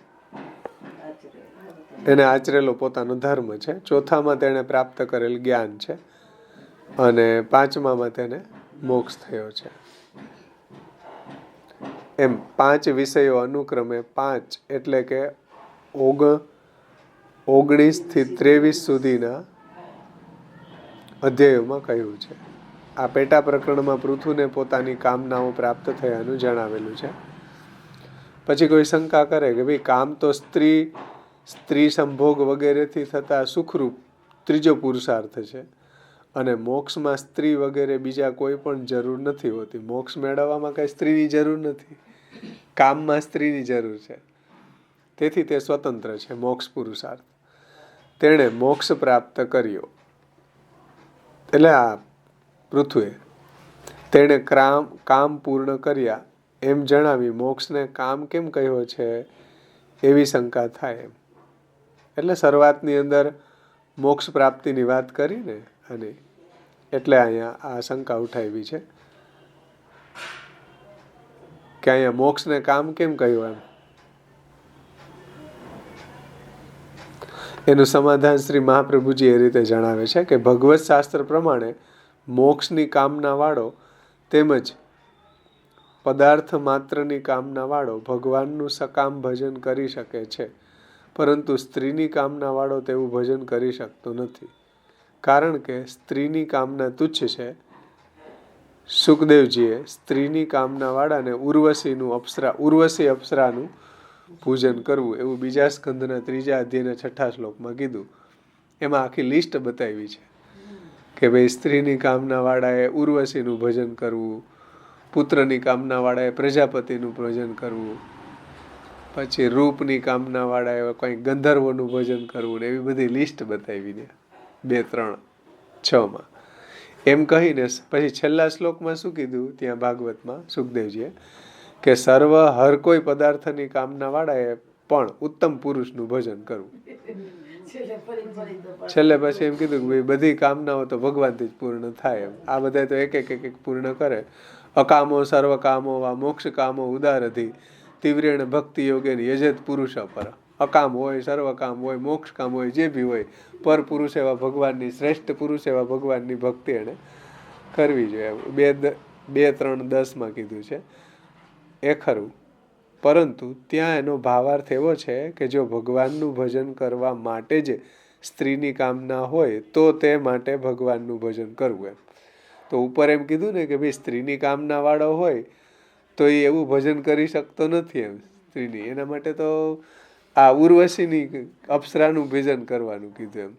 એને આચરેલો પોતાનો ધર્મ છે. ચોથામાં તેણે પ્રાપ્ત કરેલ જ્ઞાન છે. અને પાંચમામાં તેને મોક્ષ થયો છે. એમ 5 વિષયો અનુક્રમે 5 એટલે કે 19 થી 23 સુધીના અધ્યાયોમાં કહ્યું છે. આ પેટા પ્રકરણમાં પૃથુને પોતાની કામનાઓ પ્રાપ્ત થયાનું જણાવેલું છે. પછી કોઈ શંકા કરે કે ભાઈ કામ તો સ્ત્રી સંભોગ વગેરેથી થતા સુખરૂપ ત્રીજો પુરુષાર્થ છે અને મોક્ષમાં સ્ત્રી વગેરે બીજા કોઈ પણ જરૂર નથી હોતી. મોક્ષ મેળવવામાં કઈ સ્ત્રીની જરૂર નથી, કામમાં સ્ત્રીની જરૂર છે. તેથી તે સ્વતંત્ર છે મોક્ષ પુરુષાર્થ. તેણે મોક્ષ પ્રાપ્ત કર્યો. એટલે આ પૃથુએ તેણે કામ પૂર્ણ કર્યા એમ જણાવી મોક્ષને કામ કેમ કહ્યો છે એવી શંકા થાય એમ. એટલે શરૂઆતની અંદર મોક્ષ પ્રાપ્તિની વાત કરીને અને એટલે અહીંયા આ શંકા ઉઠાવી છે કે અહીંયા મોક્ષને કામ કેમ કહ્યું એમ. એનું સમાધાન શ્રી મહાપ્રભુજી એ રીતે જણાવે છે કે ભગવત શાસ્ત્ર પ્રમાણે મોક્ષની કામના વાળો તેમજ પદાર્થ માત્રની કામના વાળો ભગવાનનું સકામ ભજન કરી શકે છે, પરંતુ સ્ત્રીની કામના વાળો તેવું ભજન કરી શકતો નથી. કારણ કે સ્ત્રીની કામના તુચ્છ છે. સુખદેવજીએ સ્ત્રીની કામના વાળાને ઉર્વશી અપ્સરાનું પૂજન કરવું એવું બીજા સ્કંદના 3 અધ્યાયના 6 શ્લોકમાં કીધું. એમાં આખી લિસ્ટ બતાવી છે કે ભાઈ સ્ત્રીની કામના વાળાએ ઉર્વશીનું ભજન કરવું, પુત્રની કામના વાળાએ પ્રજાપતિનું ભજન કરવું, પછી રૂપની કામના વાળાએ કંઈ ગંધર્વોનું ભજન કરવું ને એવી બધી લિસ્ટ બતાવી દે 2, 3, 6માં. એમ કહીને પછી છેલ્લા શ્લોકમાં શું કીધું ત્યાં ભાગવતમાં સુખદેવજીએ કે સર્વ હર કોઈ પદાર્થની કામના વાળાએ પણ ઉત્તમ પુરુષનું ભજન કરવું. છેલ્લે પછી એમ કીધું કે ભાઈ બધી કામનાઓ તો ભગવાનથી જ પૂર્ણ થાય એમ. આ બધા તો એક પૂર્ણ કરે. અકામો સર્વ કામો વા મોક્ષ કામો ઉદારધી તીવ્રેણ ભક્તિ યોગેન યજેત પુરુષ પર. અકામ હોય, સર્વ કામ હોય, મોક્ષ કામ હોય, જે બી હોય, પર પુરુષ એવા ભગવાનની, શ્રેષ્ઠ પુરુષ એવા ભગવાનની ભક્તિ એને કરવી જોઈએ. 2, 3, 10માં કીધું છે એ ખરું. પરંતુ ત્યાં એનો ભાવાર્થ એવો છે કે જો ભગવાનનું ભજન કરવા માટે જ સ્ત્રીની કામના હોય તો તે માટે ભગવાનનું ભજન કરવું એમ. તો ઉપર એમ કીધું ને કે ભાઈ સ્ત્રીની કામના વાળો હોય તો એ એવું ભજન કરી શકતો નથી એમ સ્ત્રીની. એના માટે તો આ ઉર્વશીની અપ્સરાનું ભજન કરવાનું કીધું એમ.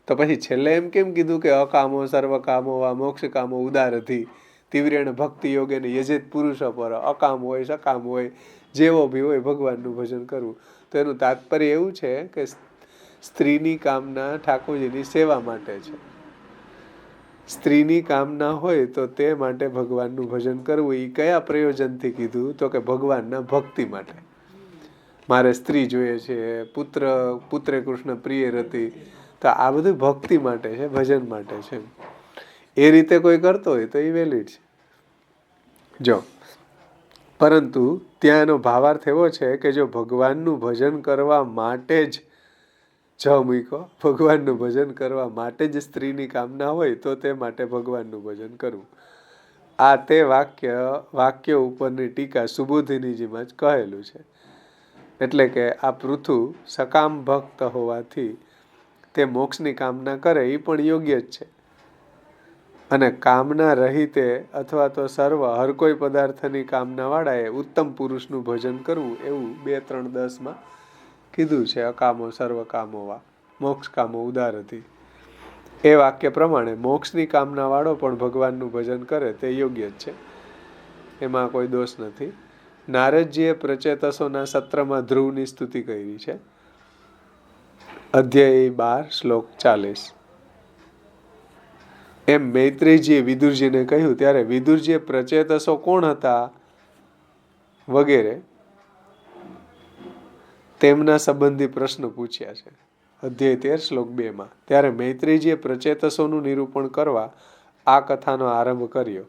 તો પછી છેલ્લે એમ કેમ કીધું કે અકામો સર્વ કામો વા મોક્ષ કામો ઉદારથી તીવ્રેણ ભક્તિ યોગેને યજેત પુરુષ પર. અકામ હોય, સકામ હોય, જેવો બી હોય ભગવાનનું ભજન કરવું. તો એનું તાત્પર્ય એવું છે કે સ્ત્રીની કામના ઠાકોરજીની સેવા માટે છે. સ્ત્રીની કામના હોય તો તે માટે ભગવાનનું ભજન કરવું. એ કયા પ્રયોજનથી કીધું તો કે ભગવાનના ભક્તિ માટે. મારે સ્ત્રી જોઈએ છે, પુત્રે કૃષ્ણ પ્રિય રતિ, તો આ બધું ભક્તિ માટે છે, ભજન માટે છે. એ રીતે કોઈ કરતો હોય તો એ વેલિડ છે. જો પરંતુ ત્યાં એનો ભાવાર્થ એવો છે કે જો ભગવાનનું ભજન કરવા માટે જ ભગવાનનું ભજન કરવા માટે જ સ્ત્રીની કામના હોય તો તે માટે ભગવાનનું ભજન કરવું. આ તે વાક્ય ઉપરની ટીકા સુબોધિનીજીમાં જ કહેલું છે. એટલે કે આ પૃથુ સકામ ભક્ત હોવાથી તે મોક્ષની કામના કરે એ પણ યોગ્ય જ છે. અને કામના રહિતે અથવા તો સર્વ હર કોઈ પદાર્થની કામના વાળાએ ઉત્તમ પુરુષનું ભજન કરવું એવું 2, 3, 10માં કીધું છે. અકામો સર્વ કામો વા મોક્ષ કામો ઉદારથી. એ વાક્ય પ્રમાણે મોક્ષની કામના વાળો પણ ભગવાનનું ભજન કરે તે યોગ્ય જ છે. એમાં કોઈ દોષ નથી. નારદજીએ પ્રચેતસોના સત્રમાં ધ્રુવની સ્તુતિ કરી છે. અધ્યાય 12 શ્લોક 40. એમ મૈત્રેયજીએ વિદુરજીને કહ્યું ત્યારે વિદુરજીએ પ્રચેતસો કોણ હતા વગેરે તેમના સંબંધી પ્રશ્ન પૂછ્યા છે. અધ્યાય 13 શ્લોક 2માં. ત્યારે મૈત્રેયજીએ પ્રચેતસોનું નિરૂપણ કરવા આ કથાનો આરંભ કર્યો.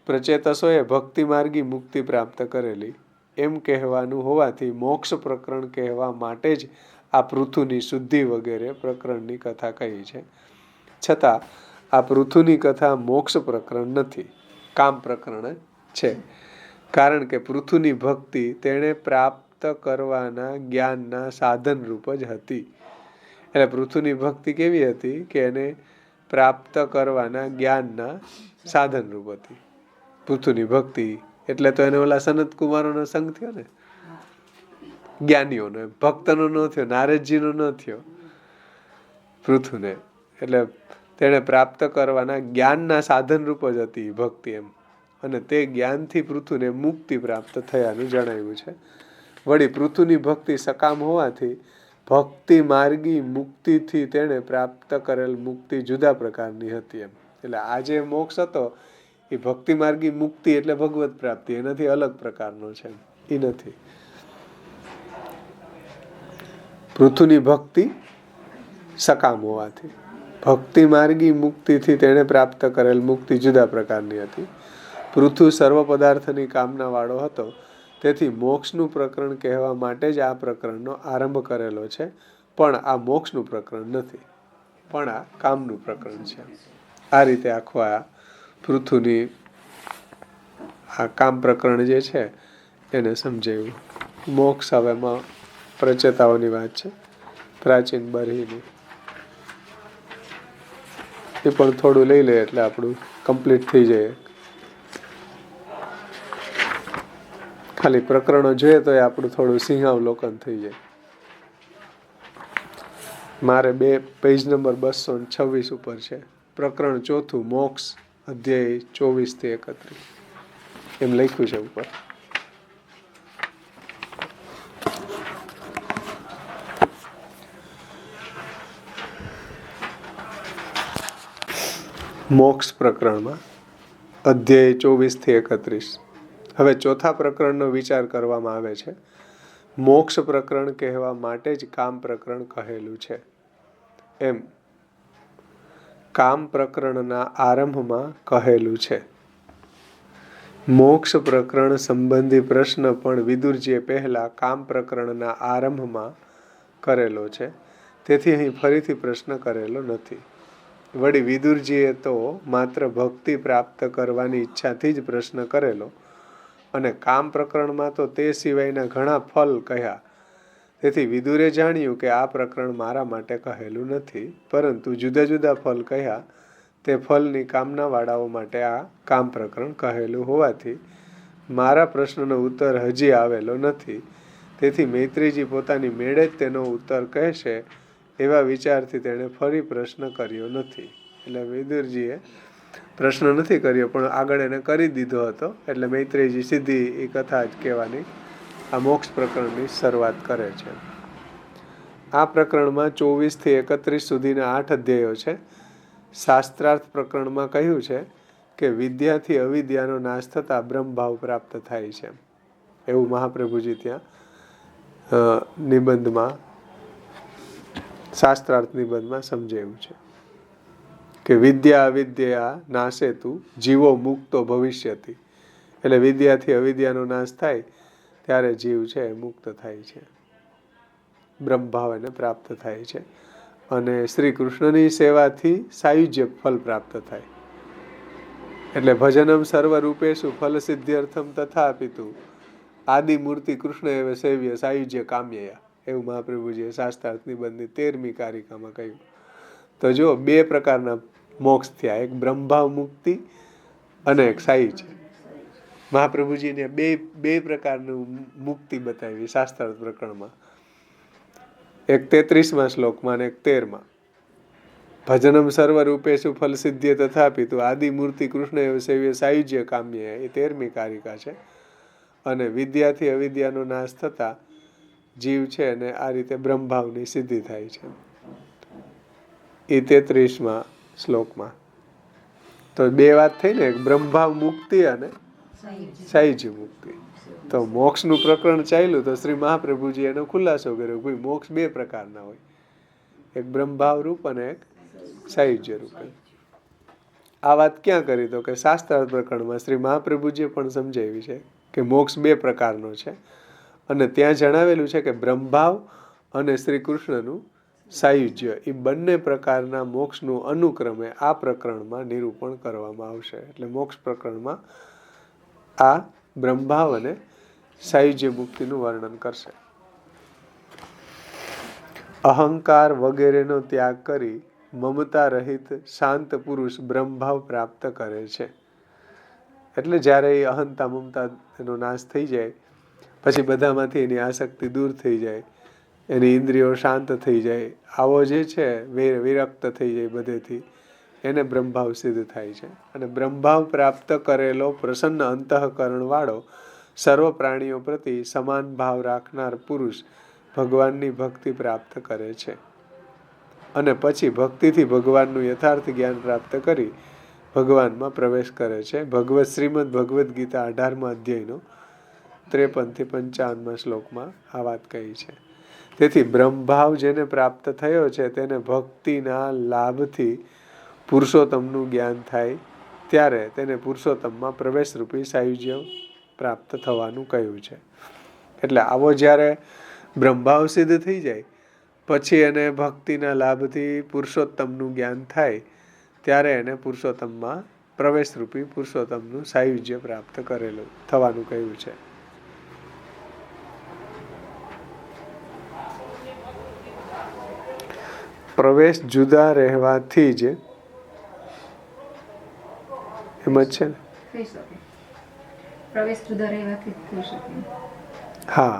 પ્રચેતસોએ ભક્તિ માર્ગી મુક્તિ પ્રાપ્ત કરેલી એમ કહેવાનું હોવાથી મોક્ષ પ્રકરણ કહેવા માટે જ આ પૃથુની શુદ્ધિ વગેરે પ્રકરણની કથા કહી છે. છતાં આ પૃથુની કથા મોક્ષ પ્રકરણ નથી, કામ પ્રકરણ છે. કારણ કે પૃથુની ભક્તિ તેણે પ્રાપ્ત કરવાના જ્ઞાનના સાધન રૂપ જ હતી. એટલે પૃથુની ભક્તિ કેવી હતી કે એને પ્રાપ્ત કરવાના જ્ઞાનના સાધન રૂપ હતી. પૃથુની ભક્તિ એટલે તો એને ઓલા સનત કુમારોનો સંગ થયો ને, જ્ઞાનીઓનો, ભક્તનો ન થયો, નારદજીનો ન થયો પૃથુને. એટલે તેને પ્રાપ્ત કરવાના જ્ઞાનના સાધન રૂપ જ હતી ભક્તિ એમ. અને તે જ્ઞાનથી પૃથુને મુક્તિ પ્રાપ્ત થયાનું જણાવ્યું છે. વળી પૃથુની ભક્તિ સકામ હોવાથી ભક્તિ માર્ગી મુક્તિથી તેણે પ્રાપ્ત કરેલ મુક્તિ જુદા પ્રકારની હતી એમ. એટલે આ જે મોક્ષ હતો એ ભક્તિ માર્ગી મુક્તિ એટલે ભગવત પ્રાપ્તિ, એનાથી અલગ પ્રકારનો છે, એ નથી. પૃથુની ભક્તિ સકામ હોવાથી ભક્તિ માર્ગી મુક્તિથી તેણે પ્રાપ્ત કરેલ મુક્તિ જુદા પ્રકારની હતી. પૃથુ સર્વ પદાર્થની કામના વાળો હતો, તેથી મોક્ષનું પ્રકરણ કહેવા માટે જ આ પ્રકરણનો આરંભ કરેલો છે. પણ આ મોક્ષનું પ્રકરણ નથી, પણ આ કામનું પ્રકરણ છે. આ રીતે આખો આ પૃથુની આ કામ પ્રકરણ જે છે એને સમજાવ્યું. મોક્ષ હવેમાં પ્રચેતાઓની વાત છે, પ્રાચીન બરહીની. એ પણ થોડું લઈ લે એટલે આપણું કમ્પ્લીટ થઈ જાય. ખાલી પ્રકરણો જોઈએ તો એ આપણું થોડું સિંહાવલોકન થઈ જાય. મારે પેજ નંબર 226 ઉપર છે, પ્રકરણ 4, મોક્ષ, અધ્યાય 24 થી 31 એમ લખ્યું છે ઉપર. મોક્ષ પ્રકરણમાં અધ્યાય 24 થી 31. હવે ચોથા પ્રકરણનો વિચાર કરવામાં આવે છે. મોક્ષ પ્રકરણ કહેવા માટે જ કામ પ્રકરણ કહેલું છે એમ કામ પ્રકરણના આરંભમાં કહેલું છે. મોક્ષ પ્રકરણ સંબંધી પ્રશ્ન પણ વિદુરજીએ પહેલા કામ પ્રકરણના આરંભમાં કરેલો છે, તેથી અહીં ફરીથી પ્રશ્ન કરેલો નથી. વળી વિદુરજીએ તો માત્ર ભક્તિ પ્રાપ્ત કરવાની ઈચ્છાથી જ પ્રશ્ન કરેલો, અને કામ પ્રકરણમાં તો તે સિવાયના ઘણા ફલ કહ્યા. તેથી વિદુરે જાણ્યું કે આ પ્રકરણ મારા માટે કહેલું નથી, પરંતુ જુદા જુદા ફલ કહ્યા તે ફલની કામના વાળાઓ માટે આ કામ પ્રકરણ કહેલું હોવાથી મારા પ્રશ્નનો ઉત્તર હજી આવેલો નથી. તેથી મૈત્રીજી પોતાની મેળે જ તેનો ઉત્તર કહેશે એવા વિચારથી તેણે ફરી પ્રશ્ન કર્યો નથી. એટલે વિદુરજીએ પ્રશ્ન નથી કર્યો, પણ આગળ એને કરી દીધો હતો. એટલે મૈત્રેયજી સીધી એ કથા જ કહેવાની આ મોક્ષ પ્રકરણની શરૂઆત કરે છે. આ પ્રકરણમાં 24 થી 31 સુધીના 8 અધ્યાયો છે. શાસ્ત્રાર્થ પ્રકરણમાં કહ્યું છે કે વિદ્યાથી અવિદ્યાનો નાશ થતા બ્રહ્મભાવ પ્રાપ્ત થાય છે, એવું મહાપ્રભુજી ત્યાં નિબંધમાં, શાસ્ત્રાર્થ નિબંધમાં સમજાયું છે કે વિદ્યા અવિદ્યા નાશેતુ જીવો મુક્તો ભવિષ્યતિ. એટલે વિદ્યાથી અવિદ્યાનો નાશ થાય ત્યારે જીવ છે મુક્ત થાય છે, બ્રહ્મભાવ એને પ્રાપ્ત થાય છે. અને શ્રી કૃષ્ણની સેવાથી સાયુજ્ય ફલ પ્રાપ્ત થાય. એટલે ભજનમ સર્વરૂપેષુ ફલ સિદ્ધ્યર્થમ તથાપિતુ આદિ મૂર્તિ કૃષ્ણ એવ સેવ્ય સાયુજ્ય કામ્યયા, એવું મહાપ્રભુજીએ શાસ્ત્રાર્થ નિબંધની 13મી કારિકામાં કહ્યું. તો જો 2 પ્રકારના મોક્ષ થયા, એક બ્રહ્મભાવ મુક્તિ અને એક સાયુજ્ય. મહાપ્રભુજીને બે પ્રકારનું મુક્તિ બતાવી શાસ્ત્રાર્થ પ્રકરણમાં, એક 33મા શ્લોકમાં અને એક 13માં. ભજનમ સર્વરૂપેષુ ફલ સિદ્ધ્ય તથાપિતુ આદિ મૂર્તિ કૃષ્ણ એવ સેવ્ય સાયુજ્ય કામ્ય, એ 13મી કારિકા છે. અને વિદ્યાથી અવિદ્યાનો નાશ થતા જીવ છે અને આ રીતે બ્રહ્મભાવની સિદ્ધિ થાય છે, એ 33મા શ્લોકમાં. તો 2 વાત થઈ ને, એક બ્રહ્મભાવ મુક્તિ અને સાયુજ્ય મુક્તિ. તો મોક્ષનું પ્રકરણ ચાલ્યું તો શ્રી મહાપ્રભુજી એનો ખુલાસો કર્યો, ભાઈ મોક્ષ 2 પ્રકારના હોય, એક બ્રહ્મભાવ રૂપ અને એક સાયુજ્ય રૂપ. આ વાત ક્યાં કરી તો કે શાસ્ત્રાર્થ પ્રકરણમાં શ્રી મહાપ્રભુજીએ પણ સમજાવી છે કે મોક્ષ 2 પ્રકારનો છે અને ત્યાં જણાવેલું છે કે બ્રહ્મભાવ અને શ્રી કૃષ્ણનું સાયુજ્ય એ બંને પ્રકારના મોક્ષનું અનુક્રમે આ પ્રકરણમાં નિરૂપણ કરવામાં આવશે. એટલે મોક્ષ પ્રકરણમાં આ બ્રહ્મભાવ અને સાયુજ્ય મુક્તિનું વર્ણન કરશે. અહંકાર વગેરેનો ત્યાગ કરી મમતા રહિત શાંત પુરુષ બ્રહ્મભાવ પ્રાપ્ત કરે છે. એટલે જ્યારે એ અહંતા મમતા એનો નાશ થઈ જાય, પછી બધામાંથી એની આસક્તિ દૂર થઈ જાય, એની ઇન્દ્રિયો શાંત થઈ જાય, આવો જે છે વિરક્ત થઈ જાય બધેથી, એને બ્રહ્મભાવ સિદ્ધ થાય છે. અને બ્રહ્મભાવ પ્રાપ્ત કરેલો પ્રસન્ન અંતઃકરણ વાળો સર્વ પ્રાણીઓ પ્રતિ સમાન ભાવ રાખનાર પુરુષ ભગવાનની ભક્તિ પ્રાપ્ત કરે છે અને પછી ભક્તિથી ભગવાનનું યથાર્થ જ્ઞાન પ્રાપ્ત કરી ભગવાનમાં પ્રવેશ કરે છે. શ્રીમદ ભગવદ્ ગીતા 18મા અધ્યાયનો 53 થી 55મા શ્લોકમાં આ વાત કહી છે. તેથી બ્રહ્મભાવ જેને પ્રાપ્ત થયો છે તેને ભક્તિના લાભથી પુરુષોત્તમનું જ્ઞાન થાય ત્યારે તેને પુરુષોત્તમમાં પ્રવેશરૂપી સાયુજ્ય પ્રાપ્ત થવાનું કહ્યું છે. એટલે આવો જ્યારે બ્રહ્મભાવ સિદ્ધ થઈ જાય પછી એને ભક્તિના લાભથી પુરુષોત્તમનું જ્ઞાન થાય ત્યારે એને પુરુષોત્તમમાં પ્રવેશરૂપી પુરુષોત્તમનું સાયુજ્ય પ્રાપ્ત કરેલું થવાનું કહ્યું છે. પ્રવેશ જુદા રહેવાથી જ એમ જ છે ને? પ્રવેશ જુદા રહેવાથી થઈ શકે. હા,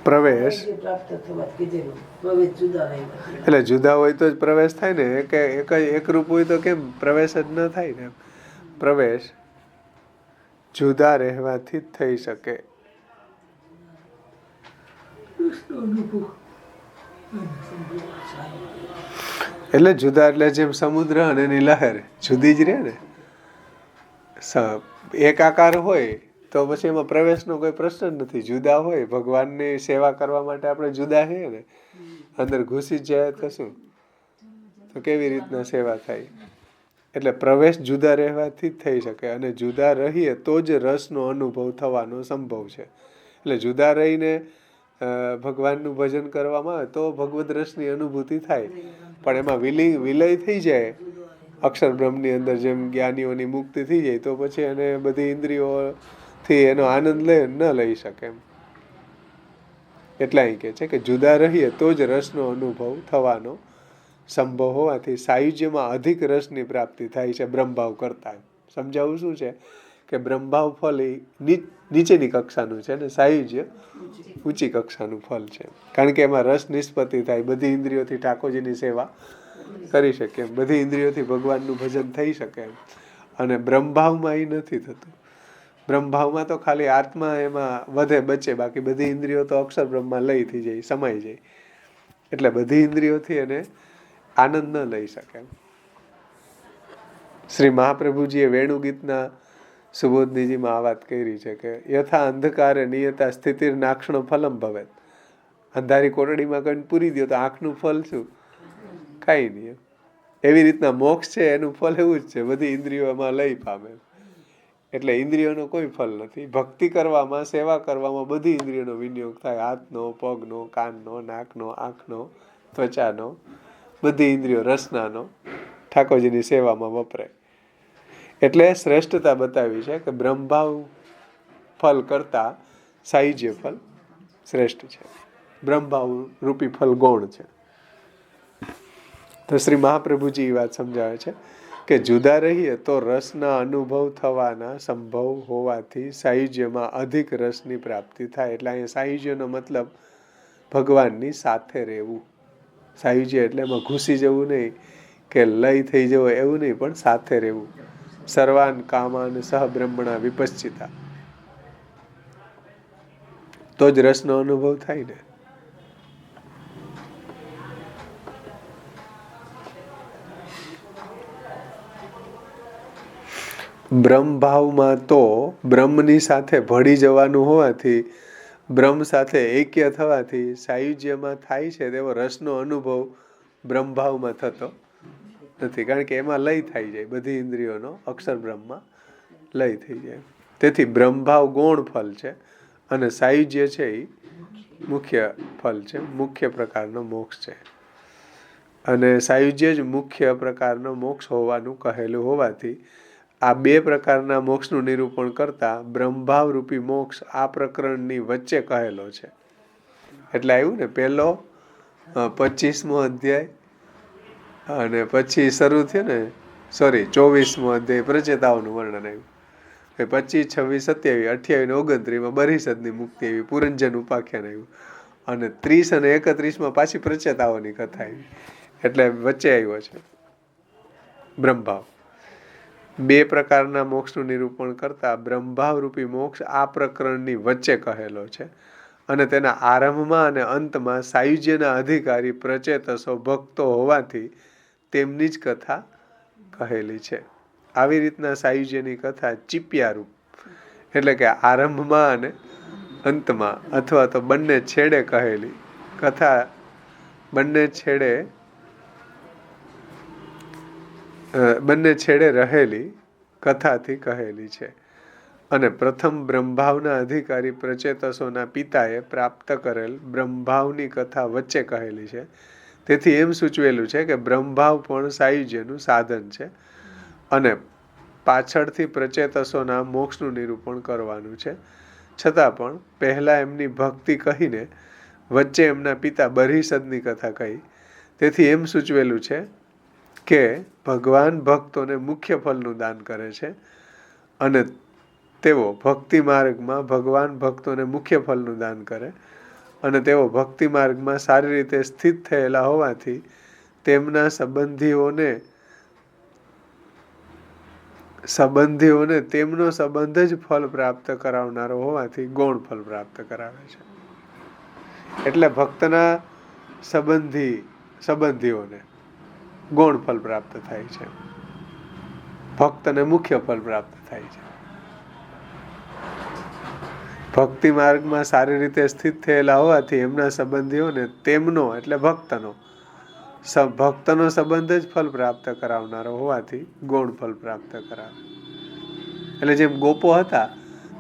પ્રવેશ એટલે જુદા હોય તો જ પ્રવેશ થાય ને. એકરૂપ હોય તો કેમ પ્રવેશ જ ન થાય ને? પ્રવેશ જુદા રહેવાથી જ થઈ શકે. એટલે જુદા એટલે જેમ સમુદ્ર અને એની લહેર જુદી જ રહે ને. એક આકાર હોય તો પછી એમાં પ્રવેશનો કોઈ પ્રશ્ન નથી. જુદા હોય, ભગવાનની સેવા કરવા માટે આપણે જુદા છીએ ને, અંદર ઘૂસી જાય તો શું, તો કેવી રીતના સેવા થાય? એટલે પ્રવેશ જુદા રહેવાથી જ થઈ શકે અને જુદા રહીએ તો જ રસનો અનુભવ થવાનો સંભવ છે. એટલે જુદા રહીને ભગવાનનું ભજન કરવામાં આવે તો ભગવદ રસની અનુભૂતિ થાય, પણ એમાં વિલય થઈ જાય અક્ષર બ્રહ્મની અંદર, જેમ જ્ઞાનીઓની મુક્તિ થઈ જાય તો પછી એને બધી ઇન્દ્રિયોથી એનો આનંદ ન લઈ શકે એમ. એટલા અહીં કહે છે કે જુદા રહીએ તો જ રસનો અનુભવ થવાનો સંભવ હોવાથી સાયુજ્યમાં અધિક રસની પ્રાપ્તિ થાય છે બ્રહ્મભાવ કરતા. સમજાવું શું છે કે બ્રહ્મભાવ ફલ એ નીચેની કક્ષાનું છે ને સાયુજ્ય ઊંચી કક્ષાનું ફલ છે. કારણ કે એમાં રસ નિષ્પત્તિ થાય, બધી ઇન્દ્રિયોથી ઠાકોરજીની સેવા કરી શકે એમ, બધી ઇન્દ્રિયોથી ભગવાનનું ભજન થઈ શકે એમ. અને બ્રહ્મભાવમાં એ નથી થતું. બ્રહ્મભાવમાં તો ખાલી આત્મા એમાં વધે બચે, બાકી બધી ઇન્દ્રિયો તો અક્ષર બ્રહ્મમાં લઈ થઈ જાય, સમાઈ જાય. એટલે બધી ઇન્દ્રિયોથી એને આનંદ ન લઈ શકે. શ્રી મહાપ્રભુજીએ વેણુગીતના સુબોધનીજીમાં આ વાત કરી છે કે યથા અંધકારે નિયતા સ્થિતિર નાક્ષણ ફલમ ભવેત. અંધારી કોટડીમાં કઈ પૂરી દો તો આંખનું ફલ શું? કાંઈ નહીં. એવી રીતના મોક્ષ છે એનું ફલ એવું જ છે, બધી ઇન્દ્રિયોમાં લઈ પામે. એટલે ઇન્દ્રિયોનો કોઈ ફલ નથી. ભક્તિ કરવામાં, સેવા કરવામાં બધી ઇન્દ્રિયોનો વિનિયોગ થાય. હાથનો, પગનો, કાનનો, નાકનો, આંખનો, ત્વચાનો, બધી ઇન્દ્રિયો રસનાનો ઠાકોરજીની સેવામાં વપરાય. એટલે શ્રેષ્ઠતા બતાવી છે કે બ્રહ્મભાવ ફલ કરતા સાયુજ્ય ફલ શ્રેષ્ઠ છે. બ્રહ્મભાવ રૂપી ફલ ગૌણ છે. તો શ્રી મહાપ્રભુજી એ વાત સમજાવે છે કે જુદા રહીએ તો રસના અનુભવ થવાના સંભવ હોવાથી સાયુજ્યમાં અધિક રસની પ્રાપ્તિ થાય. એટલે અહીંયા સાયુજ્યનો મતલબ ભગવાનની સાથે રહેવું. સાયુજ્ય એટલે એમાં ઘૂસી જવું નહીં કે લય થઈ જવું એવું નહીં, પણ સાથે રહેવું. સર્વાન કામાન સહ બ્રહ્મણા વિપશ્ચિતા, તો જ રસનો અનુભવ થાય ને. બ્રહ્મભાવમાં તો બ્રહ્મની સાથે ભળી જવાનું હોવાથી, બ્રહ્મ સાથે એક્ય થવાથી સાયુજ્યમાં થાય છે તેવો રસનો અનુભવ બ્રહ્મભાવમાં થતો નથી, કારણ કે એમાં લય થઈ જાય, બધી ઇન્દ્રિયોનો અક્ષર બ્રહ્મમાં લય થઈ જાય. તેથી બ્રહ્મભાવ ગૌણ ફલ છે અને સાયુજ્ય છે એ મુખ્ય ફલ છે, મુખ્ય પ્રકારનો મોક્ષ છે. અને સાયુજ્ય જ મુખ્ય પ્રકારનો મોક્ષ હોવાનું કહેલું હોવાથી આ બે પ્રકારના મોક્ષનું નિરૂપણ કરતા બ્રહ્મભાવ રૂપી મોક્ષ આ પ્રકરણની વચ્ચે કહેલો છે. એટલે આવ્યું ને પહેલો 25મો અધ્યાય અને પછી શરૂ થયો ને 24મો અધ્યાય પ્રચેતાઓનું વર્ણન આવ્યું. 25, 26, 27, 28 ને 29 બરિષદની મુક્તિ આવી, પુરંજન ઉપાખ્યાન આવ્યું અને 30 અને 31માં પાછી પ્રચેતાઓની કથા આવી. એટલે વચ્ચે આવ્યો છે બ્રહ્મભાવ. બે પ્રકારના મોક્ષનું નિરૂપણ કરતા બ્રહ્મભાવ રૂપી મોક્ષ આ પ્રકરણની વચ્ચે કહેલો છે અને તેના આરંભમાં અને અંતમાં સાયુજ્યના અધિકારી પ્રચેતસો ભક્તો હોવાથી તેમની જ કથા કહેલી છે. આવી રીતના સાયુજ્યની કથા ચીપિયારૂપ, એટલે કે આરંભમાં અને અંતમાં અથવા તો બંને છેડે કહેલી કથા, બંને છેડે રહેલી કથાથી કહેલી છે. અને પ્રથમ બ્રહ્મભાવના અધિકારી પ્રચેતસોના પિતાએ પ્રાપ્ત કરેલ બ્રહ્મભાવની કથા વચ્ચે કહેલી છે. તેથી એમ સૂચવેલું છે કે બ્રહ્મભાવ પણ સાયુજ્યનું સાધન છે અને પાછળથી પ્રચેતસોના મોક્ષનું નિરૂપણ કરવાનું છે. છતાં પણ પહેલા એમની ભક્તિ કહીને વચ્ચે એમના પિતા બરિષદની કથા કહી. તેથી એમ સૂચવેલું છે કે ભગવાન ભક્તોને મુખ્ય ફલનું દાન કરે છે અને તેઓ ભક્તિ માર્ગમાં ભગવાન ભક્તોને મુખ્ય ફલનું દાન કરે અને તેઓ ભક્તિ માર્ગમાં સારી રીતે સ્થિત થયેલા હોવાથી તેમના સંબંધીઓને તેમનો સંબંધ જ ફલ પ્રાપ્ત કરાવનારો હોવાથી ગૌણ ફલ પ્રાપ્ત કરાવે છે. એટલે ભક્તના સંબંધીઓને ગૌણ ફલ પ્રાપ્ત થાય છે, ભક્તને મુખ્ય ફલ પ્રાપ્ત થાય છે. ભક્તિ માર્ગમાં સારી રીતે સ્થિત થયેલા હોવાથી એમના સંબંધીઓને તેમનો એટલે ભક્તનો સંબંધ જ ફલ પ્રાપ્ત કરાવનારો હોવાથી ગૌણ ફલ પ્રાપ્ત કરાવે. એટલે જેમ ગોપો હતા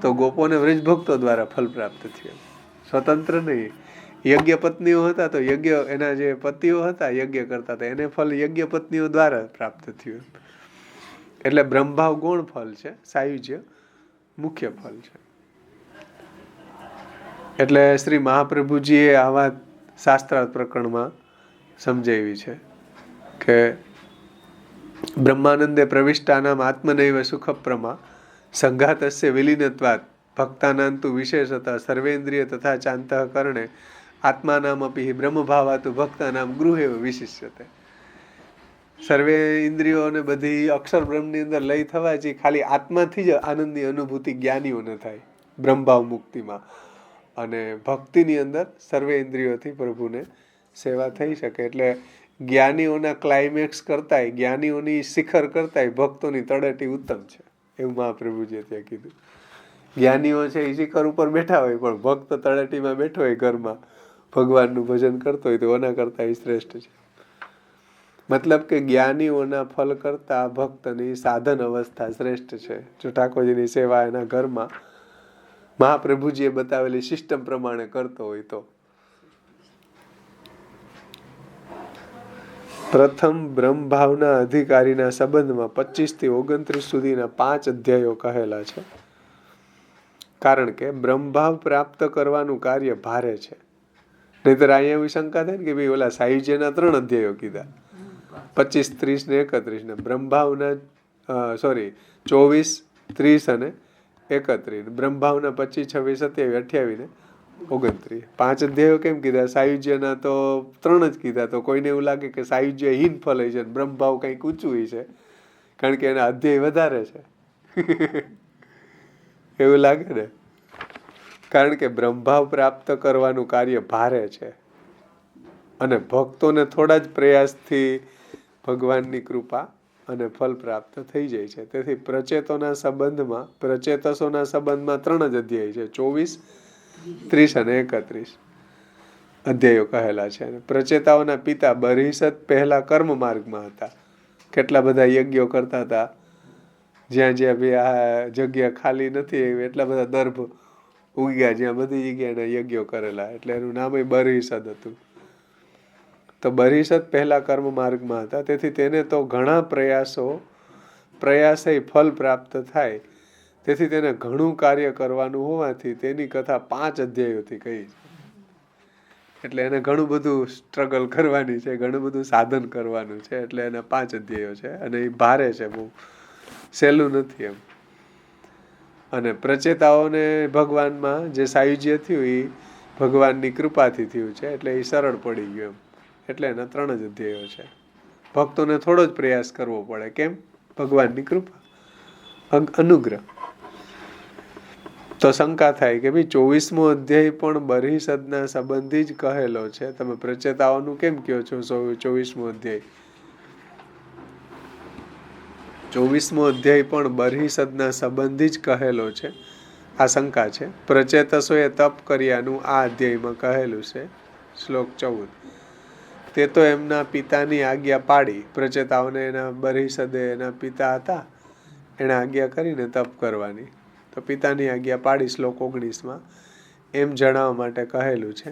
તો ગોપોને વ્રજભક્તો દ્વારા ફલ પ્રાપ્ત થયું, સ્વતંત્ર નહીં. યજ્ઞ પત્નીઓ હતા તો એના જે પતિઓ હતા યજ્ઞ કરતા હતા એને ફલ યજ્ઞ પત્નીઓ દ્વારા પ્રાપ્ત થયું. એટલે બ્રહ્મભાવ ગૌણ ફલ છે, સાયુજ્ય મુખ્ય ફલ છે. એટલે શ્રી મહાપ્રભુજીએ આ વાત શાસ્ત્રાર્થ પ્રકરણમાં સમજાવી છે કે બ્રહ્માનંદે પ્રવિષ્ટાનામ આત્મનૈવ સુખપ્રમા સંઘાતસ્ય વિલીનત્વાત ભક્તાનાંતુ વિશેષતઃ સર્વેન્દ્રિય તથા ચાંતઃકરણે આત્માનામપી બ્રહ્મભાવાતુ ભક્તાનામ ગૃહેવ વિશિષ્યતે. સર્વે ઇન્દ્રિયો અને બધી અક્ષર બ્રહ્મની અંદર લય થવાથી ખાલી આત્માથી જ આનંદની અનુભૂતિ જ્ઞાનીઓને થાય બ્રહ્મભાવ મુક્તિમાં, અને ભક્તિની અંદર સર્વે ઇન્દ્રિયોથી પ્રભુને સેવા થઈ શકે. એટલે જ્ઞાનીઓના ક્લાઇમેક્સ કરતાંય, જ્ઞાનીઓની શિખર કરતાંય ભક્તોની તળેટી ઉત્તમ છે, એવું મહાપ્રભુજીએ ત્યાં કીધું. જ્ઞાનીઓ છે એ શિખર ઉપર બેઠા હોય પણ ભક્ત તળેટીમાં બેઠો હોય ઘરમાં ભગવાનનું ભજન કરતો હોય તો એના કરતાં એ શ્રેષ્ઠ છે. મતલબ કે જ્ઞાનીઓના ફલ કરતા ભક્તની સાધન અવસ્થા શ્રેષ્ઠ છે. જો ઠાકોરજીની સેવા એના ઘરમાં મહાપ્રભુજીએ બતાવેલી સિસ્ટમ પ્રમાણે કરતો હોય તો. પ્રથમ બ્રહ્મભાવના અધિકારીના સંબંધમાં 25 થી 29 સુધીના 5 અધ્યાયો કહેલા છે, કારણ કે બ્રહ્મભાવ પ્રાપ્ત કરવાનું કાર્ય ભારે છે. નહીતર અહીંયા એવી શંકા થાય ને કે ભાઈ ઓલા સાયુજ્યના 3 અધ્યાયો કીધા, 25, 30 ને 31 ને બ્રહ્મભાવના 24, 30 અને 31, બ્રહ્મભાવના 25, 26, 27, 28 ને 29. 5 અધ્યાયો કેમ કીધા? સાયુજ્યના તો 3 જ કીધા. તો કોઈને એવું લાગે કે સાયુજ્ય હીન ફલ હોય છે, બ્રહ્મભાવ કંઈક ઊંચું હોય છે કારણ કે એના અધ્યાય વધારે છે. એવું લાગે ને? કારણ કે બ્રહ્મભાવ પ્રાપ્ત કરવાનું કાર્ય ભારે છે અને ભક્તોને થોડા જ પ્રયાસથી ભગવાનની કૃપા અને ફલ પ્રાપ્ત થઈ જાય છે. તેથી પ્રચેતસોના સંબંધમાં 3 જ અધ્યાય છે, 24, 30 અને 31. અધ્યાયો કહેલા છે. અને પ્રચેતાઓના પિતા બરહિસદ પહેલા કર્મ માર્ગમાં હતા. કેટલા બધા યજ્ઞો કરતા હતા, જ્યાં જ્યાં બી આ જગ્યા ખાલી નથી એવી એટલા બધા દર્ભ ઉગ્યા, જ્યાં બધી જગ્યાએ એના યજ્ઞો કરેલા, એટલે એનું નામ બરહિસદ હતું. તો બરહિસદ પહેલા કર્મ માર્ગમાં હતા, તેથી તેને તો ઘણા પ્રયાસે ફલ પ્રાપ્ત થાય, તેથી તેને ઘણું કાર્ય કરવાનું હોવાથી તેની કથા 5 અધ્યાયોથી કહી છે. એટલે એને ઘણું બધું સ્ટ્રગલ કરવાની છે, ઘણું બધું સાધન કરવાનું છે, એટલે એના 5 અધ્યાયો છે. અને એ ભારે છે, બહુ સહેલું નથી એમ. અને પ્રચેતાઓને ભગવાનમાં જે સાયુજ્ય થયું એ ભગવાનની કૃપાથી થયું છે, એટલે એ સરળ પડી ગયું એમ. એટલે એના 3 જ અધ્યાયો છે. ભક્તોને થોડો જ પ્રયાસ કરવો પડે. કેમ? ભગવાનની કૃપા, અનુગ્રહ. તો શંકા થાય કે ભાઈ 24મો અધ્યાય પણ બરહિસદના સંબંધી જ કહેલો છે, તમે પ્રચેતાઓનું કેમ કહો છો 24મો અધ્યાય? 24મો અધ્યાય પણ બરહિસદના સંબંધી જ કહેલો છે, આ શંકા છે. પ્રચેતસોએ તપ કર્યાનું આ અધ્યાયમાં કહેલું છે. શ્લોક 14. તે તો એમના પિતાની આજ્ઞા પાડી. પ્રચેતાઓને એના બરહિસદે એના પિતા હતા, એણે આજ્ઞા કરીને તપ કરવાની, તો પિતાની આજ્ઞા પાડી. શ્લોક 19માં એમ જણાવવા માટે કહેલું છે.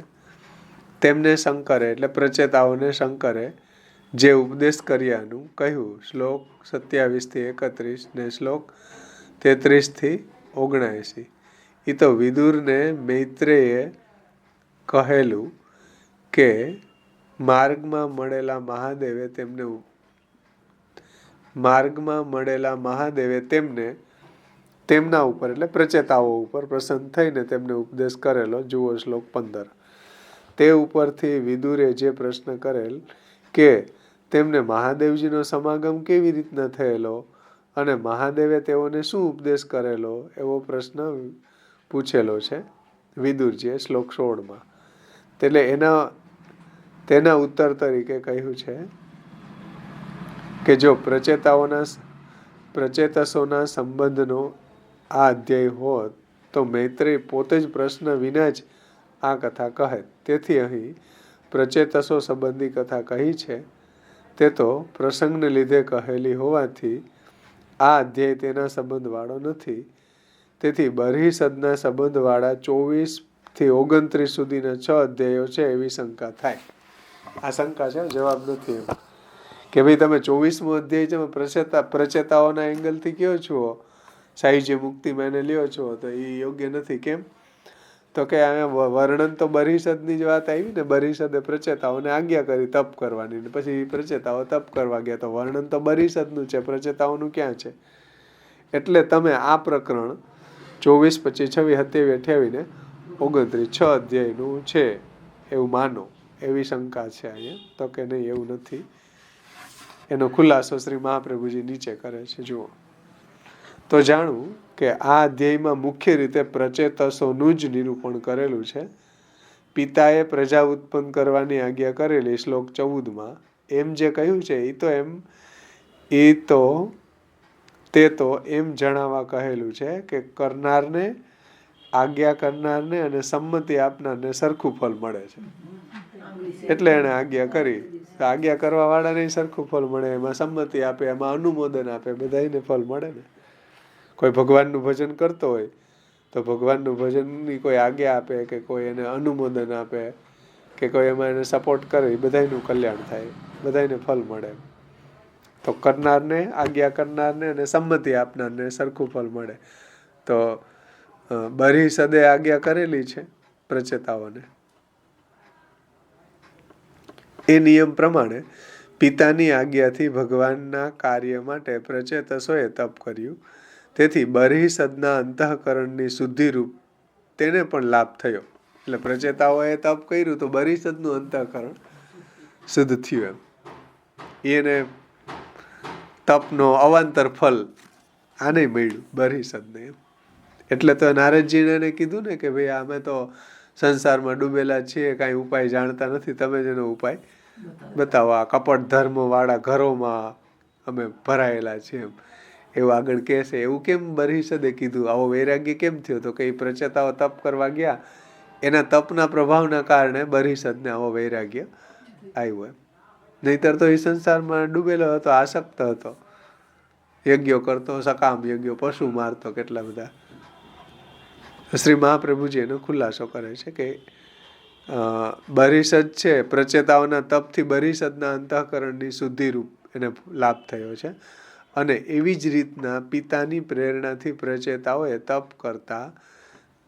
તેમને શંકરે એટલે પ્રચેતાઓને શંકરે જે ઉપદેશ કર્યાનું કહ્યું. શ્લોક 27-31 ને શ્લોક 33-79. એ તો વિદુરને મૈત્રેયે કહેલું કે માર્ગમાં મળેલા મહાદેવે તેમને તેમના ઉપર એટલે પ્રચેતાઓ ઉપર પ્રસન્ન થઈને તેમને ઉપદેશ કરેલો. જુઓ શ્લોક 15. તે ઉપરથી વિદુરે જે પ્રશ્ન કરેલ કે તેમને મહાદેવજીનો સમાગમ કેવી રીતના થયેલો અને મહાદેવે તેઓને શું ઉપદેશ કરેલો, એવો પ્રશ્ન પૂછેલો છે વિદુરજીએ શ્લોક 16માં. એટલે તેના ઉત્તર તરીકે કહ્યું છે કે જો પ્રચેતસોના સંબંધનો આ અધ્યાય હોત તો મૈત્રેય પોતે જ પ્રશ્ન વિના જ આ કથા કહે. તેથી અહીં પ્રચેતસો સંબંધી કથા કહી છે, તે તો પ્રસંગને લીધે કહેલી હોવાથી આ અધ્યાય તેના સંબંધવાળો નથી. તેથી બરહિસદના સંબંધવાળા 24-29 સુધીના 6 અધ્યાયો છે એવી શંકા થાય. આ શંકા છે, જવાબ નથી એમ કે ભાઈ તમે 24મો અધ્યાય છે પ્રચેતાઓના એંગલથી કયો છો, સાયુજ્ય મુક્તિમાં એને લ્યો છો, તો એ યોગ્ય નથી. કેમ? તો કે અહીંયા વર્ણન તો બરહિસદની જ વાત આવી ને. બરહિસદે પ્રચેતાઓને આજ્ઞા કરી તપ કરવાની, ને પછી પ્રચેતાઓ તપ કરવા ગયા, તો વર્ણન તો બરહિસદનું છે, પ્રચેતાઓનું ક્યાં છે? એટલે તમે આ પ્રકરણ 24, 25, 26, 27, 28, 29 6 અધ્યાયનું છે એવું માનો, એવી શંકા છે અહીંયા. તો કે નહીં, એવું નથી. એનો ખુલાસો શ્રી મહાપ્રભુજી નીચે કરે છે. જુઓ તો જાણવું કે આ અધ્યાયમાં મુખ્ય રીતે પ્રચેતસોનું જ નિરૂપણ કરેલું છે. પિતાએ પ્રજા ઉત્પન્ન કરવાની આજ્ઞા કરેલી શ્લોક 14માં એમ જે કહ્યું છે તે તો એમ જણાવવા કહેલું છે કે કરનારને, આજ્ઞા કરનારને અને સંમતિ આપનારને સરખું ફળ મળે છે. એટલે એને આજ્ઞા કરી. આજ્ઞા કરવા વાળાને સરખું ફળ મળે, એમાં સંમતિ આપે, એમાં અનુમોદન આપે, બધાને ફળ મળે ને. કોઈ ભગવાનનું ભજન કરતો હોય તો ભગવાનનું ભજનની કોઈ આજ્ઞા આપે કે કોઈ એને અનુમોદન આપે કે કોઈ એમાં એને સપોર્ટ કરે, બધાયનું કલ્યાણ થાય, બધાને ફળ મળે. તો કરનારને, આજ્ઞા કરનારને અને સંમતિ આપનારને સરખું ફળ મળે. તો બરહિસદે આજ્ઞા કરેલી છે પ્રચેતાઓને. એ નિયમ પ્રમાણે પિતાની આજ્ઞાથી ભગવાનના કાર્ય માટે પ્રચેતસોએ તપ કર્યું. તેથી બરહિસદના અંતઃકરણની શુદ્ધિરૂપ તેને પણ લાભ થયો. એટલે પ્રચેતાઓએ તપ કર્યું તો બરહિસદનું અંતઃકરણ શુદ્ધ થયું એમ. એને તપનો અવાંતર ફલ આને મળ્યું બરહિસદને એમ. એટલે તો નારદજીને એને કીધું ને કે ભાઈ અમે તો સંસારમાં ડૂબેલા છીએ, કાંઈ ઉપાય જાણતા નથી, તમે જ એનો ઉપાય બતાવો. આ કપટ ધર્મ વાળા ઘરોમાં અમે ભરાયેલા છીએ એમ એવું આગળ કહે છે. એવું કેમ બરહિસદે કીધું? આવો વૈરાગ્ય કેમ થયો? તો કે પ્રચેતાઓ તપ કરવા ગયા એના તપના પ્રભાવના કારણે બરિષદને આવો વૈરાગ્ય આવ્યો એમ. નહીતર તો એ સંસારમાં ડૂબેલો હતો, આસક્ત હતો, યજ્ઞો કરતો, સકામ યજ્ઞો, પશુ મારતો, કેટલા બધા. શ્રી મહાપ્રભુજી એનો ખુલાસો કરે છે કે બરિષદ છે, પ્રચેતાઓના તપથી બરિષદના અંતઃકરણની શુદ્ધિ રૂપ એને લાભ થયો છે. અને એવી જ રીતના પિતાની પ્રેરણાથી પ્રચેતાઓએ તપ કરતા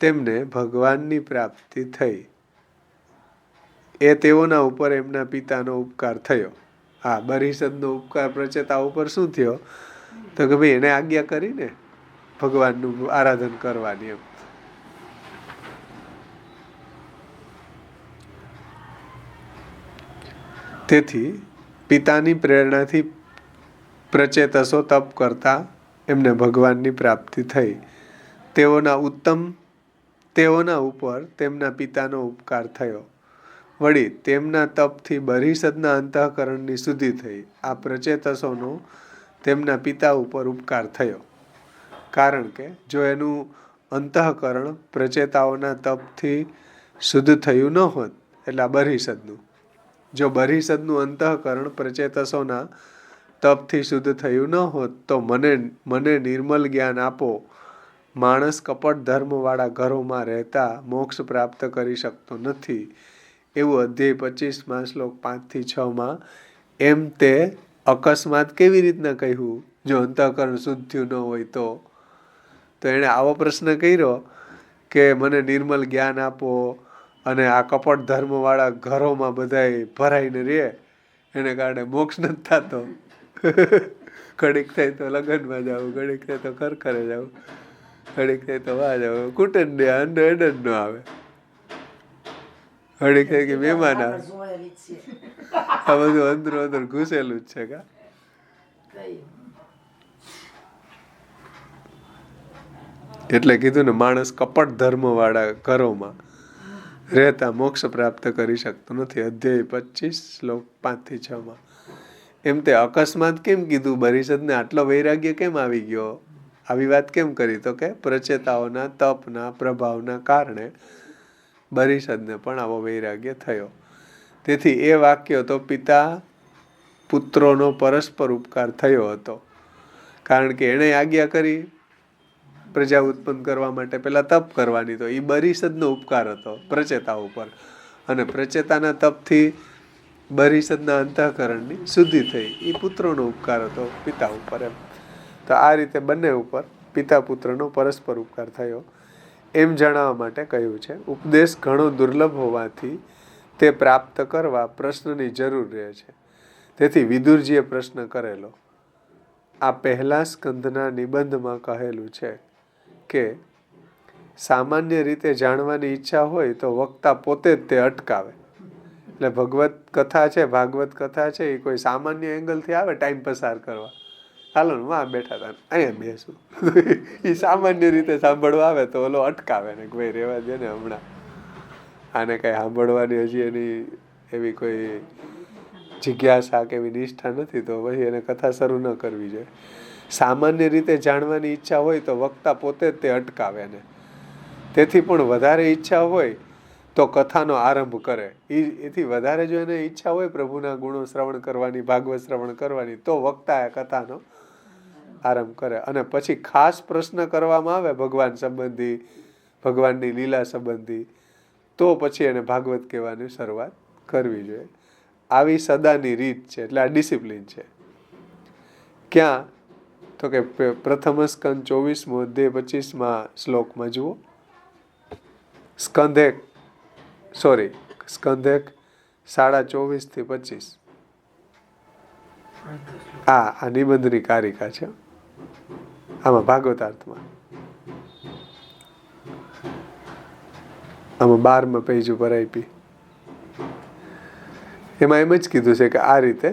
તેમને ભગવાનની પ્રાપ્તિ થઈ. એ તેઓના ઉપર એમના પિતાનો ઉપકાર થયો. હા, બરિષદનો ઉપકાર પ્રચેતા ઉપર શું થયો? તો કે ભાઈ એને આજ્ઞા કરીને ભગવાનનું આરાધન કરવાની એમ. તેથી પિતાની પ્રેરણાથી પ્રચેતસો તપ કરતા એમને ભગવાનની પ્રાપ્તિ થઈ. તેઓના ઉપર તેમના પિતાનો ઉપકાર થયો. વળી તેમના તપથી બરિષદના અંતઃકરણની શુદ્ધિ થઈ. આ પ્રચેતસોનો તેમના પિતા ઉપર ઉપકાર થયો. કારણ કે જો એનું અંતઃકરણ પ્રચેતાઓના તપથી શુદ્ધ થયું ન હોત, એટલે આ બરિષદનું, જો બરિષદનું અંતઃકરણ પ્રચેતસોના તપથી શુદ્ધ થયું ન હોત તો મને નિર્મલ જ્ઞાન આપો. માણસ કપટ ધર્મવાળા ઘરોમાં રહેતા મોક્ષ પ્રાપ્ત કરી શકતો નથી. એવું અધ્યાય 25 શ્લોક 5-6 એમ તે અકસ્માત કેવી રીતના કહ્યું? જો અંતઃકરણ શુદ્ધ થયું ન હોય તો એણે આવો પ્રશ્ન કર્યો કે મને નિર્મલ જ્ઞાન આપો, અને આ કપટ ધર્મવાળા ઘરોમાં બધાય ભરાઈને રહે, એને કારણે મોક્ષ નથી થતો. ઘડીક થાય તો લગ્નમાં જવું, ઘડીક થાય તો ખરખરે જવું, ઘડીક થાય તો વાહ જવું, કુટુંબ અંડો એડ જ ન આવે, ઘડીક થાય કે મહેમાન આવે. આ બધું અંદરો અંદર ઘૂસેલું જ છે કા. એટલે કીધું ને, માણસ કપટ ધર્મવાળા ઘરોમાં રહેતા મોક્ષ પ્રાપ્ત કરી શકતો નથી. અધ્યાય 25 શ્લોક 5-6 એમ તે અકસ્માત કેમ કીધું? બરિષદને આટલો વૈરાગ્ય કેમ આવી ગયો? આવી વાત કેમ કરી? તો કે પ્રચેતાઓના તપના પ્રભાવના કારણે બરિષદને પણ આવો વૈરાગ્ય થયો. તેથી એ વાક્ય તો પિતા પુત્રોનો પરસ્પર ઉપકાર થયો હતો. કારણ કે એણે આજ્ઞા કરી પ્રજા ઉત્પન્ન કરવા માટે પેલા તપ કરવાની, તો એ બરિષદનો ઉપકાર હતો પ્રચેતા ઉપર. અને પ્રચેતાના તપથી બરિષદના અંતઃકરણની શુદ્ધિ થઈ, એ પુત્રોનો ઉપકાર હતો પિતા ઉપર એમ. તો આ રીતે બંને ઉપર પિતા પુત્રનો પરસ્પર ઉપકાર થયો એમ જણાવવા માટે કહ્યું છે. ઉપદેશ ઘણો દુર્લભ હોવાથી તે પ્રાપ્ત કરવા પ્રશ્નની જરૂર રહે છે. તેથી વિદુરજીએ પ્રશ્ન કરેલો. આ પહેલા સ્કંધના નિબંધમાં કહેલું છે કે સામાન્ય રીતે જાણવાની ઈચ્છા હોય તો વક્તા પોતે જ તે અટકાવે. એટલે ભગવત કથા છે, ભાગવત કથા છે, એ કોઈ સામાન્ય એંગલથી આવે ટાઈમ પસાર કરવા, હાલો ને વાહ બેઠા હતા અહીંયા બેસું, એ સામાન્ય રીતે સાંભળવા આવે તો ઓલો અટકાવે ને ભાઈ રહેવા દે ને, હમણાં આને કઈ સાંભળવાની હજી એની એવી કોઈ જિજ્ઞાસા કે એવી નિષ્ઠા નથી, તો પછી એને કથા શરૂ ન કરવી જોઈએ. સામાન્ય રીતે જાણવાની ઈચ્છા હોય તો વક્તા પોતે જ તે અટકાવે ને. તેથી પણ વધારે ઈચ્છા હોય તો કથાનો આરંભ કરે. એથી વધારે જો એને ઈચ્છા હોય પ્રભુના ગુણો શ્રવણ કરવાની, ભાગવત શ્રવણ કરવાની, તો વક્તા એ કથાનો આરંભ કરે. અને પછી ખાસ પ્રશ્ન કરવામાં આવે ભગવાન સંબંધી, ભગવાનની લીલા સંબંધી, તો પછી એને ભાગવત કહેવાની શરૂઆત કરવી જોઈએ. આવી સદાની રીત છે, એટલે આ ડિસિપ્લિન છે. ક્યાં? તો કે પ્રથમ સ્કંદ 24 અધ્યાય 25 શ્લોકમાં જુઓ. સ્કંદ 1 24-25. આ નિબંધની કારિકા છે. આમાં ભાગવતાર્થમાં આમાં 12મા પેજ ઉપર આપી. એમાં એમ જ કીધું છે કે આ રીતે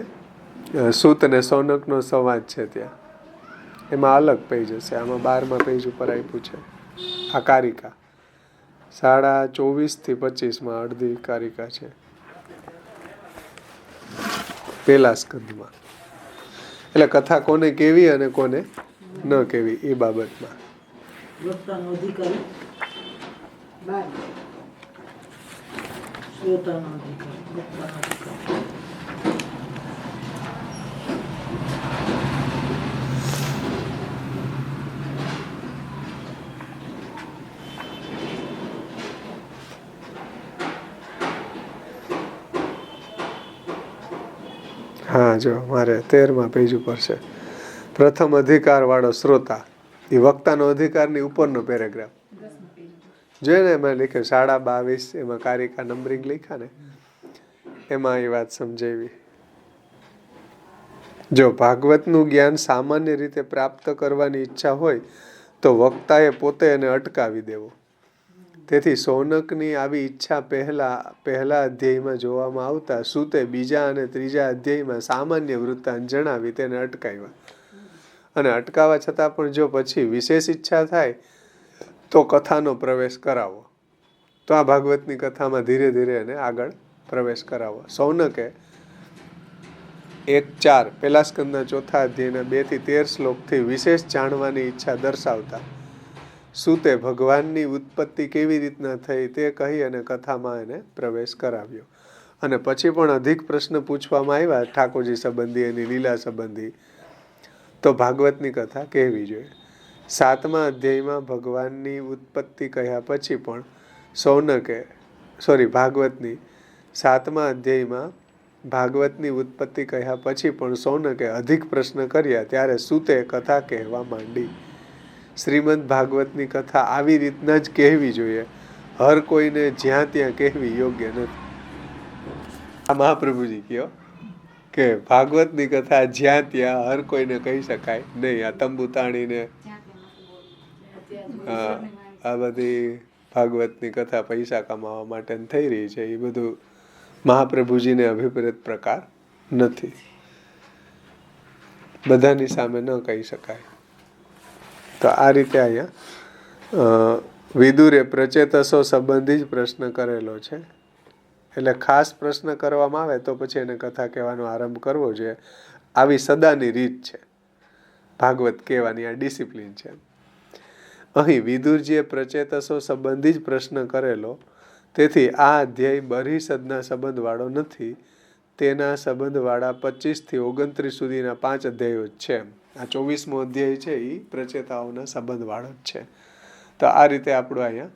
સૂત અને સૌનકનો સંવાદ છે ત્યાં, એમાં અલગ પેજ હશે. આમાં 12મા પેજ ઉપર આપ્યું છે આ કારિકા. 24-25 અડધી કારિકા છે પેલા સ્કંદમાં. એટલે કથા કોને કેવી અને કોને ન કેવી એ બાબતમાં. શ્રોતાનો અધિકાર, વક્તાનો અધિકાર. હા, જો મારે 13મા પેજ ઉપર છે. પ્રથમ અધિકાર વાળો શ્રોતા, એ વક્તાનો અધિકારની ઉપરનો પેરેગ્રાફ. જોયે ને એમાં લખ્યું 22.5, એમાં કારિકા નંબરિંગ લખ્યા ને, એમાં એ વાત સમજાવી. જો ભાગવતનું જ્ઞાન સામાન્ય રીતે પ્રાપ્ત કરવાની ઈચ્છા હોય તો વક્તાએ પોતે એને અટકાવી દેવો. તેથી સૌનકની આવી ઈચ્છા પહેલા અધ્યાયમાં જોવામાં આવતા સૂતે બીજા અને ત્રીજા અધ્યાયમાં સામાન્ય વૃત્તાંત જણાવી તેને અટકાવ્યા. અને અટકાવવા છતાં પણ જો પછી વિશેષ ઈચ્છા થાય તો કથાનો પ્રવેશ કરાવો. તો આ ભાગવતની કથામાં ધીરે ધીરે એને આગળ પ્રવેશ કરાવો. સૌનકે 1:4 પહેલા સ્કંદના 4થા અધ્યાયના 2 થી 13 શ્લોકથી વિશેષ જાણવાની ઈચ્છા દર્શાવતા સૂતે ભગવાનની ઉત્પત્તિ કેવી રીતના થઈ તે કહી અને કથામાં એને પ્રવેશ કરાવ્યો. અને પછી પણ અધિક પ્રશ્ન પૂછવામાં આવ્યા ઠાકોરજી સંબંધી, એની લીલા સંબંધી, તો ભાગવતની કથા કહેવી જોઈએ. 7મા અધ્યાયમાં ભગવાનની ઉત્પત્તિ કહ્યા પછી પણ ભાગવતની 7મા અધ્યાયમાં ભાગવતની ઉત્પત્તિ કહ્યા પછી પણ સૌનકે અધિક પ્રશ્ન કર્યા ત્યારે સૂતે કથા કહેવા માંડી. શ્રીમદ ભાગવતની કથા આવી રીતના જ કહેવી જોઈએ. હર કોઈને જ્યાં ત્યાં કહેવી યોગ્ય નથી. આ મહાપ્રભુજી કહ્યો કે ભાગવતની કથા જ્યાં ત્યાં હર કોઈને કહી શકાય નહીં. આ તંબુ તાણીને આ બધી ભાગવતની કથા પૈસા કમાવા માટે થઈ રહી છે, એ બધું મહાપ્રભુજીને અભિપ્રેત પ્રકાર નથી. બધાની સામે ન કહી શકાય. તો આ રીતે અહીંયા વિદુરે પ્રચેતસો સંબંધી જ પ્રશ્ન કરેલો છે. એટલે ખાસ પ્રશ્ન કરવામાં આવે તો પછી એને કથા કહેવાનો આરંભ કરવો જોઈએ. આવી સદાની રીત છે ભાગવત કહેવાની, આ ડિસિપ્લિન છે. અહીં વિદુરજીએ પ્રચેતસો સંબંધી જ પ્રશ્ન કરેલો, તેથી આ અધ્યાય બરિસદના સંબંધવાળો નથી. તેના સંબંધવાળા 25 થી 29 સુધીના 5 અધ્યાયો જ છે. આ 24મો અધ્યાય છે એ પ્રચેતાઓના સંબંધવાળો જ છે. તો આ રીતે આપણું અહીંયા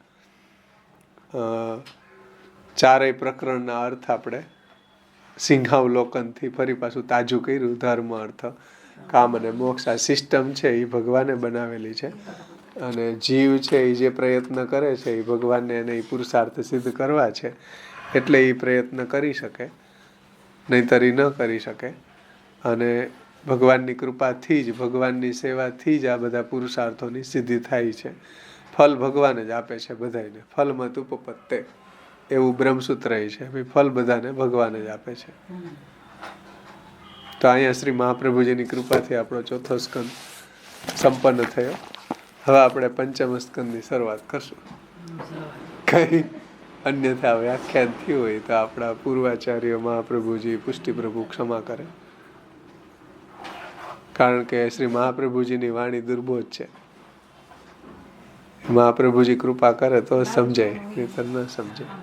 ચારેય પ્રકરણના અર્થ આપણે સિંહાવલોકનથી ફરી પાછું તાજું કર્યું. ધર્મ, અર્થ, કામ અને મોક્ષ આ સિસ્ટમ છે એ ભગવાને બનાવેલી છે. અને જીવ છે એ જે પ્રયત્ન કરે છે એ ભગવાનને એને એ પુરુષાર્થ સિદ્ધ કરવા છે, એટલે એ પ્રયત્ન કરી શકે, નહીંતર ન કરી શકે. અને ભગવાનની કૃપાથી જ, ભગવાનની સેવાથી જ આ બધા પુરુષાર્થોની સિદ્ધિ થાય છે. ફલ ભગવાન જ આપે છે બધાને. ફલમાં તુપપત્તે એવું બ્રહ્મસૂત્ર છે, ફલ બધાને ભગવાન જ આપે છે. તો અહીંયા શ્રી મહાપ્રભુજીની કૃપાથી આપણો 4થો સ્કંદ સંપન્ન થયો. હવે આપણે 5મ સ્કંદની શરૂઆત કરશું. કઈ અન્યથા વ્યાખ્યાન થયું હોય તો આપણા પૂર્વાચાર્ય મહાપ્રભુજી, પુષ્ટિપ્રભુ ક્ષમા કરે. કારણ કે શ્રી મહાપ્રભુજીની વાણી દુર્બોધ છે. મહાપ્રભુજી કૃપા કરે તો સમજાય, નહીંતર ન સમજાય.